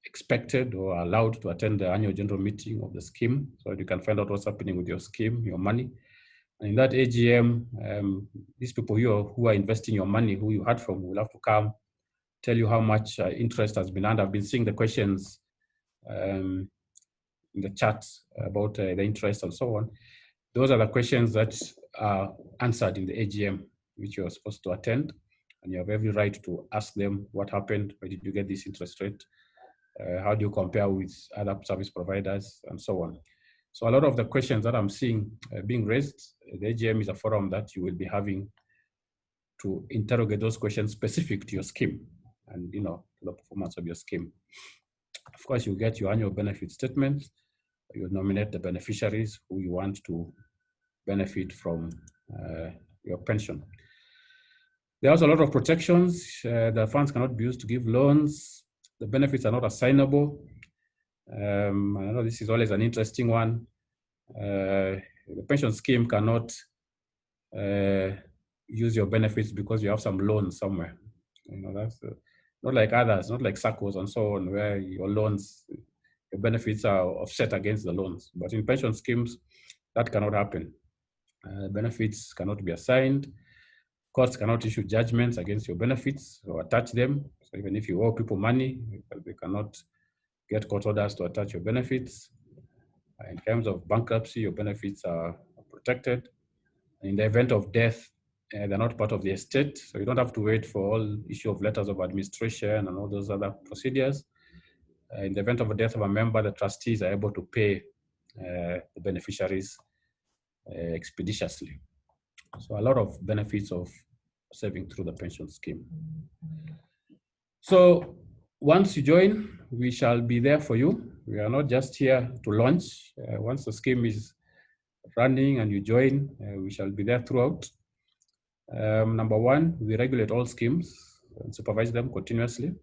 D: expected or allowed to attend the annual general meeting of the scheme, so you can find out what's happening with your scheme, your money. And in that AGM, these people who are investing your money, who you heard from, will have to come tell you how much interest has been earned. I've been seeing the questions in the chat about the interest and so on. Those are the questions that are answered in the AGM, which you're supposed to attend. And you have every right to ask them what happened, where did you get this interest rate? How do you compare with other service providers and so on? So a lot of the questions that I'm seeing being raised, the AGM is a forum that you will be having to interrogate those questions specific to your scheme and, you know, to the performance of your scheme. Of course, you get your annual benefit statements. You nominate the beneficiaries who you want to benefit from your pension. There's a lot of protections. The funds cannot be used to give loans. The benefits are not assignable. I know this is always an interesting one. The pension scheme cannot use your benefits because you have some loan somewhere. You know, that's not like others, not like SACCOs and so on, where your loans, your benefits are offset against the loans. But in pension schemes, that cannot happen. Benefits cannot be assigned. Courts cannot issue judgments against your benefits or attach them. So even if you owe people money, they cannot get court orders to attach your benefits. In terms of bankruptcy, your benefits are protected. In the event of death, they're not part of the estate, so you don't have to wait for all issue of letters of administration and all those other procedures. In the event of a death of a member, the trustees are able to pay the beneficiaries expeditiously. So a lot of benefits of saving through the pension scheme. So once you join, we shall be there for you. We are not just here to launch. Once the scheme is running and you join, we shall be there throughout. Number one, we regulate all schemes and supervise them continuously.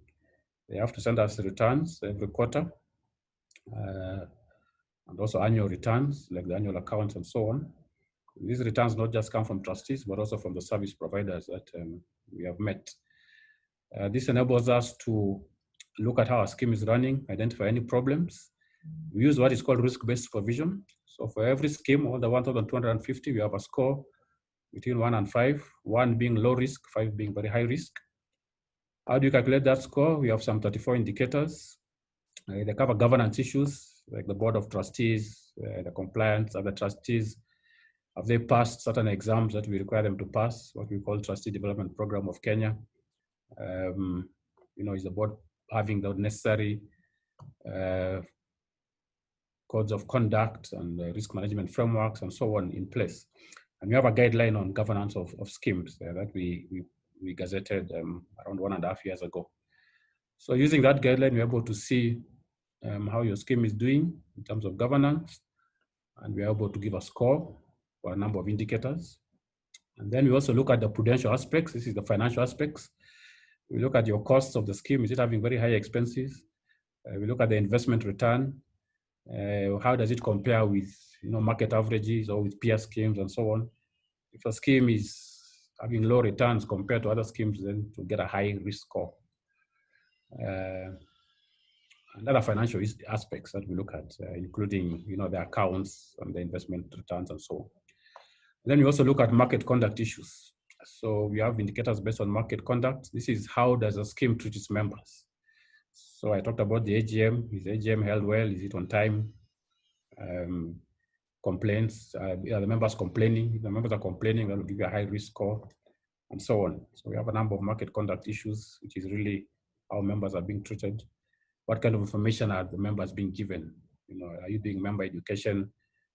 D: They have to send us returns every quarter, and also annual returns, like the annual accounts and so on. These returns not just come from trustees, but also from the service providers that we have met. This enables us to look at how our scheme is running, identify any problems. We use what is called risk-based supervision. So for every scheme, all the 1,250, we have a score between 1 and 5, 1 being low risk, 5 being very high risk. How do you calculate that score? We have some 34 indicators. They cover governance issues, like the board of trustees, the compliance of the trustees. Have they passed certain exams that we require them to pass, what we call Trustee Development Program of Kenya? You know, is the board having the necessary codes of conduct and risk management frameworks and so on in place? And we have a guideline on governance of schemes that we gazetted around 1.5 years ago. So using that guideline, we're able to see how your scheme is doing in terms of governance, and we're able to give a score for a number of indicators. And then we also look at the prudential aspects. This is the financial aspects. We look at your costs of the scheme. Is it having very high expenses? We look at the investment return. How does it compare with, you know, market averages or with peer schemes and so on? If a scheme is having low returns compared to other schemes, then to get a high risk score. And other financial aspects that we look at, including, you know, the accounts and the investment returns and so on. And then we also look at market conduct issues. So we have indicators based on market conduct. This is how does a scheme treat its members. So I talked about the AGM. Is the AGM held well? Is it on time? Complaints, are the members complaining? If the members are complaining, that will give you a high risk score, and so on. So we have a number of market conduct issues, which is really how members are being treated. What kind of information are the members being given? You know, are you doing member education,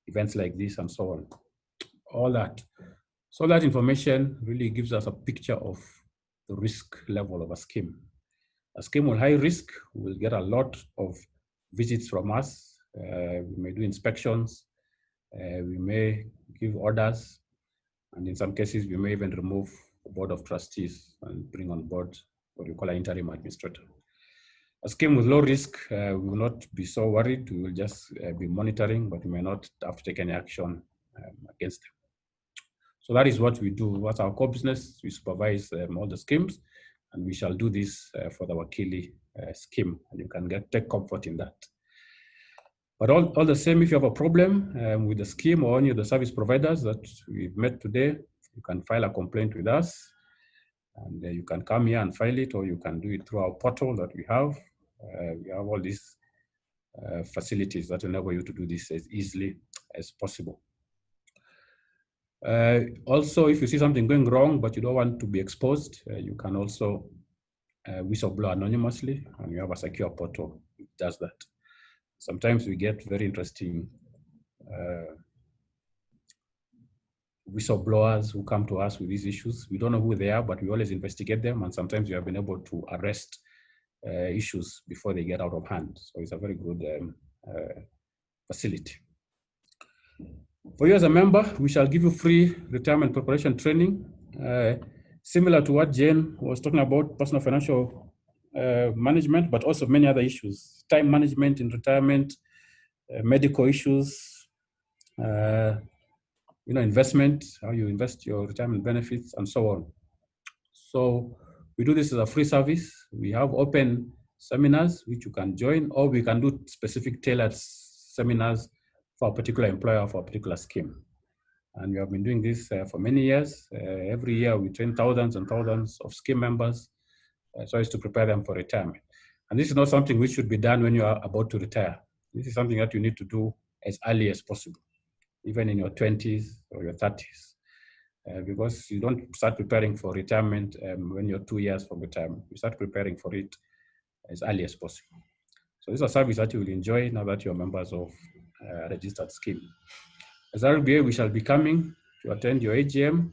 D: events like this, and so on? All that. So that information really gives us a picture of the risk level of a scheme. A scheme with high risk will get a lot of visits from us. We may do inspections. We may give orders. And in some cases, we may even remove the board of trustees and bring on board what we call an interim administrator. A scheme with low risk, we will not be so worried. We will just be monitoring, but we may not have to take any action against them. So that is what we do. What's our core business? We supervise all the schemes, and we shall do this for the Wakili scheme, and you can take comfort in that. But all the same, if you have a problem with the scheme or any of the service providers that we've met today, you can file a complaint with us, and you can come here and file it, or you can do it through our portal that we have. We have all these facilities that enable you to do this as easily as possible. Also, if you see something going wrong, but you don't want to be exposed, you can also whistleblow anonymously, and we have a secure portal that does that. Sometimes we get very interesting whistleblowers who come to us with these issues. We don't know who they are, but we always investigate them, and sometimes we have been able to arrest issues before they get out of hand. So it's a very good facility. For you as a member, we shall give you free retirement preparation training, similar to what Jane was talking about, personal financial management, but also many other issues, time management in retirement, medical issues, investment, how you invest your retirement benefits, and so on. So we do this as a free service. We have open seminars which you can join, or we can do specific tailored seminars for a particular employer, for a particular scheme. And we have been doing this for many years. Every year we train thousands and thousands of scheme members so as to prepare them for retirement. And this is not something which should be done when you are about to retire. This is something that you need to do as early as possible, even in your 20s or your 30s, because you don't start preparing for retirement when you're 2 years from retirement. You start preparing for it as early as possible. So this is a service that you will enjoy now that you're members of a registered scheme. As RBA, we shall be coming to attend your AGM.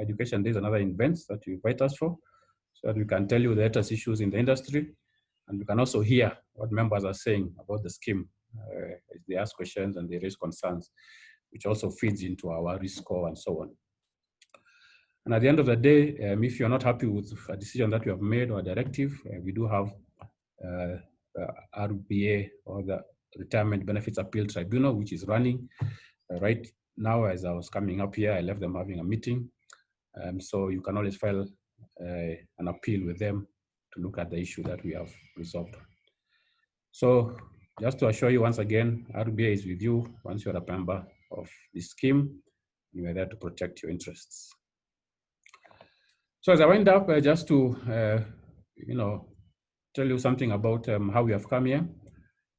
D: Education Day is another event that you invite us for, so that we can tell you the latest issues in the industry, and we can also hear what members are saying about the scheme as they ask questions and they raise concerns, which also feeds into our risk score and so on. And at the end of the day, if you're not happy with a decision that you have made or a directive, we do have RBA, or the Retirement Benefits Appeal Tribunal, which is running right now. As I was coming up here, I left them having a meeting. So you can always file an appeal with them to look at the issue that we have resolved. So just to assure you once again, RBA is with you once you're a member of this scheme. You are there to protect your interests. So as I wind up, just to tell you something about how we have come here.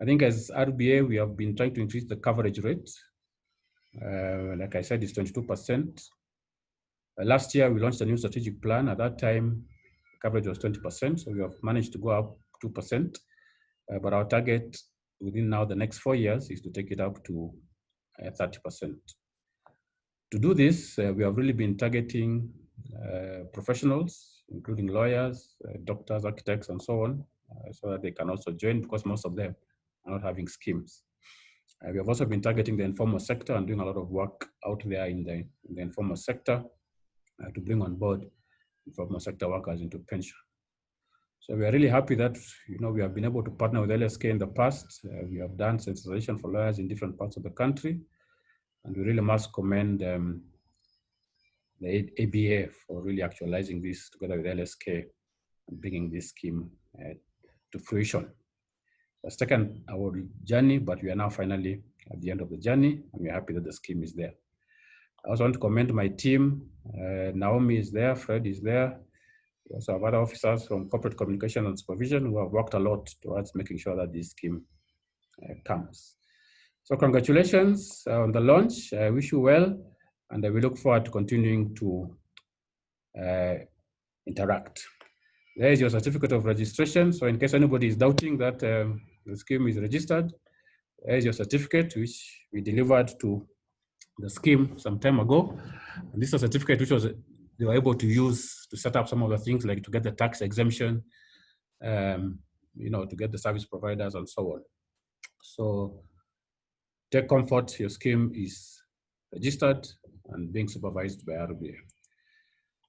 D: I think as RBA, we have been trying to increase the coverage rate. Like I said, it's 22%. Last year, we launched a new strategic plan. At that time, coverage was 20%, so we have managed to go up 2%. But our target within now the next 4 years is to take it up to 30%. To do this, we have really been targeting professionals, including lawyers, doctors, architects, and so on, so that they can also join, because most of them are not having schemes. We have also been targeting the informal sector and doing a lot of work out there in the informal sector to bring on board informal sector workers into pension. So we are really happy that we have been able to partner with LSK in the past. We have done sensitization for lawyers in different parts of the country, and we really must commend the ABA for really actualizing this together with LSK and bringing this scheme to fruition. It's taken our journey, but we are now finally at the end of the journey, and we're happy that the scheme is there. I also want to commend my team. Naomi is there, Fred is there. We also have other officers from corporate communication and supervision who have worked a lot towards making sure that this scheme comes. So congratulations on the launch. I wish you well, and we look forward to continuing to interact. There is your certificate of registration. So in case anybody is doubting that the scheme is registered, there is your certificate, which we delivered to the scheme some time ago. And this is a certificate which was they were able to use to set up some of the things like to get the tax exemption, you know, to get the service providers and so on. So take comfort, your scheme is registered and being supervised by RBA.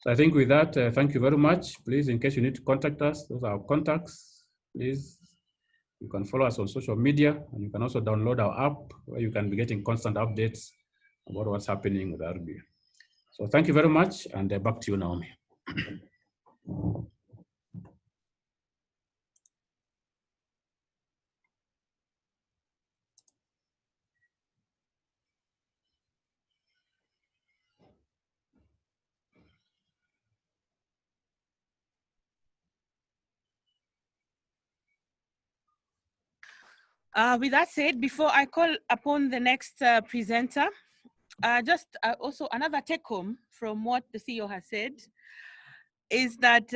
D: So I think with that, thank you very much. Please, in case you need to contact us, those are our contacts. Please, you can follow us on social media, and you can also download our app where you can be getting constant updates about what's happening with RBA. So thank you very much, and back to you, Naomi.
A: With that said, before I call upon the next presenter, just also another take home from what the CEO has said is that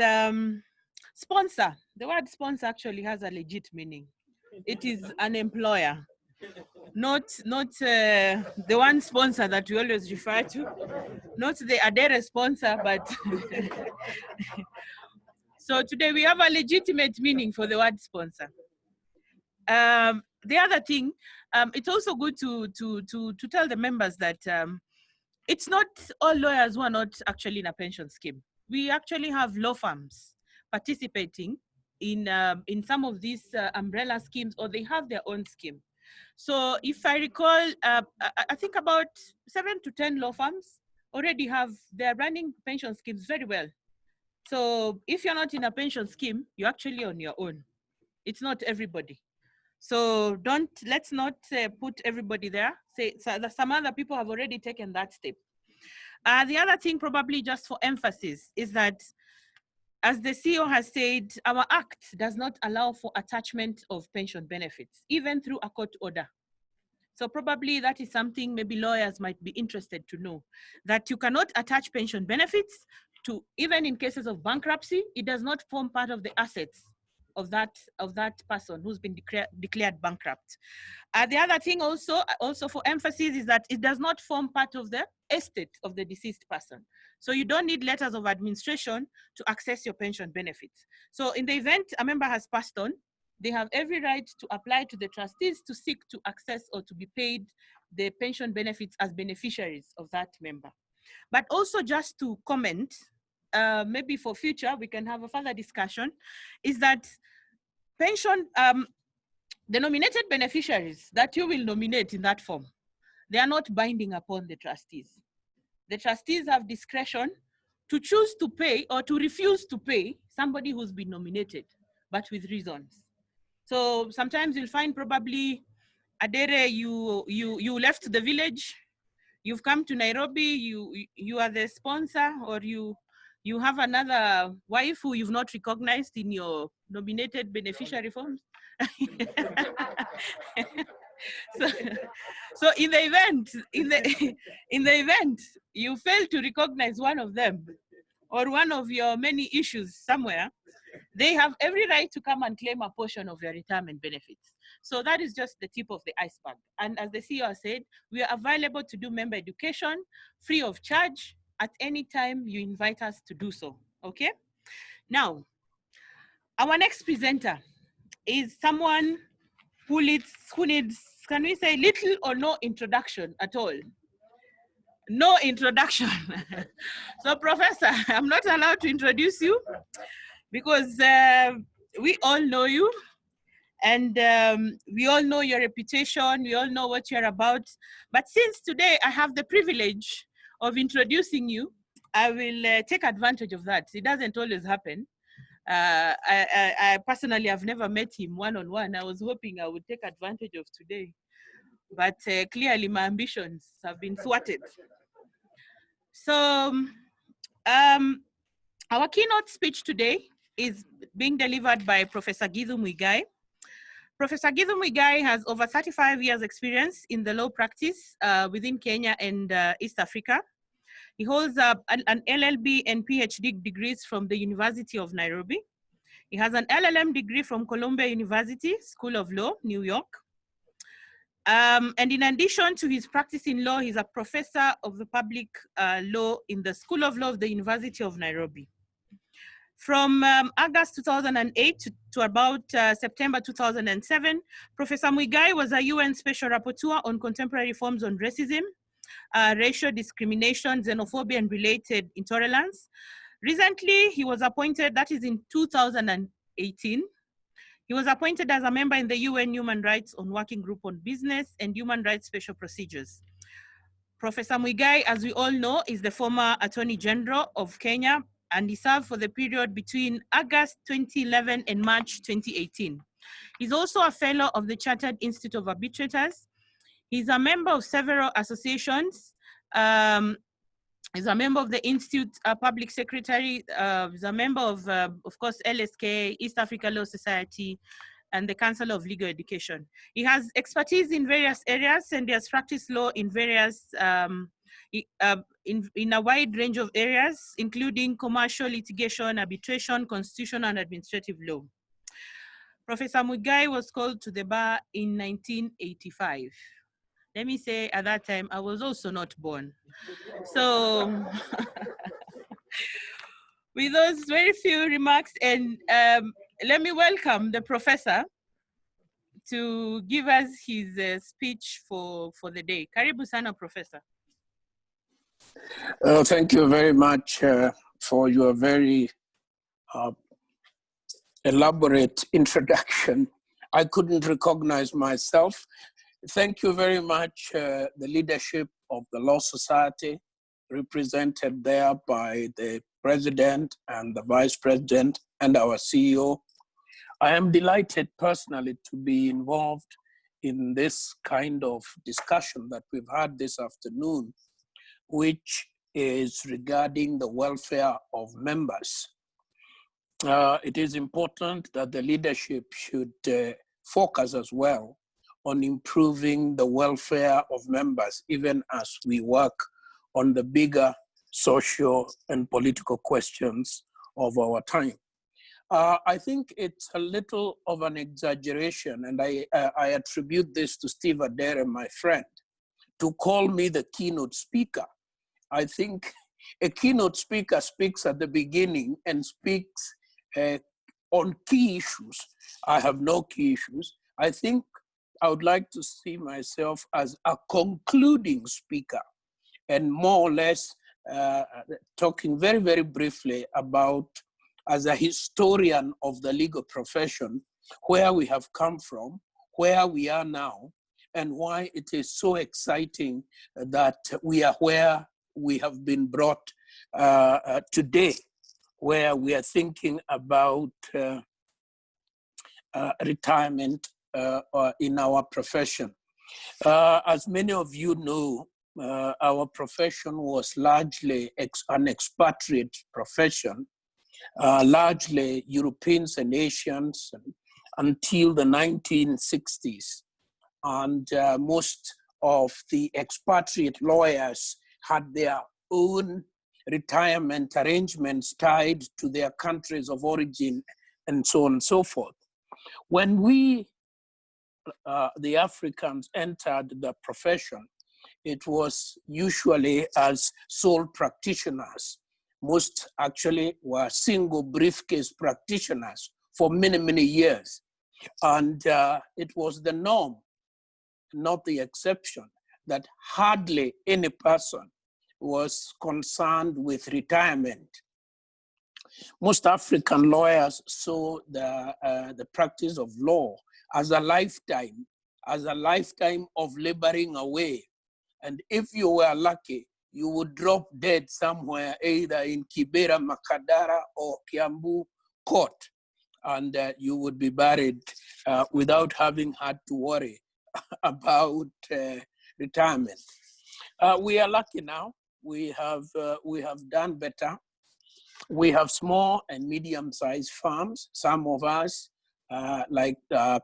A: sponsor, the word sponsor actually has a legit meaning. It is an employer, not the one sponsor that we always refer to, not the Adere sponsor, but so today we have a legitimate meaning for the word sponsor. The other thing, it's also good to tell the members that it's not all lawyers who are not actually in a pension scheme. We actually have law firms participating in some of these umbrella schemes, or they have their own scheme. So if I recall, I think about 7 to 10 law firms already they're running pension schemes very well. So if you're not in a pension scheme, you're actually on your own. It's not everybody. So let's not put everybody there. Some other people have already taken that step. The other thing, probably just for emphasis, is that as the CEO has said, our act does not allow for attachment of pension benefits, even through a court order. So probably that is something maybe lawyers might be interested to know, that you cannot attach pension benefits to, even in cases of bankruptcy, it does not form part of the assets of that person who's been declared bankrupt. The other thing also for emphasis is that it does not form part of the estate of the deceased person. So you don't need letters of administration to access your pension benefits. So in the event a member has passed on, they have every right to apply to the trustees to seek to access or to be paid the pension benefits as beneficiaries of that member. But also just to comment, maybe for future, we can have a further discussion, is that pension, the nominated beneficiaries that you will nominate in that form, they are not binding upon the trustees. The trustees have discretion to choose to pay or to refuse to pay somebody who's been nominated, but with reasons. So sometimes you'll find probably, Adere, you left the village, you've come to Nairobi, you are the sponsor, or you have another wife who you've not recognized in your nominated beneficiary forms. So in the event you fail to recognize one of them or one of your many issues somewhere, they have every right to come and claim a portion of your retirement benefits. So that is just the tip of the iceberg. And as the CEO said, we are available to do member education free of charge at any time you invite us to do so, okay? Now, our next presenter is someone who needs, can we say, little or no introduction at all? No introduction. So Professor, I'm not allowed to introduce you because we all know you, and we all know your reputation, we all know what you're about. But since today I have the privilege of introducing you, I will take advantage of that. It doesn't always happen. I personally have never met him one-on-one. I was hoping I would take advantage of today, but clearly my ambitions have been thwarted. So our keynote speech today is being delivered by Professor Githu Muigai. Professor Githu Muigai has over 35 years experience in the law practice within Kenya and East Africa. He holds an LLB and PhD degrees from the University of Nairobi. He has an LLM degree from Columbia University School of Law, New York. And in addition to his practice in law, he's a professor of the public law in the School of Law of the University of Nairobi. From August 2008 to about September 2007, Professor Muigai was a UN Special Rapporteur on contemporary forms on racism, racial discrimination, xenophobia, and related intolerance. Recently, he was appointed, that is in 2018, he was appointed as a member in the UN Human Rights on Working Group on Business and Human Rights Special Procedures. Professor Muigai, as we all know, is the former Attorney General of Kenya, and he served for the period between August 2011 and March 2018. He's also a fellow of the Chartered Institute of Arbitrators. He's a member of several associations. He's a member of the Institute Public Secretary. He's a member of course, LSK, East Africa Law Society, and the Council of Legal Education. He has expertise in various areas, and he has practiced law in various, in a wide range of areas, including commercial litigation, arbitration, constitutional, and administrative law. Professor Muigai was called to the bar in 1985. Let me say, at that time, I was also not born. So, with those very few remarks, and let me welcome the professor to give us his speech for the day. Karibu sana, Professor.
M: Thank you very much for your very elaborate introduction. I couldn't recognize myself. Thank you very much, the leadership of the Law Society, represented there by the President and the Vice President and our CEO. I am delighted personally to be involved in this kind of discussion that we've had this afternoon, which is regarding the welfare of members. It is important that the leadership should focus as well on improving the welfare of members, even as we work on the bigger social and political questions of our time. I think it's a little of an exaggeration, and I attribute this to Steve Adere, my friend, to call me the keynote speaker. I think a keynote speaker speaks at the beginning and speaks on key issues. I have no key issues. I think I would like to see myself as a concluding speaker, and more or less talking very, very briefly about, as a historian of the legal profession, where we have come from, where we are now, and why it is so exciting that we are where we have been brought today, where we are thinking about retirement in our profession. As many of you know, our profession was largely an expatriate profession, largely Europeans and Asians until the 1960s. And most of the expatriate lawyers had their own retirement arrangements tied to their countries of origin and so on and so forth. When we, the Africans, entered the profession, it was usually as sole practitioners. Most actually were single briefcase practitioners for many, many years. And it was the norm, not the exception, that hardly any person was concerned with retirement. Most African lawyers saw the practice of law as a lifetime of laboring away. And if you were lucky, you would drop dead somewhere, either in Kibera, Makadara, or Kiambu Court, and you would be buried without having had to worry about retirement. We are lucky now we have done better. We have small and medium-sized farms. Some of us, like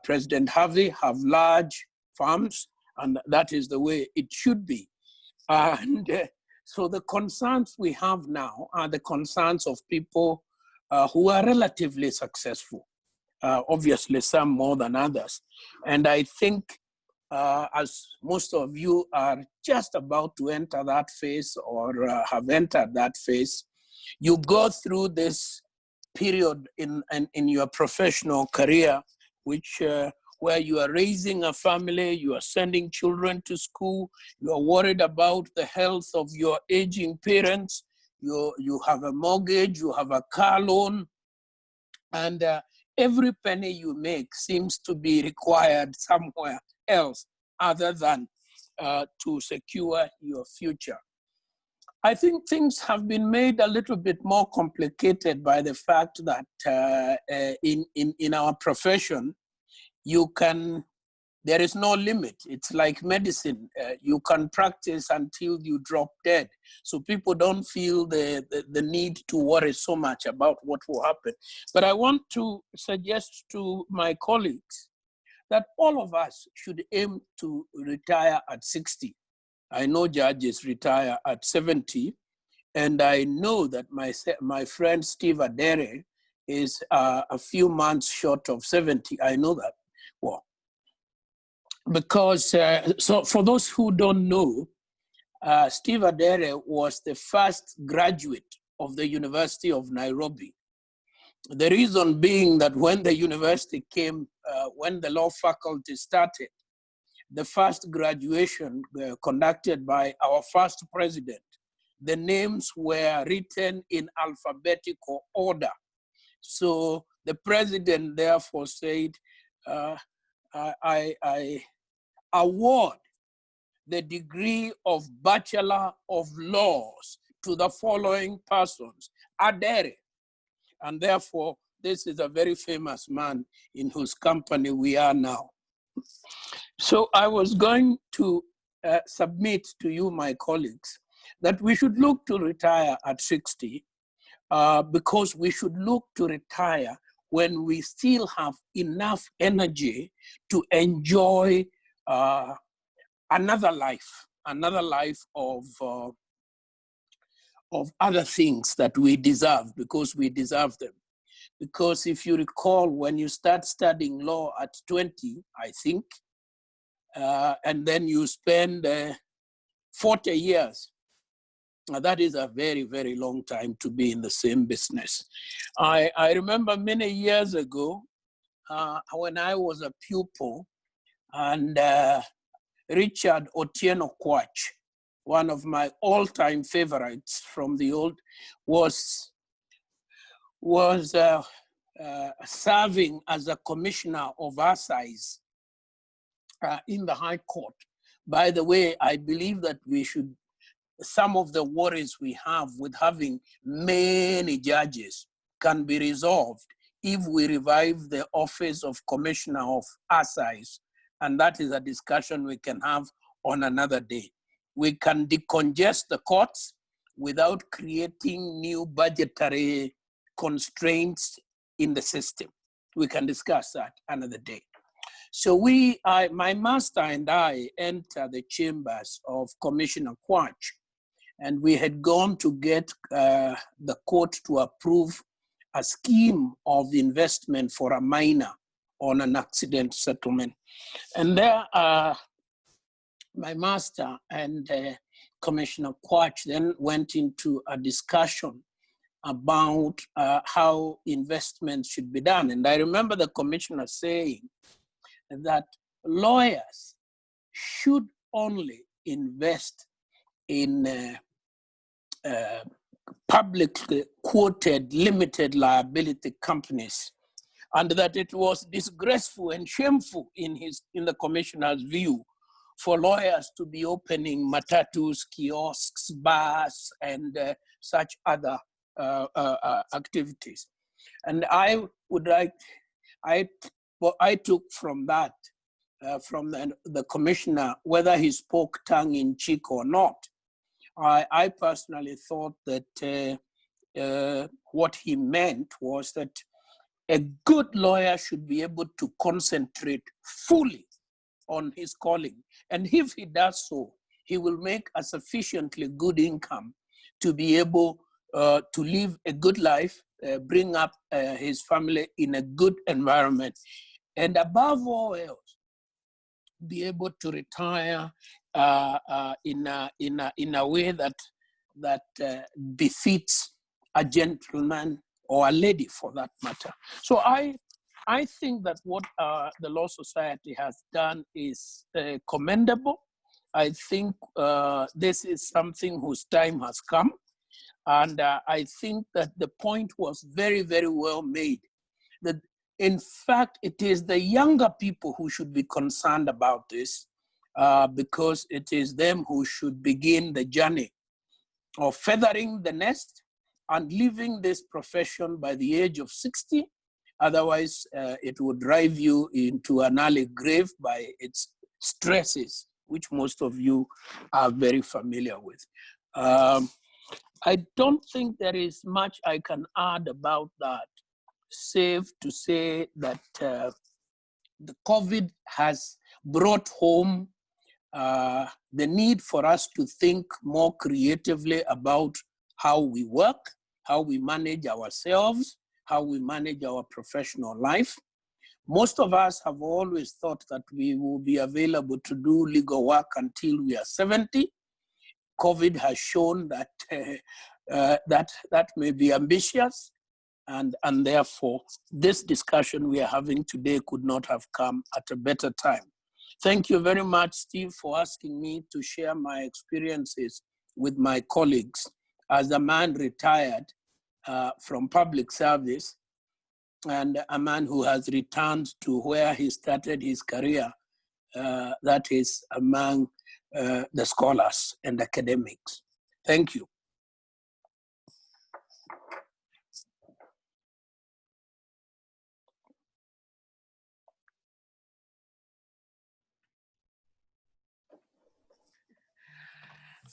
M: President Harvey, have large farms, and that is the way it should be. And so the concerns we have now are the concerns of people who are relatively successful. Obviously, some more than others. And I think as most of you are just about to enter that phase or have entered that phase, you go through this period in your professional career, which where you are raising a family, you are sending children to school, you are worried about the health of your aging parents, you have a mortgage, you have a car loan, and every penny you make seems to be required somewhere else other than to secure your future. I think things have been made a little bit more complicated by the fact that in our profession, there is no limit. It's like medicine. You can practice until you drop dead. So people don't feel the need to worry so much about what will happen. But I want to suggest to my colleagues that all of us should aim to retire at 60. I know judges retire at 70, and I know that my friend Steve Adere is a few months short of 70. I know that. Well, because, so for those who don't know, Steve Adere was the first graduate of the University of Nairobi. The reason being that when the university came, when the law faculty started, the first graduation conducted by our first president, the names were written in alphabetical order. So the president therefore said, I award the degree of Bachelor of Laws to the following persons, Adere. And therefore, this is a very famous man in whose company we are now. So I was going to submit to you, my colleagues, that we should look to retire at 60 because we should look to retire when we still have enough energy to enjoy another life of other things that we deserve because we deserve them. Because if you recall, when you start studying law at 20, I think, and then you spend 40 years, that is a very, very long time to be in the same business. I remember many years ago when I was a pupil, and Richard Otieno Kwach, one of my all-time favorites from the old, was serving as a commissioner of assize in the High Court. By the way, I believe that some of the worries we have with having many judges can be resolved if we revive the office of Commissioner of Assize. And that is a discussion we can have on another day. We can decongest the courts without creating new budgetary constraints in the system. We can discuss that another day. So my master and I entered the chambers of Commissioner Kwach, and we had gone to get the court to approve a scheme of investment for a minor on an accident settlement. And there, my master and Commissioner Kwach then went into a discussion about how investments should be done. And I remember the commissioner saying that lawyers should only invest in publicly quoted limited liability companies, and that it was disgraceful and shameful in the commissioner's view for lawyers to be opening matatus, kiosks, bars, and such other activities. And I took from that, from the commissioner, whether he spoke tongue in cheek or not, I personally thought that what he meant was that a good lawyer should be able to concentrate fully on his calling. And if he does so, he will make a sufficiently good income to be able to live a good life, bring up his family in a good environment, and above all else, be able to retire in a way that befits a gentleman or a lady, for that matter. So I think that what the Law Society has done is commendable. I think this is something whose time has come. And I think that the point was very, very well made. That in fact, it is the younger people who should be concerned about this because it is them who should begin the journey of feathering the nest and leaving this profession by the age of 60. Otherwise, it would drive you into an early grave by its stresses, which most of you are very familiar with. I don't think there is much I can add about that, save to say that the COVID has brought home the need for us to think more creatively about how we work, how we manage ourselves, how we manage our professional life. Most of us have always thought that we will be available to do legal work until we are 70. COVID has shown that that may be ambitious, and therefore this discussion we are having today could not have come at a better time. Thank you very much, Steve, for asking me to share my experiences with my colleagues as a man retired from public service and a man who has returned to where he started his career, that is among the scholars and academics. Thank you.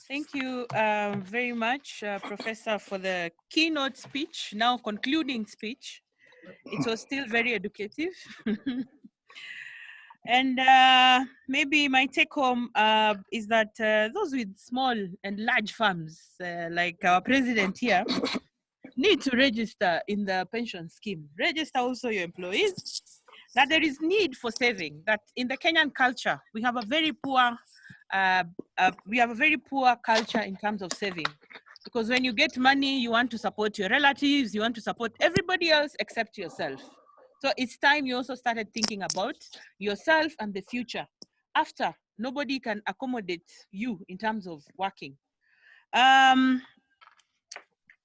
A: Thank you very much, Professor, for the keynote speech, now concluding speech. It was still very educative. And maybe my take home is that those with small and large firms, like our president here, need to register in the pension scheme. Register also your employees, that there is need for saving, that in the Kenyan culture, we have a very poor culture in terms of saving. Because when you get money, you want to support your relatives, you want to support everybody else except yourself. So it's time you also started thinking about yourself and the future. After, nobody can accommodate you in terms of working.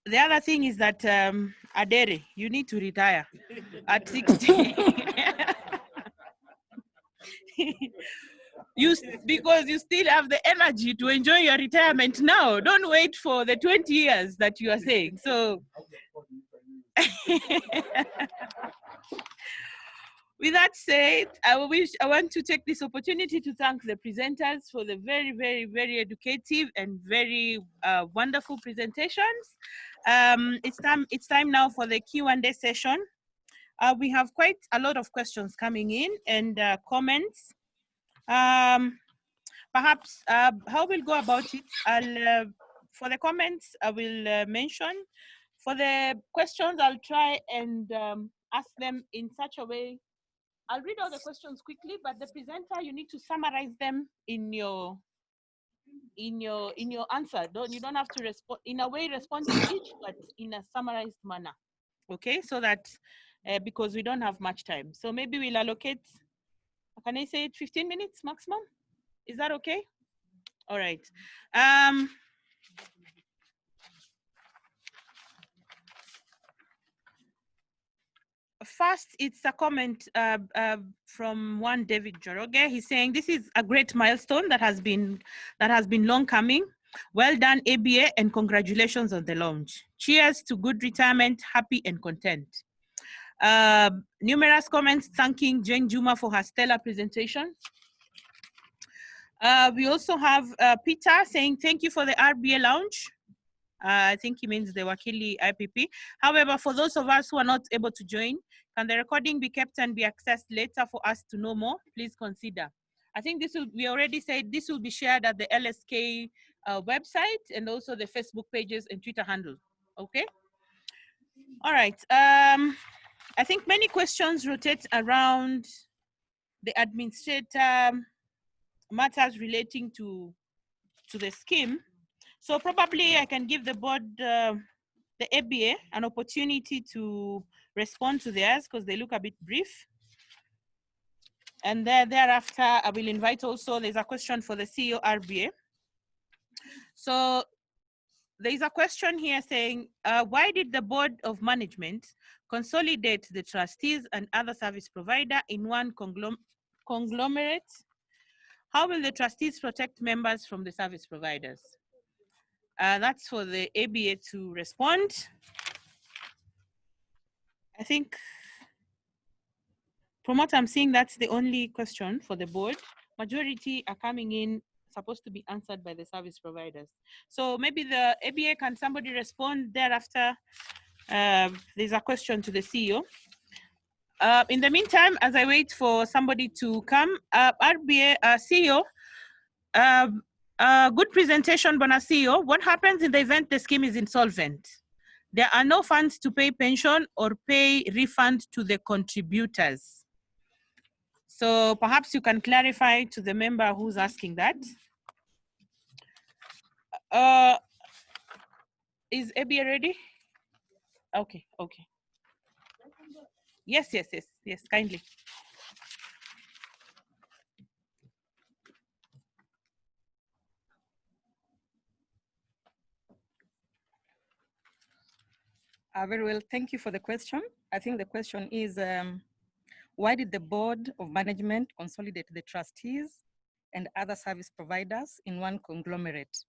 A: The other thing is that, Adere, you need to retire at 60. Because you still have the energy to enjoy your retirement now. Don't wait for the 20 years that you are saying. So, with that said, I want to take this opportunity to thank the presenters for the very, very, very educative and very wonderful presentations. It's time now for the Q&A session. We have quite a lot of questions coming in and comments. Perhaps how we'll go about it, for the comments, I will mention. For the questions, I'll try and ask them in such a way. I'll read all the questions quickly, but the presenter, you need to summarize them in your answer. You don't have to respond in a way, respond to each, but in a summarized manner. Okay, so that because we don't have much time, so maybe we'll allocate. Can I say it 15 minutes maximum? Is that okay? All right. First, it's a comment from one David Joroge. He's saying this is a great milestone that has been long coming. Well done, ABA, and congratulations on the launch. Cheers to good retirement, happy and content. Numerous comments thanking Jane Juma for her stellar presentation. We also have Peter saying, thank you for the RBA launch. I think he means the Wakili IPP. However, for those of us who are not able to join, can the recording be kept and be accessed later for us to know more? Please consider. I think this will, we already said this will be shared at the LSK website and also the Facebook pages and Twitter handle. Okay. All right. I think many questions rotate around the administrator matters relating to the scheme. So probably I can give the board, the ABA, an opportunity to respond to theirs because they look a bit brief. And then thereafter, I will invite also, there's a question for the CEO RBA. So there's a question here saying, why did the Board of Management consolidate the trustees and other service provider in one conglomerate? How will the trustees protect members from the service providers? That's for the ABA to respond. I think from what I'm seeing, that's the only question for the board. Majority are coming in, supposed to be answered by the service providers. So maybe the ABA, can somebody respond thereafter? There's a question to the CEO. In the meantime, as I wait for somebody to come, RBA CEO, good presentation, Bona CEO. What happens in the event the scheme is insolvent? There are no funds to pay pension or pay refund to the contributors. So perhaps you can clarify to the member who's asking that. Is ABA ready? Okay, okay. Yes, yes, yes, yes, kindly.
N: Very well, thank you for the question. I think the question is, why did the Board of Management consolidate the trustees and other service providers in one conglomerate?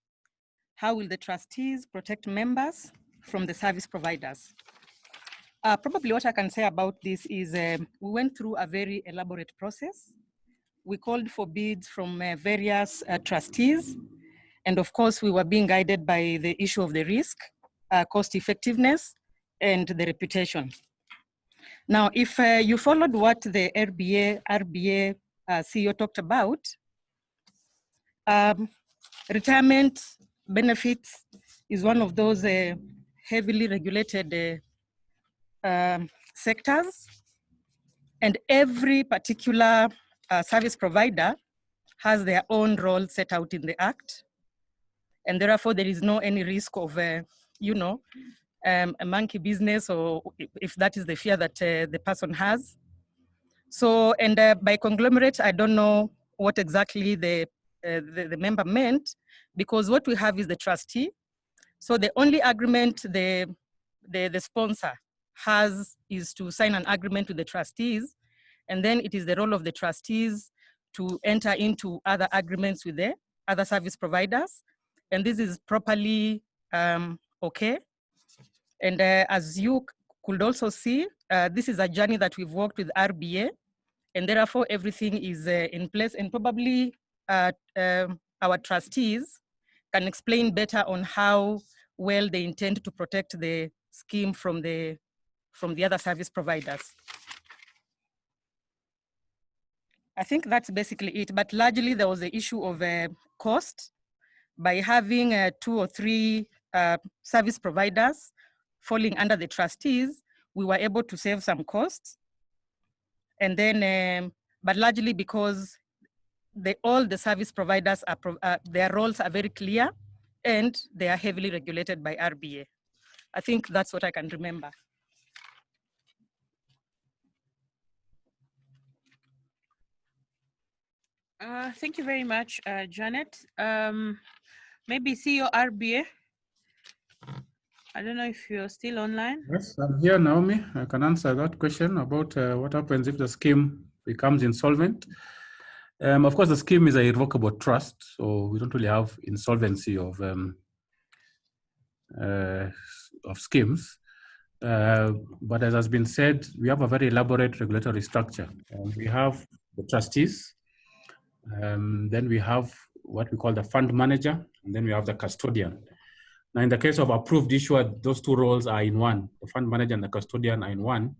N: How will the trustees protect members from the service providers? Probably what I can say about this is we went through a very elaborate process. We called for bids from various trustees. And of course, we were being guided by the issue of the risk, cost effectiveness, and the reputation. Now, if you followed what the RBA CEO talked about, retirement benefits is one of those heavily regulated sectors, and every particular service provider has their own role set out in the Act, and therefore there is no any risk of, you know, a monkey business, or if that is the fear that the person has. So, and by conglomerate, I don't know what exactly the member meant, because what we have is the trustee. So the only agreement the sponsor has is to sign an agreement with the trustees, and then it is the role of the trustees to enter into other agreements with the other service providers. And this is properly okay. And as you could also see, this is a journey that we've worked with RBA, and therefore everything is in place, and probably our trustees can explain better on how well they intend to protect the scheme from the other service providers. I think that's basically it, but largely there was the issue of cost. By having 2 or 3 service providers falling under the trustees, we were able to save some costs. And then, but largely because all the service providers, their roles are very clear and they are heavily regulated by RBA. I think that's what I can remember.
A: Thank you very much, Janet. Maybe CEO RBA. I don't know if you're still online.
D: Yes, I'm here, Naomi. I can answer that question about what happens if the scheme becomes insolvent. Of course, the scheme is a irrevocable trust, so we don't really have insolvency of schemes. But as has been said, we have a very elaborate regulatory structure. We have the trustees, Then we have what we call the fund manager, and then we have the custodian. Now, in the case of approved issuer, those two roles are in one. The fund manager and the custodian are in one,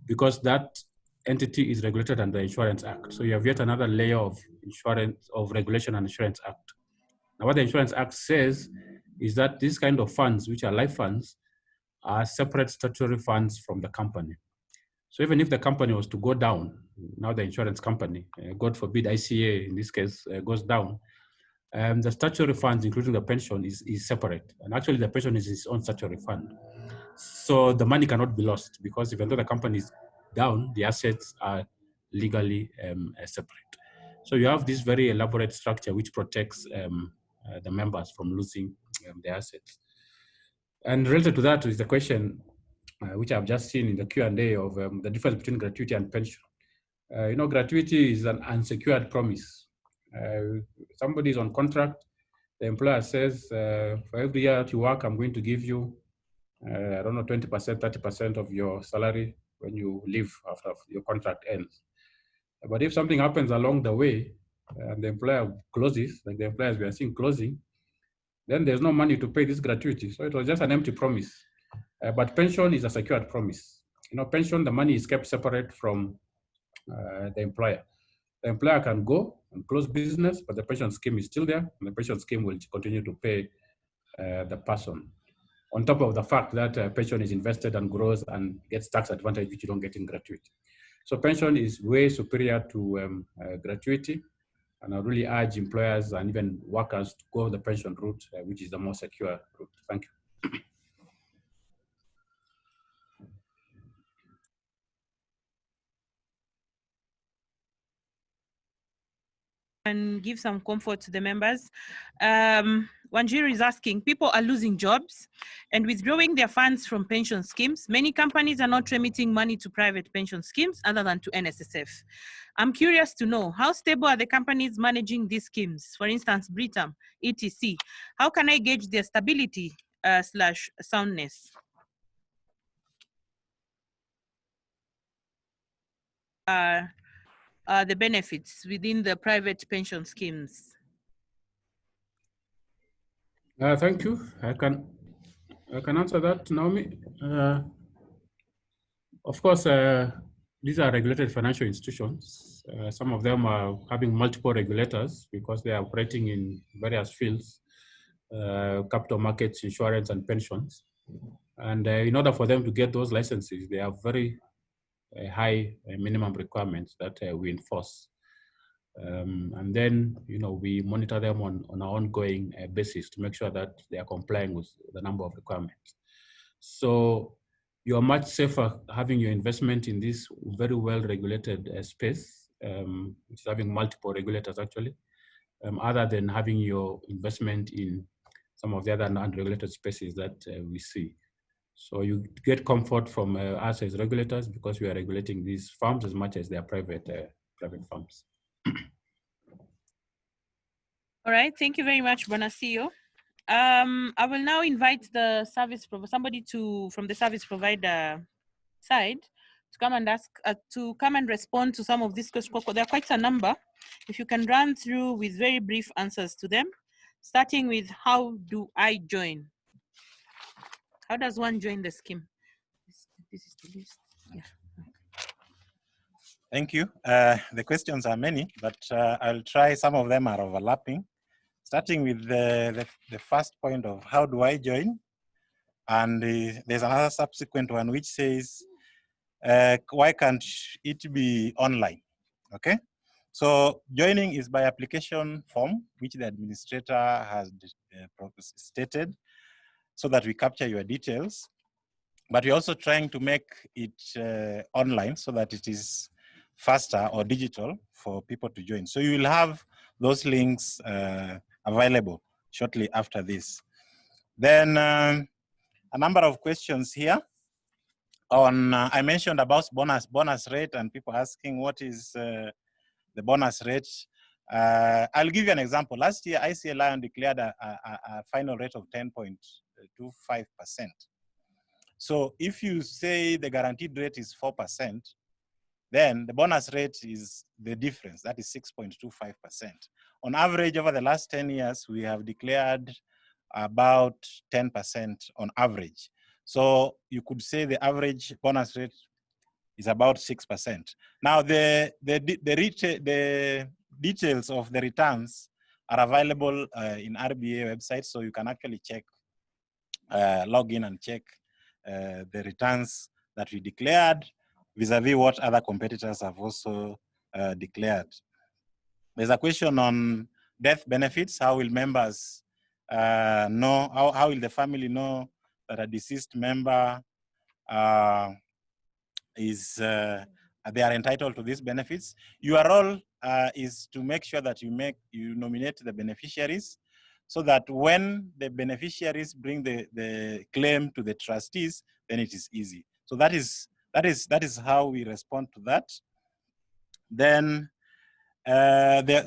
D: because that entity is regulated under the Insurance Act. So you have yet another layer of insurance, of regulation and Insurance Act. Now, what the Insurance Act says is that these kind of funds, which are life funds, are separate statutory funds from the company. So even if the company was to go down, now the insurance company, God forbid ICA in this case goes down, the statutory funds, including the pension, is separate. And actually the pension is its own statutory fund. So the money cannot be lost, because even though the company is down, the assets are legally separate. So you have this very elaborate structure which protects the members from losing their assets. And related to that is the question which I've just seen in the Q&A of the difference between gratuity and pension. You know, gratuity is an unsecured promise. Somebody is on contract, the employer says, for every year that you work, I'm going to give you, I don't know, 20%, 30% of your salary when you leave after your contract ends. But if something happens along the way, and the employer closes, like the employers we are seeing closing, then there's no money to pay this gratuity. So it was just an empty promise. But pension is a secured promise. You know, pension, the money is kept separate from the employer. The employer can go and close business, but the pension scheme is still there, and the pension scheme will continue to pay the person. On top of the fact that pension is invested and grows and gets tax advantage, which you don't get in gratuity. So pension is way superior to gratuity, and I really urge employers and even workers to go the pension route, which is the more secure route. Thank you.
A: And give some comfort to the members. Wanjiru is asking, people are losing jobs and withdrawing their funds from pension schemes. Many companies are not remitting money to private pension schemes other than to NSSF. I'm curious to know, how stable are the companies managing these schemes? For instance, Britam, etc. How can I gauge their stability slash soundness? The benefits within the private pension schemes?
D: Thank you. I can answer that, Naomi. Of course, these are regulated financial institutions. Some of them are having multiple regulators because they are operating in various fields, capital markets, insurance, and pensions. And in order for them to get those licenses, they have very high minimum requirements that we enforce. And then, you know, we monitor them on an ongoing basis to make sure that they are complying with the number of requirements. So you are much safer having your investment in this very well-regulated space, which is having multiple regulators actually, other than having your investment in some of the other unregulated spaces that we see. So you get comfort from us as regulators because we are regulating these firms as much as they are private firms.
A: All right, thank you very much, Bwana CEO. I will now invite the service provider, somebody from the service provider side to come and ask, to come and respond to some of these questions. There are quite a number. If you can run through with very brief answers to them, starting with, how do I join? How does one join the scheme? This is the list. Yeah.
J: Thank you. The questions are many, but I'll try. Some of them are overlapping. Starting with the first point of how do I join? And there's another subsequent one which says, why can't it be online? Okay. So joining is by application form, which the administrator has stated, so that we capture your details. But we're also trying to make it online so that it is faster or digital for people to join. So you will have those links available shortly after this. Then a number of questions here on, I mentioned about bonus rate and people asking what is the bonus rate. I'll give you an example. Last year, ICA Lion declared a final rate of 10.25%. So if you say the guaranteed rate is 4%, then the bonus rate is the difference, that is 6.25%. On average, over the last 10 years, we have declared about 10% on average. So you could say the average bonus rate is about 6%. Now, the details of the returns are available in RBA website, so you can actually check, log in and check the returns that we declared vis-a-vis what other competitors have also declared. There's a question on death benefits. How will members know, how will the family know that a deceased member they are entitled to these benefits? Your role is to make sure that you nominate the beneficiaries, so that when the beneficiaries bring the claim to the trustees, then it is easy. So that is how we respond to that. Then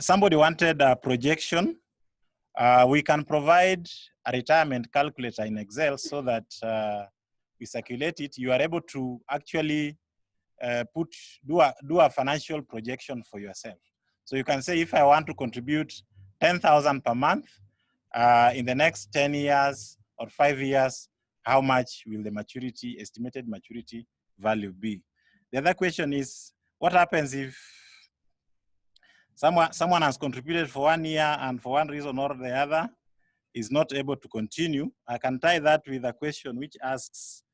J: somebody wanted a projection. We can provide a retirement calculator in Excel so that we circulate it. You are able to actually do a financial projection for yourself. So you can say, if I want to contribute 10,000 per month in the next 10 years or 5 years, how much will the estimated maturity value be? The other question is, what happens if someone has contributed for 1 year and for one reason or the other is not able to continue? I can tie that with a question which asks,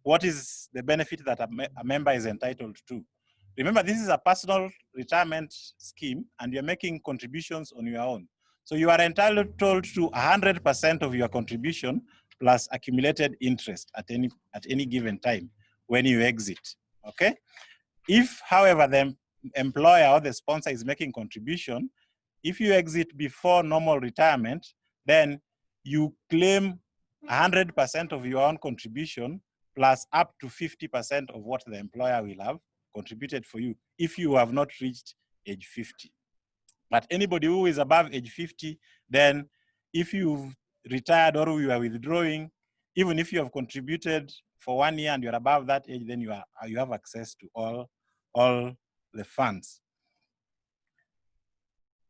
J: what is the benefit that a member is entitled to? Remember, this is a personal retirement scheme and you're making contributions on your own. So you are entitled to 100% of your contribution plus accumulated interest at any given time when you exit, okay? If, however, the employer or the sponsor is making contribution, if you exit before normal retirement, then you claim 100% of your own contribution plus up to 50% of what the employer will have contributed for you if you have not reached age 50. But anybody who is above age 50, then if you've retired or you are withdrawing, even if you have contributed for 1 year and you're above that age, then you have access to all the funds.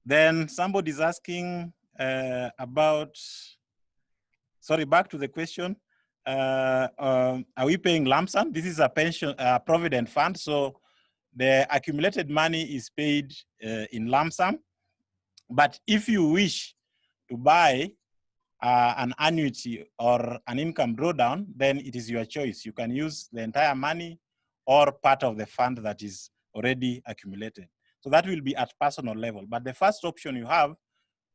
J: Then somebody's asking about, sorry, back to the question. Are we paying lump sum? This is a pension, provident fund. So the accumulated money is paid in lump sum. But if you wish to buy an annuity or an income drawdown, then it is your choice. You can use the entire money or part of the fund that is already accumulated. So that will be at personal level. But the first option you have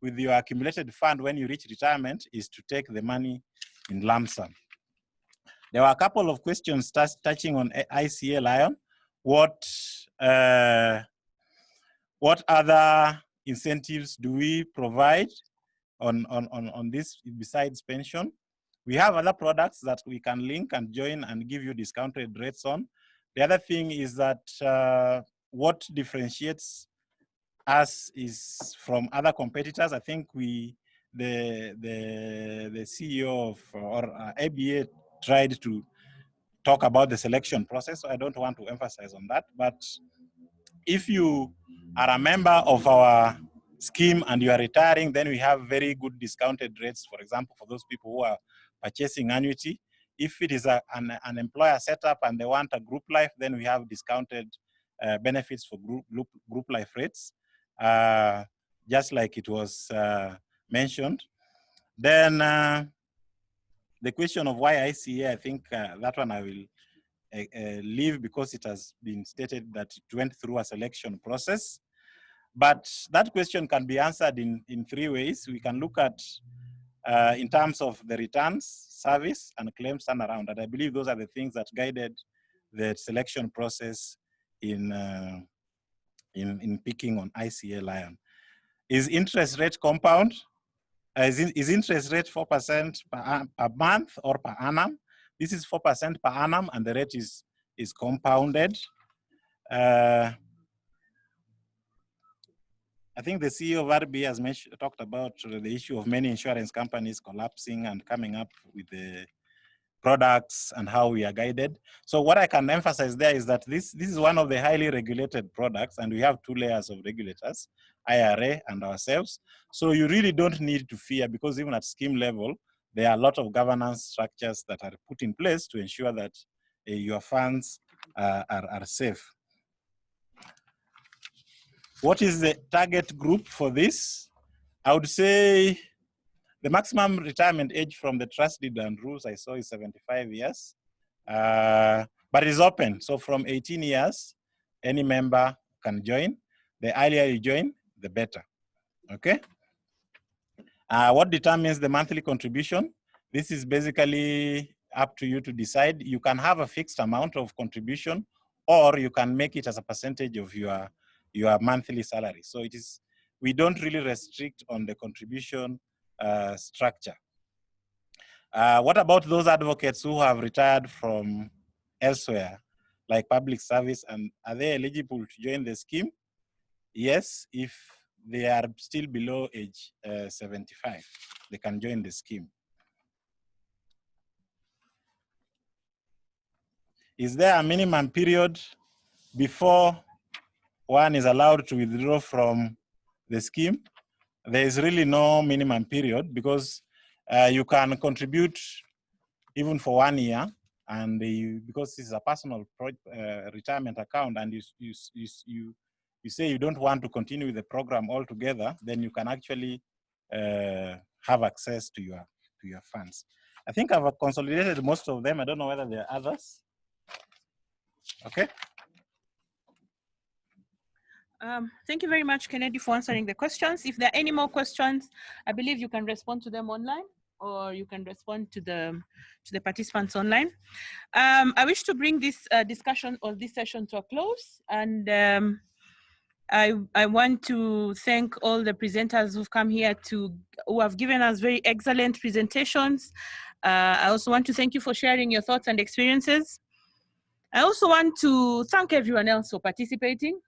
J: with your accumulated fund when you reach retirement is to take the money in lump sum. There were a couple of questions touching on ICA Lion. What other incentives do we provide on this besides pension? We have other products that we can link and join and give you discounted rates on. The other thing is that what differentiates us is from other competitors. I think the CEO of ABA tried to talk about the selection process, so I don't want to emphasize on that. But if you are a member of our scheme and you are retiring, then we have very good discounted rates, for example, for those people who are purchasing annuity. If it is an employer setup and they want a group life, then we have discounted benefits for group life rates, just like it was mentioned. Then the question of why ICA, I think that one I will leave because it has been stated that it went through a selection process. But that question can be answered in 3 ways. We can look at in terms of the returns, service, and claims turnaround. And I believe those are the things that guided the selection process in picking on ICA Lion. Is interest rate compound? Is interest rate 4% per month or per annum? This is 4% per annum, and the rate is compounded. I think the CEO of RBA has talked about the issue of many insurance companies collapsing and coming up with the products and how we are guided. So what I can emphasize there is that this is one of the highly regulated products, and we have 2 layers of regulators, IRA and ourselves. So you really don't need to fear, because even at scheme level, there are a lot of governance structures that are put in place to ensure that your funds are safe. What is the target group for this? I would say the maximum retirement age from the trust deed and rules I saw is 75 years, but it's open. So from 18 years, any member can join. The earlier you join, the better, okay? What determines the monthly contribution? This is basically up to you to decide. You can have a fixed amount of contribution, or you can make it as a percentage of your monthly salary. So it is, we don't really restrict on the contribution structure. What about those advocates who have retired from elsewhere, like public service, and are they eligible to join the scheme? Yes, if they are still below age 75, they can join the scheme. Is there a minimum period before one is allowed to withdraw from the scheme? There is really no minimum period, because you can contribute even for 1 year, and because this is a personal retirement account, and you say you don't want to continue with the program altogether, then you can actually have access to your funds. I think I've consolidated most of them. I don't know whether there are others. Okay.
A: Thank you very much, Kennedy, for answering the questions. If there are any more questions, I believe you can respond to them online, or you can respond to the participants online. I wish to bring this discussion or this session to a close, and I want to thank all the presenters who've come here who have given us very excellent presentations. I also want to thank you for sharing your thoughts and experiences. I also want to thank everyone else for participating.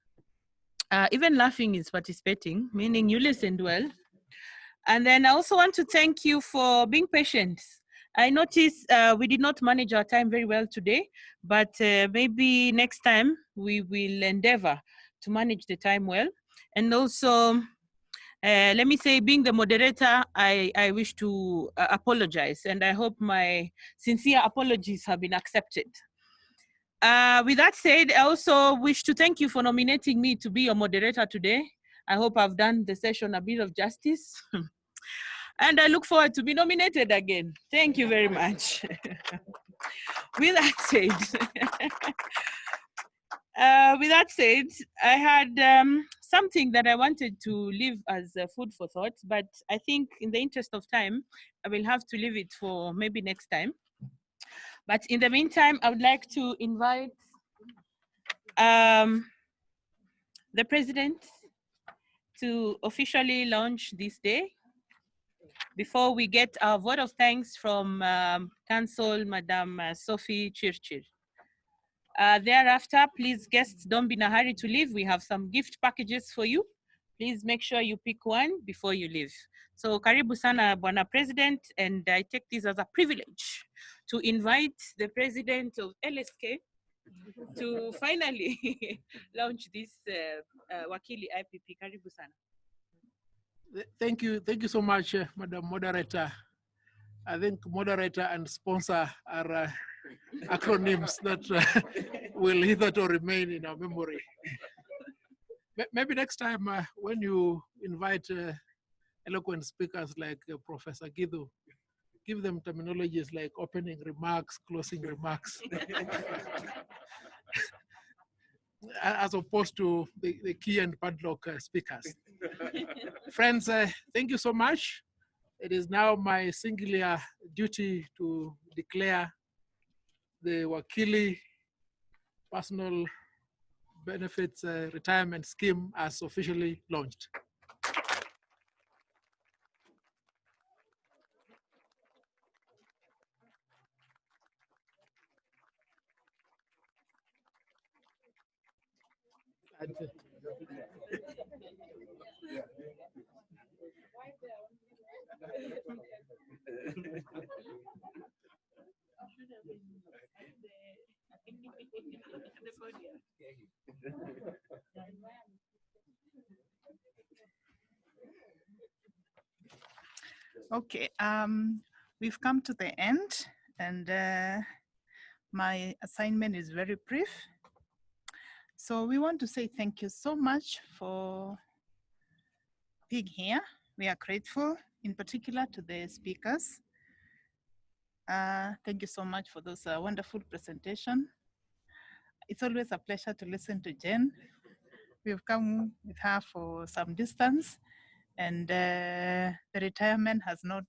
A: Even laughing is participating, meaning you listened well. And then I also want to thank you for being patient. I noticed we did not manage our time very well today, but maybe next time we will endeavor to manage the time well. And also, let me say, being the moderator, I wish to apologize, and I hope my sincere apologies have been accepted. With that said, I also wish to thank you for nominating me to be your moderator today. I hope I've done the session a bit of justice. And I look forward to be nominated again. Thank you very much. With that said, I had something that I wanted to leave as food for thought, but I think in the interest of time, I will have to leave it for maybe next time. But in the meantime, I would like to invite the President to officially launch this day. Before we get our vote of thanks from Council, Madam Sophie Chirchir. Thereafter, please guests, don't be in a hurry to leave. We have some gift packages for you. Please make sure you pick one before you leave. So karibu sana, Bwana President, and I take this as a privilege to invite the President of LSK to finally launch this Wakili IPP. Karibu sana.
H: Thank you so much, Madam Moderator. I think moderator and sponsor are acronyms that will hitherto remain in our memory. Maybe next time when you invite eloquent speakers like Professor Gidhu, give them terminologies like opening remarks, closing remarks, as opposed to the key and padlock speakers. Friends, thank you so much. It is now my singular duty to declare the Wakili Personal Benefits Retirement Scheme as officially launched.
O: Okay, we've come to the end, and my assignment is very brief. So we want to say thank you so much for being here. We are grateful, in particular to the speakers. Thank you so much for those wonderful presentation. It's always a pleasure to listen to Jen. We've come with her for some distance, and the retirement has not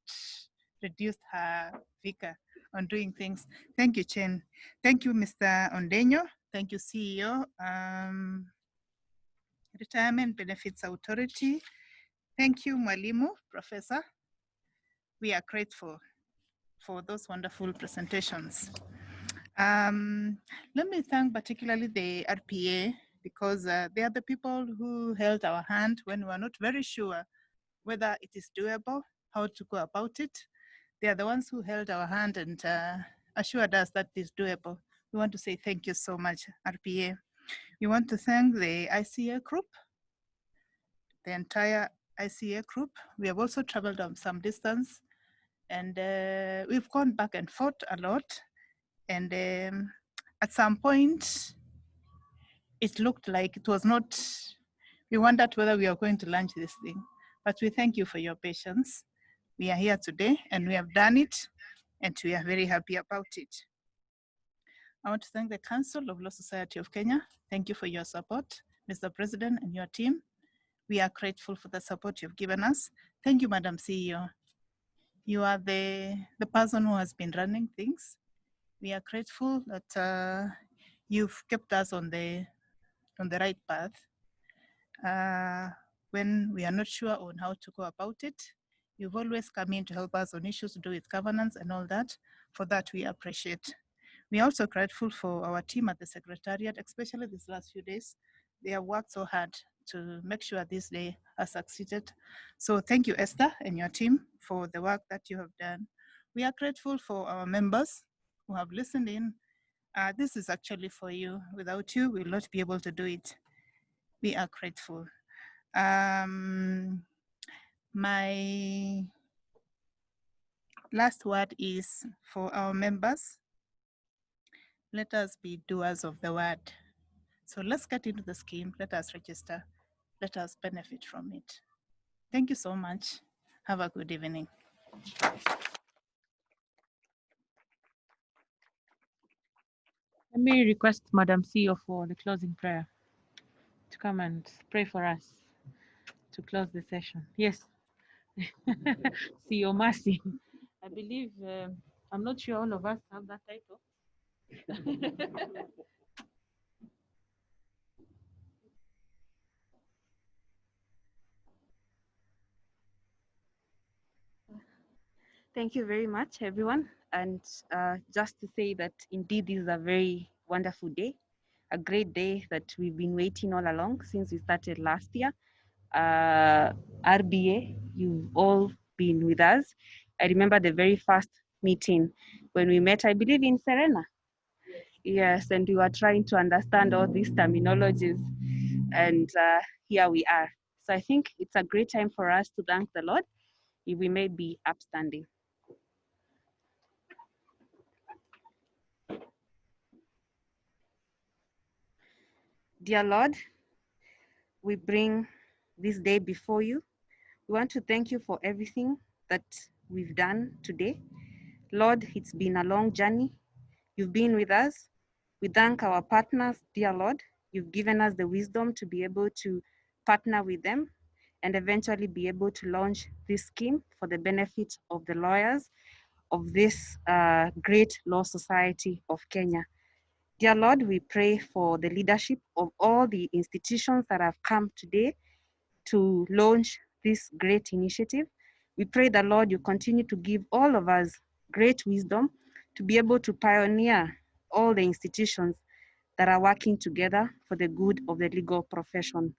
O: reduced her vigor on doing things. Thank you, Chen. Thank you, Mr. Ondenyo. Thank you, CEO. Retirement Benefits Authority. Thank you, Mwalimu, Professor. We are grateful for those wonderful presentations. Let me thank particularly the RPA, because they are the people who held our hand when we were not very sure whether it is doable, how to go about it. They are the ones who held our hand and assured us that it is doable. We want to say thank you so much, RPA. We want to thank the ICA group, the entire ICA group. We have also traveled on some distance, and we've gone back and forth a lot. And at some point, it looked like it was not, we wondered whether we are going to launch this thing. But we thank you for your patience. We are here today and we have done it, and we are very happy about it. I want to thank the Council of Law Society of Kenya. Thank you for your support, Mr. President and your team. We are grateful for the support you've given us. Thank you, Madam CEO. You are the person who has been running things. We are grateful that you've kept us on the right path. When we are not sure on how to go about it, you've always come in to help us on issues to do with governance and all that. For that, we appreciate. We are also grateful for our team at the Secretariat, especially these last few days. They have worked so hard to make sure this day has succeeded. So thank you, Esther, and your team for the work that you have done. We are grateful for our members who have listened in. This is actually for you. Without you, we will not be able to do it. We are grateful. My last word is for our members. Let us be doers of the word. So let's get into the scheme. Let us register. Let us benefit from it. Thank you so much. Have a good evening.
P: Let me request Madam CEO for the closing prayer to come and pray for us to close the session. Yes. CEO Mercy. I believe, I'm not sure all of us have that title.
I: Thank you very much, everyone. And just to say that indeed this is a very wonderful day, a great day that we've been waiting all along since we started last year. RBA, you've all been with us. I remember the very first meeting when we met, I believe in Serena. Yes, and we were trying to understand all these terminologies, and here we are. So I think it's a great time for us to thank the Lord if we may be upstanding. Dear Lord, we bring this day before you. We want to thank you for everything that we've done today. Lord, it's been a long journey. You've been with us. We thank our partners, dear Lord. You've given us the wisdom to be able to partner with them and eventually be able to launch this scheme for the benefit of the lawyers of this great law society of Kenya. Dear Lord, we pray for the leadership of all the institutions that have come today to launch this great initiative. We pray that, Lord, you continue to give all of us great wisdom to be able to pioneer all the institutions that are working together for the good of the legal profession.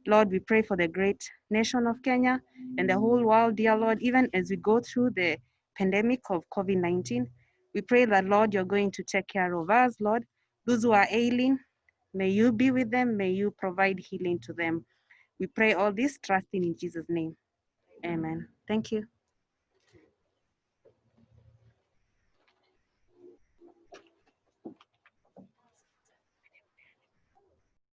I: Lord, we pray for the great nation of Kenya and the whole world, dear Lord, even as we go through the pandemic of COVID-19. We pray that, Lord, you're going to take care of us, Lord. Those who are ailing, may you be with them, may you provide healing to them. We pray all this, trusting in Jesus' name. Amen. Thank you.